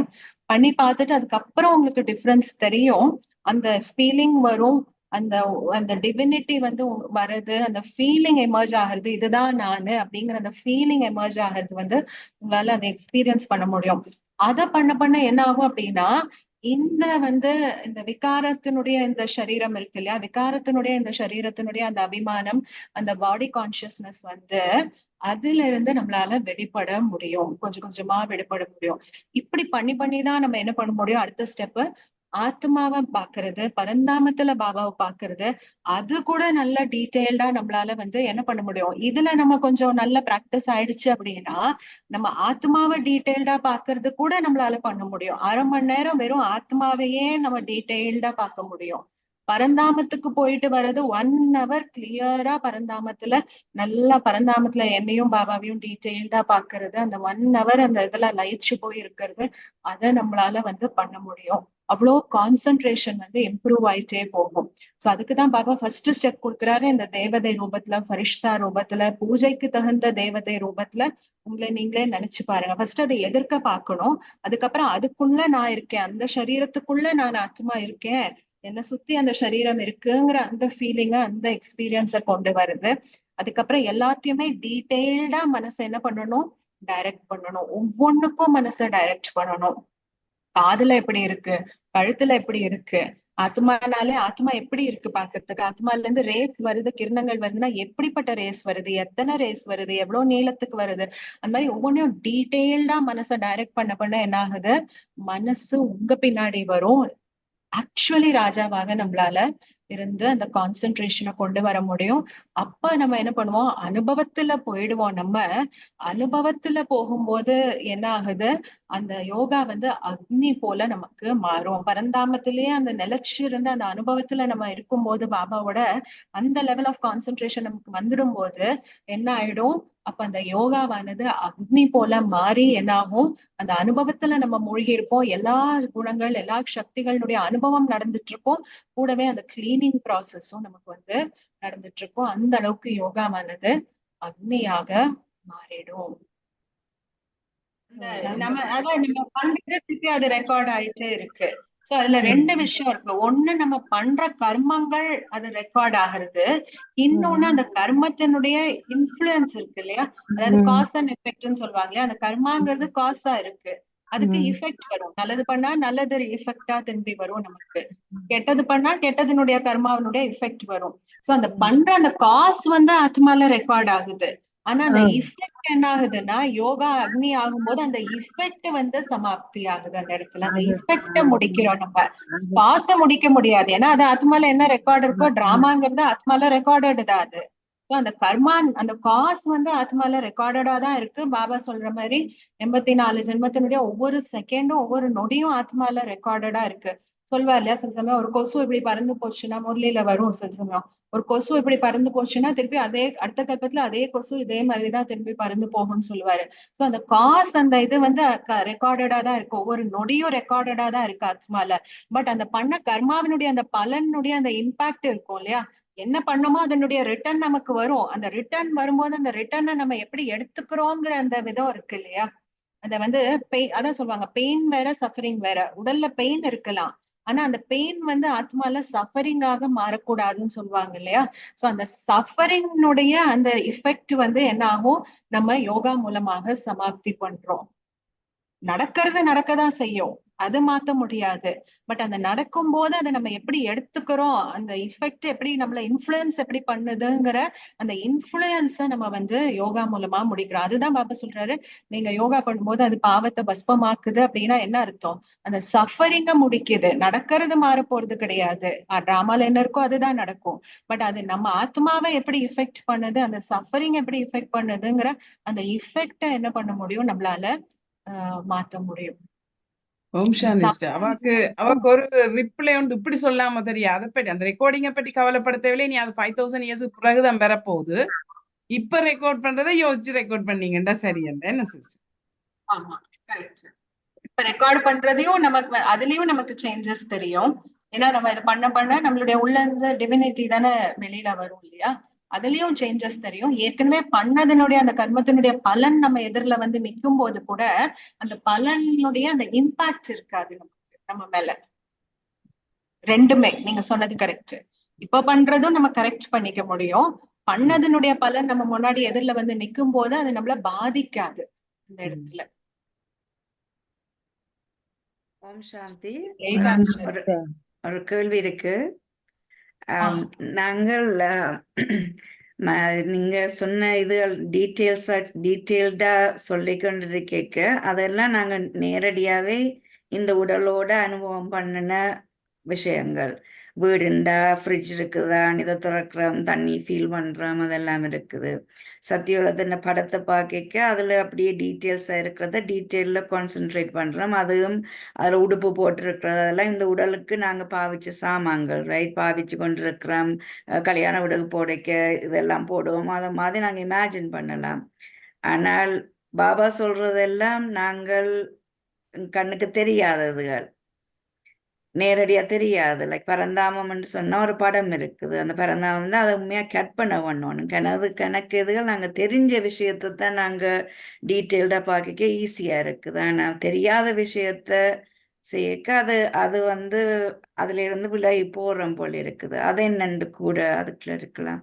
பண்ணி பார்த்துட்டு அதுக்கப்புறம் உங்களுக்கு டிஃபரன்ஸ் தெரியும். அந்த ஃபீலிங் வரும். அந்த அந்த டிவினிட்டி வந்து வர்றது, அந்த ஃபீலிங் எமர்ஜ் ஆகுறது, இதுதான் நானு அப்படிங்கிற அந்த ஃபீலிங் எமர்ஜ் ஆகுறது வந்து உங்களால அதை எக்ஸ்பீரியன்ஸ் பண்ண முடியும். அதை பண்ண பண்ண என்ன ஆகும் அப்படின்னா, இந்த வந்து இந்த விகாரத்தினுடைய இந்த சரீரம் இருக்கு இல்லையா, விகாரத்தினுடைய இந்த சரீரத்தினுடைய அந்த அபிமானம், அந்த பாடி கான்சியஸ்னஸ் வந்து அதுல இருந்து நம்மளால வெளிப்பட முடியும். கொஞ்சம் கொஞ்சமா வெளிப்பட முடியும். இப்படி பண்ணி பண்ணிதான் நம்ம என்ன பண்ண முடியும்? அடுத்த ஸ்டெப் ஆத்மாவை பாக்குறது, பரந்தாமத்துல பாபாவை பாக்குறது, அது கூட நல்ல டீட்டெயில்டா நம்மளால வந்து என்ன பண்ண முடியும்? இதுல நம்ம கொஞ்சம் நல்ல பிராக்டிஸ் ஆயிடுச்சு அப்படின்னா நம்ம ஆத்மாவை டீட்டெயில்டா பாக்குறது கூட நம்மளால பண்ண முடியும். 1/2 மணி நேரம் வெறும் ஆத்மாவையே நம்ம டீட்டெயில்டா பார்க்க முடியும். பரந்தாமத்துக்கு போயிட்டு வர்றது 1 hour கிளியரா பரந்தாமத்துல நல்லா பரந்தாமத்துல என்னையும் பாபாவையும் டீட்டெயில்டா பாக்குறது, அந்த 1 hour அந்த இதுல லயிச்சு போய் இருக்கிறது, அதை நம்மளால வந்து பண்ண முடியும். அவ்வளோ கான்சென்ட்ரேஷன் வந்து இம்ப்ரூவ் ஆயிட்டே போகும். சோ அதுக்குதான் பாபா ஃபர்ஸ்ட் ஸ்டெப் கொடுக்குறாரு. இந்த தேவதை ரூபத்துல, ஃபரிஷ்தா ரூபத்துல, பூஜைக்கு தகுந்த தேவதை ரூபத்துல உங்களை நீங்களே நினைச்சு பாருங்க. ஃபர்ஸ்ட் அதை எதிர்க்க பார்க்கணும். அதுக்கப்புறம் அதுக்குள்ள நான் இருக்கேன், அந்த சரீரத்துக்குள்ள நான் ஆத்மா இருக்கேன், என்னை சுத்தி அந்த சரீரம் இருக்குங்கிற அந்த ஃபீலிங்க, அந்த எக்ஸ்பீரியன்ஸ கொண்டு வருது. அதுக்கப்புறம் எல்லாத்தையுமே டீட்டெயில்டா மனசை என்ன பண்ணணும்? டைரக்ட் பண்ணணும். ஒவ்வொன்றுக்கும் மனசை டைரக்ட் பண்ணணும். காதுல எப்படி இருக்கு, கழுத்துல எப்படி இருக்கு, ஆத்மானாலே ஆத்மா எப்படி இருக்கு பாக்குறதுக்கு, ஆத்மால இருந்து ரேஸ் வருது, கிரணங்கள் வருதுன்னா எப்படிப்பட்ட ரேஸ் வருது, எத்தனை ரேஸ் வருது, எவ்வளவு நீளத்துக்கு வருது, அந்த மாதிரி ஒவ்வொன்றையும் டீட்டெயில்டா மனசை டைரக்ட் பண்ண பண்ண என்ன ஆகுது? மனசு உங்க பின்னாடி வரும். ஆக்சுவலி ராஜாவாக நம்மளால இருந்து அந்த கான்சென்ட்ரேஷனை கொண்டு வர முடியும். அப்ப நம்ம என்ன பண்ணுவோம்? அனுபவத்துல போயிடுவோம். நம்ம அனுபவத்துல போகும்போது என்ன ஆகுது? அந்த யோகா வந்து அக்னி போல நமக்கு மாறும். பரந்தாமத்திலேயே அந்த நிலைச்சு இருந்து அந்த அனுபவத்துல நம்ம இருக்கும்போது பாபாவோட அந்த லெவல் ஆஃப் கான்சென்ட்ரேஷன் நமக்கு வந்துடும் போது என்ன ஆயிடும்? அப்ப அந்த யோகாவானது அக்னி போல மாறி என்னாகும்? அந்த அனுபவத்துல நம்ம மூழ்கி இருப்போம். எல்லா குணங்கள், எல்லா சக்திகளுடைய அனுபவம் நடந்துட்டு இருக்கும். கூடவே அந்த கிளீனிங் ப்ராசஸும் நமக்கு வந்து நடந்துட்டு இருக்கும். அந்த அளவுக்கு யோகாவானது அக்னியாக மாறிடும். நம்ம அதான் நம்ம பண்றது திருப்பி அது ரெக்கார்ட் ஆயிட்டே இருக்கு. சோ அதுல 2 விஷயம் இருக்கு. ஒண்ணு நம்ம பண்ற கர்மங்கள் அது ரெக்கார்ட் ஆகுறது. இன்னொன்னு அந்த கர்மத்தினுடைய இன்ஃபுளுன்ஸ் இருக்கு இல்லையா, அதாவது காஸ் அண்ட் எஃபெக்ட்னு சொல்லுவாங்க இல்லையா, அந்த கர்மாங்கிறது காஸா இருக்கு, அதுக்கு இஃபெக்ட் வரும். நல்லது பண்ணா நல்லது எஃபெக்டா திரும்பி வரும் நமக்கு, கெட்டது பண்ணா கெட்டதுனுடைய கர்மாவினுடைய எஃபெக்ட் வரும். சோ அந்த பண்ற அந்த காஸ் வந்து ஆத்மால ரெக்கார்ட் ஆகுது. ஆனா அந்த இஃபெக்ட் என்ன ஆகுதுன்னா, யோகா அக்னி ஆகும்போது அந்த இஃபெக்ட் வந்து சமாப்தி ஆகுது. அந்த இடத்துல அந்த இஃபெக்ட முடிக்கிறோம். நம்ம காச முடிக்க முடியாது, ஏன்னா அது ஆத்மால என்ன ரெக்கார்டு இருக்கோ, டிராமாங்கிறது ஆத்மால ரெக்கார்டட் தான் அது. அந்த கர்மா, அந்த காஸ் வந்து ஆத்மால ரெக்கார்டடா தான் இருக்கு. பாபா சொல்ற மாதிரி 84 ஜென்மத்தினுடைய ஒவ்வொரு செகண்டும் ஒவ்வொரு நொடியும் ஆத்மால ரெக்கார்டடா இருக்கு. சொல்வா இல்லையா, சில சமயம் ஒரு கொசு இப்படி பறந்து போச்சுன்னா முரளியில வரும். சில சமயம் ஒரு கொசு இப்படி பறந்து போச்சுன்னா திருப்பி அதே அடுத்த கல்பத்துல அதே கொசு இதே மாதிரிதான் திரும்பி பறந்து போகும்னு சொல்லுவாரு. சோ அந்த காஸ் அந்த இது வந்து ரெக்கார்டடா தான் இருக்கு. ஒவ்வொரு நொடியும் ரெக்கார்டடா தான் இருக்கு ஆத்மால. பட் அந்த பண்ண கர்மாவினுடைய அந்த பலனுடைய அந்த இம்பாக்ட் இருக்கும் இல்லையா, என்ன பண்ணமோ அதனுடைய ரிட்டர்ன் நமக்கு வரும். அந்த ரிட்டர்ன் வரும்போது அந்த ரிட்டர்னை நம்ம எப்படி எடுத்துக்கிறோங்கிற அந்த விதம் இருக்கு இல்லையா, அத வந்து அதான் சொல்லுவாங்க, பெயின் வேற சஃபரிங் வேற. உடல்ல பெயின் இருக்கலாம், ஆனா அந்த பெயின் வந்து ஆத்மால சஃபரிங்காக மாறக்கூடாதுன்னு சொல்லுவாங்க இல்லையா. சோ அந்த சஃபரிங்னுடைய அந்த எஃபெக்ட் வந்து என்ன ஆகும்? நம்ம யோகா மூலமாக சமாப்தி பண்றோம். நடக்கிறது நடக்கதான் செய்யும், அது மாத்த முடியாது. பட் அந்த நடக்கும் போது அதை நம்ம எப்படி எடுத்துக்கிறோம், அந்த இஃபெக்ட் எப்படி நம்மள இன்ஃபுளுன்ஸ் எப்படி பண்ணுதுங்கிற அந்த இன்ஃபுளுன்ஸ நம்ம வந்து யோகா மூலமா முடிக்கிறோம். அதுதான் பாபா சொல்றாரு, நீங்க யோகா பண்ணும்போது அது பாவத்தை பஸ்பமாக்குது அப்படின்னா என்ன அர்த்தம்? அந்த சஃபரிங்க முடிக்குது. நடக்கிறது மாற போறது கிடையாது. டிராமால என்ன இருக்கோ அதுதான் நடக்கும். பட் அது நம்ம ஆத்மாவை எப்படி இஃபெக்ட் பண்ணுது, அந்த சஃபரிங் எப்படி இஃபெக்ட் பண்ணுதுங்கிற அந்த இஃபெக்ட என்ன பண்ண முடியும்? நம்மளால மாத்த முடியும். ஓம் சாந்தி சிஸ்டர். சத்தியம் அவக்கு ஒரு ரிப்ளை உண்டு இப்படி சொல்லாம தெரியும். அதை பற்றி அந்த ரெக்கார்டிங்கை பற்றி கவலைப்பட தேவையில்லை. நீ அது 5000 இயர்ஸுக்கு பிறகுதான் பெறப்போகுது. இப்ப ரெக்கார்ட் பண்றதை யோசிச்சு ரெக்கார்ட் பண்ணீங்கடா சரி என்ன சிஸ்டர். ஆமா கரெக்ட். இப்ப ரெக்கார்ட் பண்றதையும் நமக்கு அதுலயும் நமக்கு சேஞ்சஸ் தெரியும். ஏன்னா நம்ம இதை பண்ண பண்ண நம்மளுடைய உள்ள இருந்த டிவினிட்டி தானே வெளியில வரும் இல்லையா? அதுலயும் சேஞ்சஸ் தெரியும். ஏற்கனவே பண்ணதனுடைய அந்த கர்மத்தினுடைய பலன் நம்ம எதிரில வந்து நிற்கும் போது கூட அந்த பலனுடைய அந்த இம்பாக்ட் இருக்காது நமக்கு நம்ம மேல. ரெண்டுமே நீங்க சொன்னது கரெக்ட். இப்ப பண்றதும் நம்ம கரெக்ட் பண்ணிக்க முடியும். பண்ணதனுடைய பலன் நம்ம முன்னாடி எதிரில வந்து நிற்கும் போது அது நம்மள பாதிக்காது இந்த இடத்துல. ஓம் சாந்தி. ஜெய்காந்த் ஒரு ஒரு கேள்வி இருக்கு. ஆஹ் நாங்கள் நீங்க சொன்ன இது டீட்டெயில்டா சொல்லி கொண்டிருக்க அதெல்லாம் நாங்க நேரடியாவே இந்த உடலோட அனுபவம் பண்ணின விஷயங்கள். வீடுண்டா, ஃப்ரிட்ஜ் இருக்குதா, இதை திறக்கிறோம், தண்ணி ஃபீல் பண்றோம், அதெல்லாம் இருக்குது. சத்தியோலத்தின படத்தை பார்க்க அதுல அப்படியே டீட்டெயில்ஸா இருக்கிறத டீட்டெயில்ல கான்சென்ட்ரேட் பண்றோம். அதுவும் அதுல உடுப்பு போட்டிருக்கிறதெல்லாம் இந்த உடலுக்கு நாங்க பாவிச்ச சாமான்கள், ரைட், பாவிச்சு கொண்டிருக்கிறோம். கல்யாண வீடுக்கு போடைக்க இதெல்லாம் போடுவோம். அதை மாதிரி நாங்க இமேஜின் பண்ணலாம். ஆனால் பாபா சொல்றதெல்லாம் நாங்கள் கண்ணுக்கு தெரியாததுகள், நேரடியா தெரியாது. லைக் பரந்தாமம்னு சொன்னா ஒரு படம் இருக்குது. அந்த பரந்தாமம்னா அதை உண்மையா கற்பனை பண்ணணும். கணக்கு இதுகள் நாங்க தெரிஞ்ச விஷயத்தை தான் நாங்க டீட்டெயில்டா பார்க்க ஈஸியா இருக்குது. ஆனா தெரியாத விஷயத்த செய்யக்க அது அதுல இருந்து விலகி போறோம் போல இருக்குது. அது என்னன்னு கூட அதுக்குள்ள இருக்கலாம்.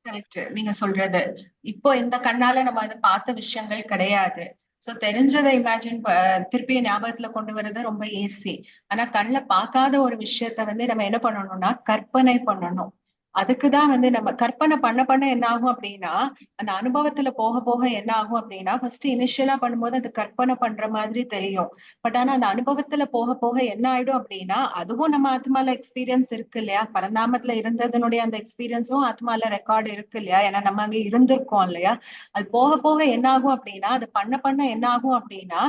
கரெக்ட் நீங்க சொல்றது. இப்போ இந்த கண்ணால நம்ம அதை பார்த்த விஷயங்கள் கிடையாது. சோ தெரிஞ்சதை இமேஜின் திருப்பி ஞாபகத்துல கொண்டு வர்றது ரொம்ப ஈஸி. ஆனா கண்ணுல பார்க்காத ஒரு விஷயத்த வந்து நம்ம என்ன பண்ணணும்னா கற்பனை பண்ணணும். அதுக்குதான் வந்து நம்ம கற்பனை பண்ண பண்ண என்ன ஆகும் அப்படின்னா அந்த அனுபவத்துல போக போக என்ன ஆகும் அப்படின்னா ஃபர்ஸ்ட் இனிஷியலா பண்ணும்போது அது கற்பனை பண்ற மாதிரி தெரியும். பட் ஆனா அந்த அனுபவத்துல போக போக என்ன ஆயிடும் அப்படின்னா அதுவும் நம்ம ஆத்மால எக்ஸ்பீரியன்ஸ் இருக்கு இல்லையா? பரந்தாமத்துல இருந்ததனுடைய அந்த எக்ஸ்பீரியன்ஸும் ஆத்மால ரெக்கார்டு இருக்கு இல்லையா? ஏன்னா நம்ம அங்க இருந்திருக்கோம் இல்லையா? அது போக போக என்ன ஆகும் அப்படின்னா அது பண்ண பண்ண என்ன ஆகும் அப்படின்னா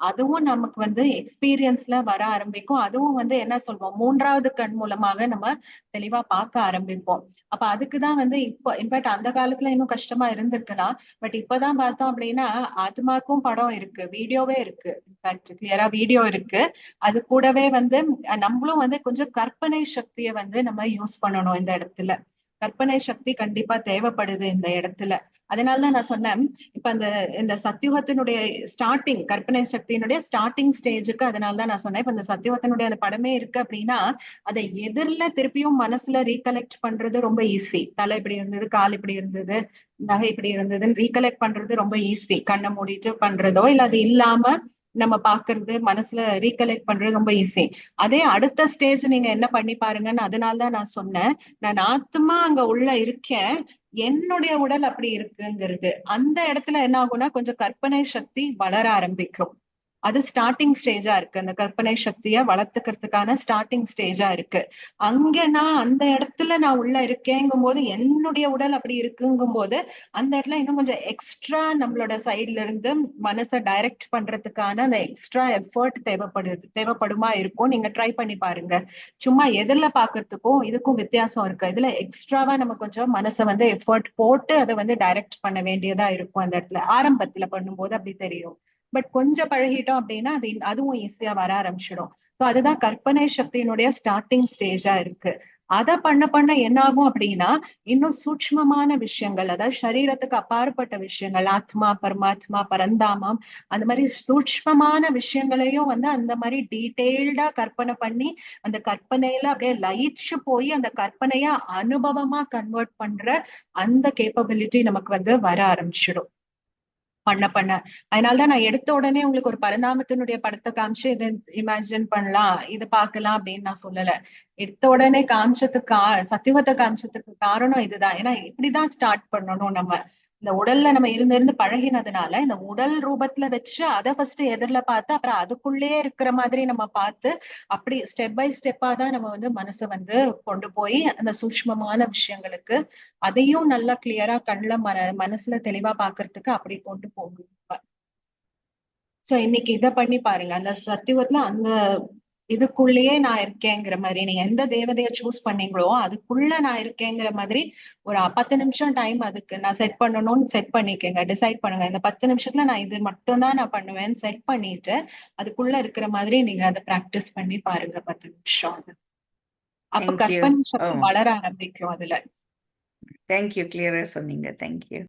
அதுவும் நமக்கு வந்து எக்ஸ்பீரியன்ஸ்ல வர ஆரம்பிக்கும். அதுவும் வந்து என்ன சொல்வோம், மூன்றாவது கண் மூலமாக நம்ம தெளிவா பார்க்க ஆரம்பிப்போம். அப்ப அதுக்குதான் வந்து இப்போ இன்ஃபேக்ட் அந்த காலத்துல இன்னும் கஷ்டமா இருந்திருக்கலாம். பட் இப்பதான் பார்த்தோம் அப்படின்னா ஆத்மாக்கும் படம் இருக்கு, வீடியோவே இருக்கு. இன்ஃபேக்ட் கிளியரா வீடியோ இருக்கு. அது கூடவே வந்து நம்மளும் வந்து கொஞ்சம் கற்பனை சக்தியை வந்து நம்ம யூஸ் பண்ணணும் இந்த இடத்துல. கற்பனை சக்தி கண்டிப்பா தேவைப்படுது இந்த இடத்துல. அதனாலதான் நான் சொன்னேன் இப்ப இந்த சத்தியுகத்தினுடைய ஸ்டார்டிங், கற்பனை சக்தியினுடைய ஸ்டார்டிங் ஸ்டேஜுக்கு அதனாலதான் நான் சொன்னேன் இப்ப இந்த சத்தியுகத்தினுடைய அந்த படமே இருக்கு அப்படின்னா அதை எதிரில திருப்பியும் மனசுல ரீகலெக்ட் பண்றது ரொம்ப ஈஸி. தலை இப்படி இருந்தது, கால் இப்படி இருந்தது, நகை இப்படி இருந்ததுன்னு ரீகலெக்ட் பண்றது ரொம்ப ஈஸி. கண்ணை மூடிட்டு பண்றதோ இல்ல அது இல்லாம நம்ம பாக்குறது மனசுல ரீகலெக்ட் பண்றது ரொம்ப ஈஸி. அதே அடுத்த ஸ்டேஜ் நீங்க என்ன பண்ணி பாருங்கன்னு அதனாலதான் நான் சொன்னேன். நான் ஆத்மா அங்க உள்ள இருக்கேன், என்னுடைய உடல் அப்படி இருக்குங்கிறது. அந்த இடத்துல என்ன ஆகும்னா கொஞ்சம் கற்பனை சக்தி வளர ஆரம்பிக்கும். அது ஸ்டார்டிங் ஸ்டேஜா இருக்கு. அந்த கற்பனை சக்தியை வளர்த்துக்கிறதுக்கான ஸ்டார்டிங் ஸ்டேஜா இருக்கு. அங்க நான் அந்த இடத்துல நான் உள்ள இருக்கேங்கும் போது என்னுடைய உடல் அப்படி இருக்குங்கும் போது அந்த இடத்துல இன்னும் கொஞ்சம் எக்ஸ்ட்ரா நம்மளோட சைட்ல இருந்து மனசை டைரக்ட் பண்றதுக்கான அந்த எக்ஸ்ட்ரா எஃபர்ட் தேவைப்படுமா இருக்கும். நீங்க ட்ரை பண்ணி பாருங்க. சும்மா எதிரில பாக்குறதுக்கும் இதுக்கும் வித்தியாசம் இருக்கு. இதுல எக்ஸ்ட்ராவா நம்ம கொஞ்சம் மனசை வந்து எஃபர்ட் போட்டு அதை வந்து டைரக்ட் பண்ண வேண்டியதா இருக்கும். அந்த இடத்துல ஆரம்பத்துல பண்ணும்போது அப்படி தெரியும். பட் கொஞ்சம் பழகிட்டோம் அப்படின்னா அதுவும் ஈஸியா வர ஆரம்பிச்சிடும். ஸோ அதுதான் கற்பனை சக்தியினுடைய ஸ்டார்டிங் ஸ்டேஜா இருக்கு. அதை பண்ண பண்ண என்ன ஆகும் அப்படின்னா இன்னும் சூட்ச்மமான விஷயங்கள், அதாவது சரீரத்துக்கு அப்பாற்பட்ட விஷயங்கள், ஆத்மா, பரமாத்மா, பரந்தாமம், அந்த மாதிரி சூட்ச்மமான விஷயங்களையும் வந்து அந்த மாதிரி டீட்டெயில்டா கற்பனை பண்ணி அந்த கற்பனையில அப்படியே லயிச்சு போய் அந்த கற்பனைய அனுபவமா கன்வெர்ட் பண்ற அந்த கேப்பபிலிட்டி நமக்கு வந்து வர ஆரம்பிச்சிடும் பண்ண பண்ண. அதனாலதான் நான் எடுத்த உடனே உங்களுக்கு ஒரு பரந்தாமத்தினுடைய படத்தை காமிச்சு இதை இமேஜின் பண்ணலாம், இது பார்க்கலாம் அப்படின்னு நான் சொல்லல. எடுத்த உடனே காமிச்சதுக்கு சத்தியுகத்தை காமிச்சதுக்கு காரணம் இதுதான். ஏன்னா இப்படிதான் ஸ்டார்ட் பண்ணணும். நம்ம இந்த உடல்ல நம்ம இருந்து பழகினதுனால இந்த உடல் ரூபத்துல வச்சு அதை ஃபர்ஸ்ட் எதிரில பார்த்து அப்புறம் அதுக்குள்ளேயே இருக்கிற மாதிரி நம்ம பார்த்து அப்படி ஸ்டெப் பை ஸ்டெப்பா தான் நம்ம வந்து மனசை வந்து கொண்டு போய் அந்த சூக்ஷ்மமான விஷயங்களுக்கு அதையும் நல்லா கிளியரா கண்ணுல மனசுல தெளிவா பாக்குறதுக்கு அப்படி கொண்டு போகும். சோ இன்னைக்கு இத பண்ணி பாருங்க. அந்த சத்தியவத்துல அந்த இதுக்குள்ளேயே நான் இருக்கேங்கிற மாதிரி, நீங்க எந்த தேவதைய சூஸ் பண்ணீங்களோ அதுக்குள்ள நான் இருக்கேங்கிற மாதிரி ஒரு 10 நிமிஷம் டைம் அதுக்கு நான் செட் பண்ணணும்னு செட் பண்ணிக்கங்க. டிசைட் பண்ணுங்க. இந்த 10 நிமிஷத்துல நான் இது மட்டும் தான் நான் பண்ணுவேன்னு செட் பண்ணிட்டு அதுக்குள்ள இருக்கிற மாதிரி நீங்க அதை பிராக்டிஸ் பண்ணி பாருங்க 10 நிமிஷம். அப்ப தேங்க்யூ. கற்பனை சக்தி வளர ஆரம்பிக்கும் அதுல. தேங்க்யூ, கிளியரா சொன்னீங்க. தேங்க்யூ.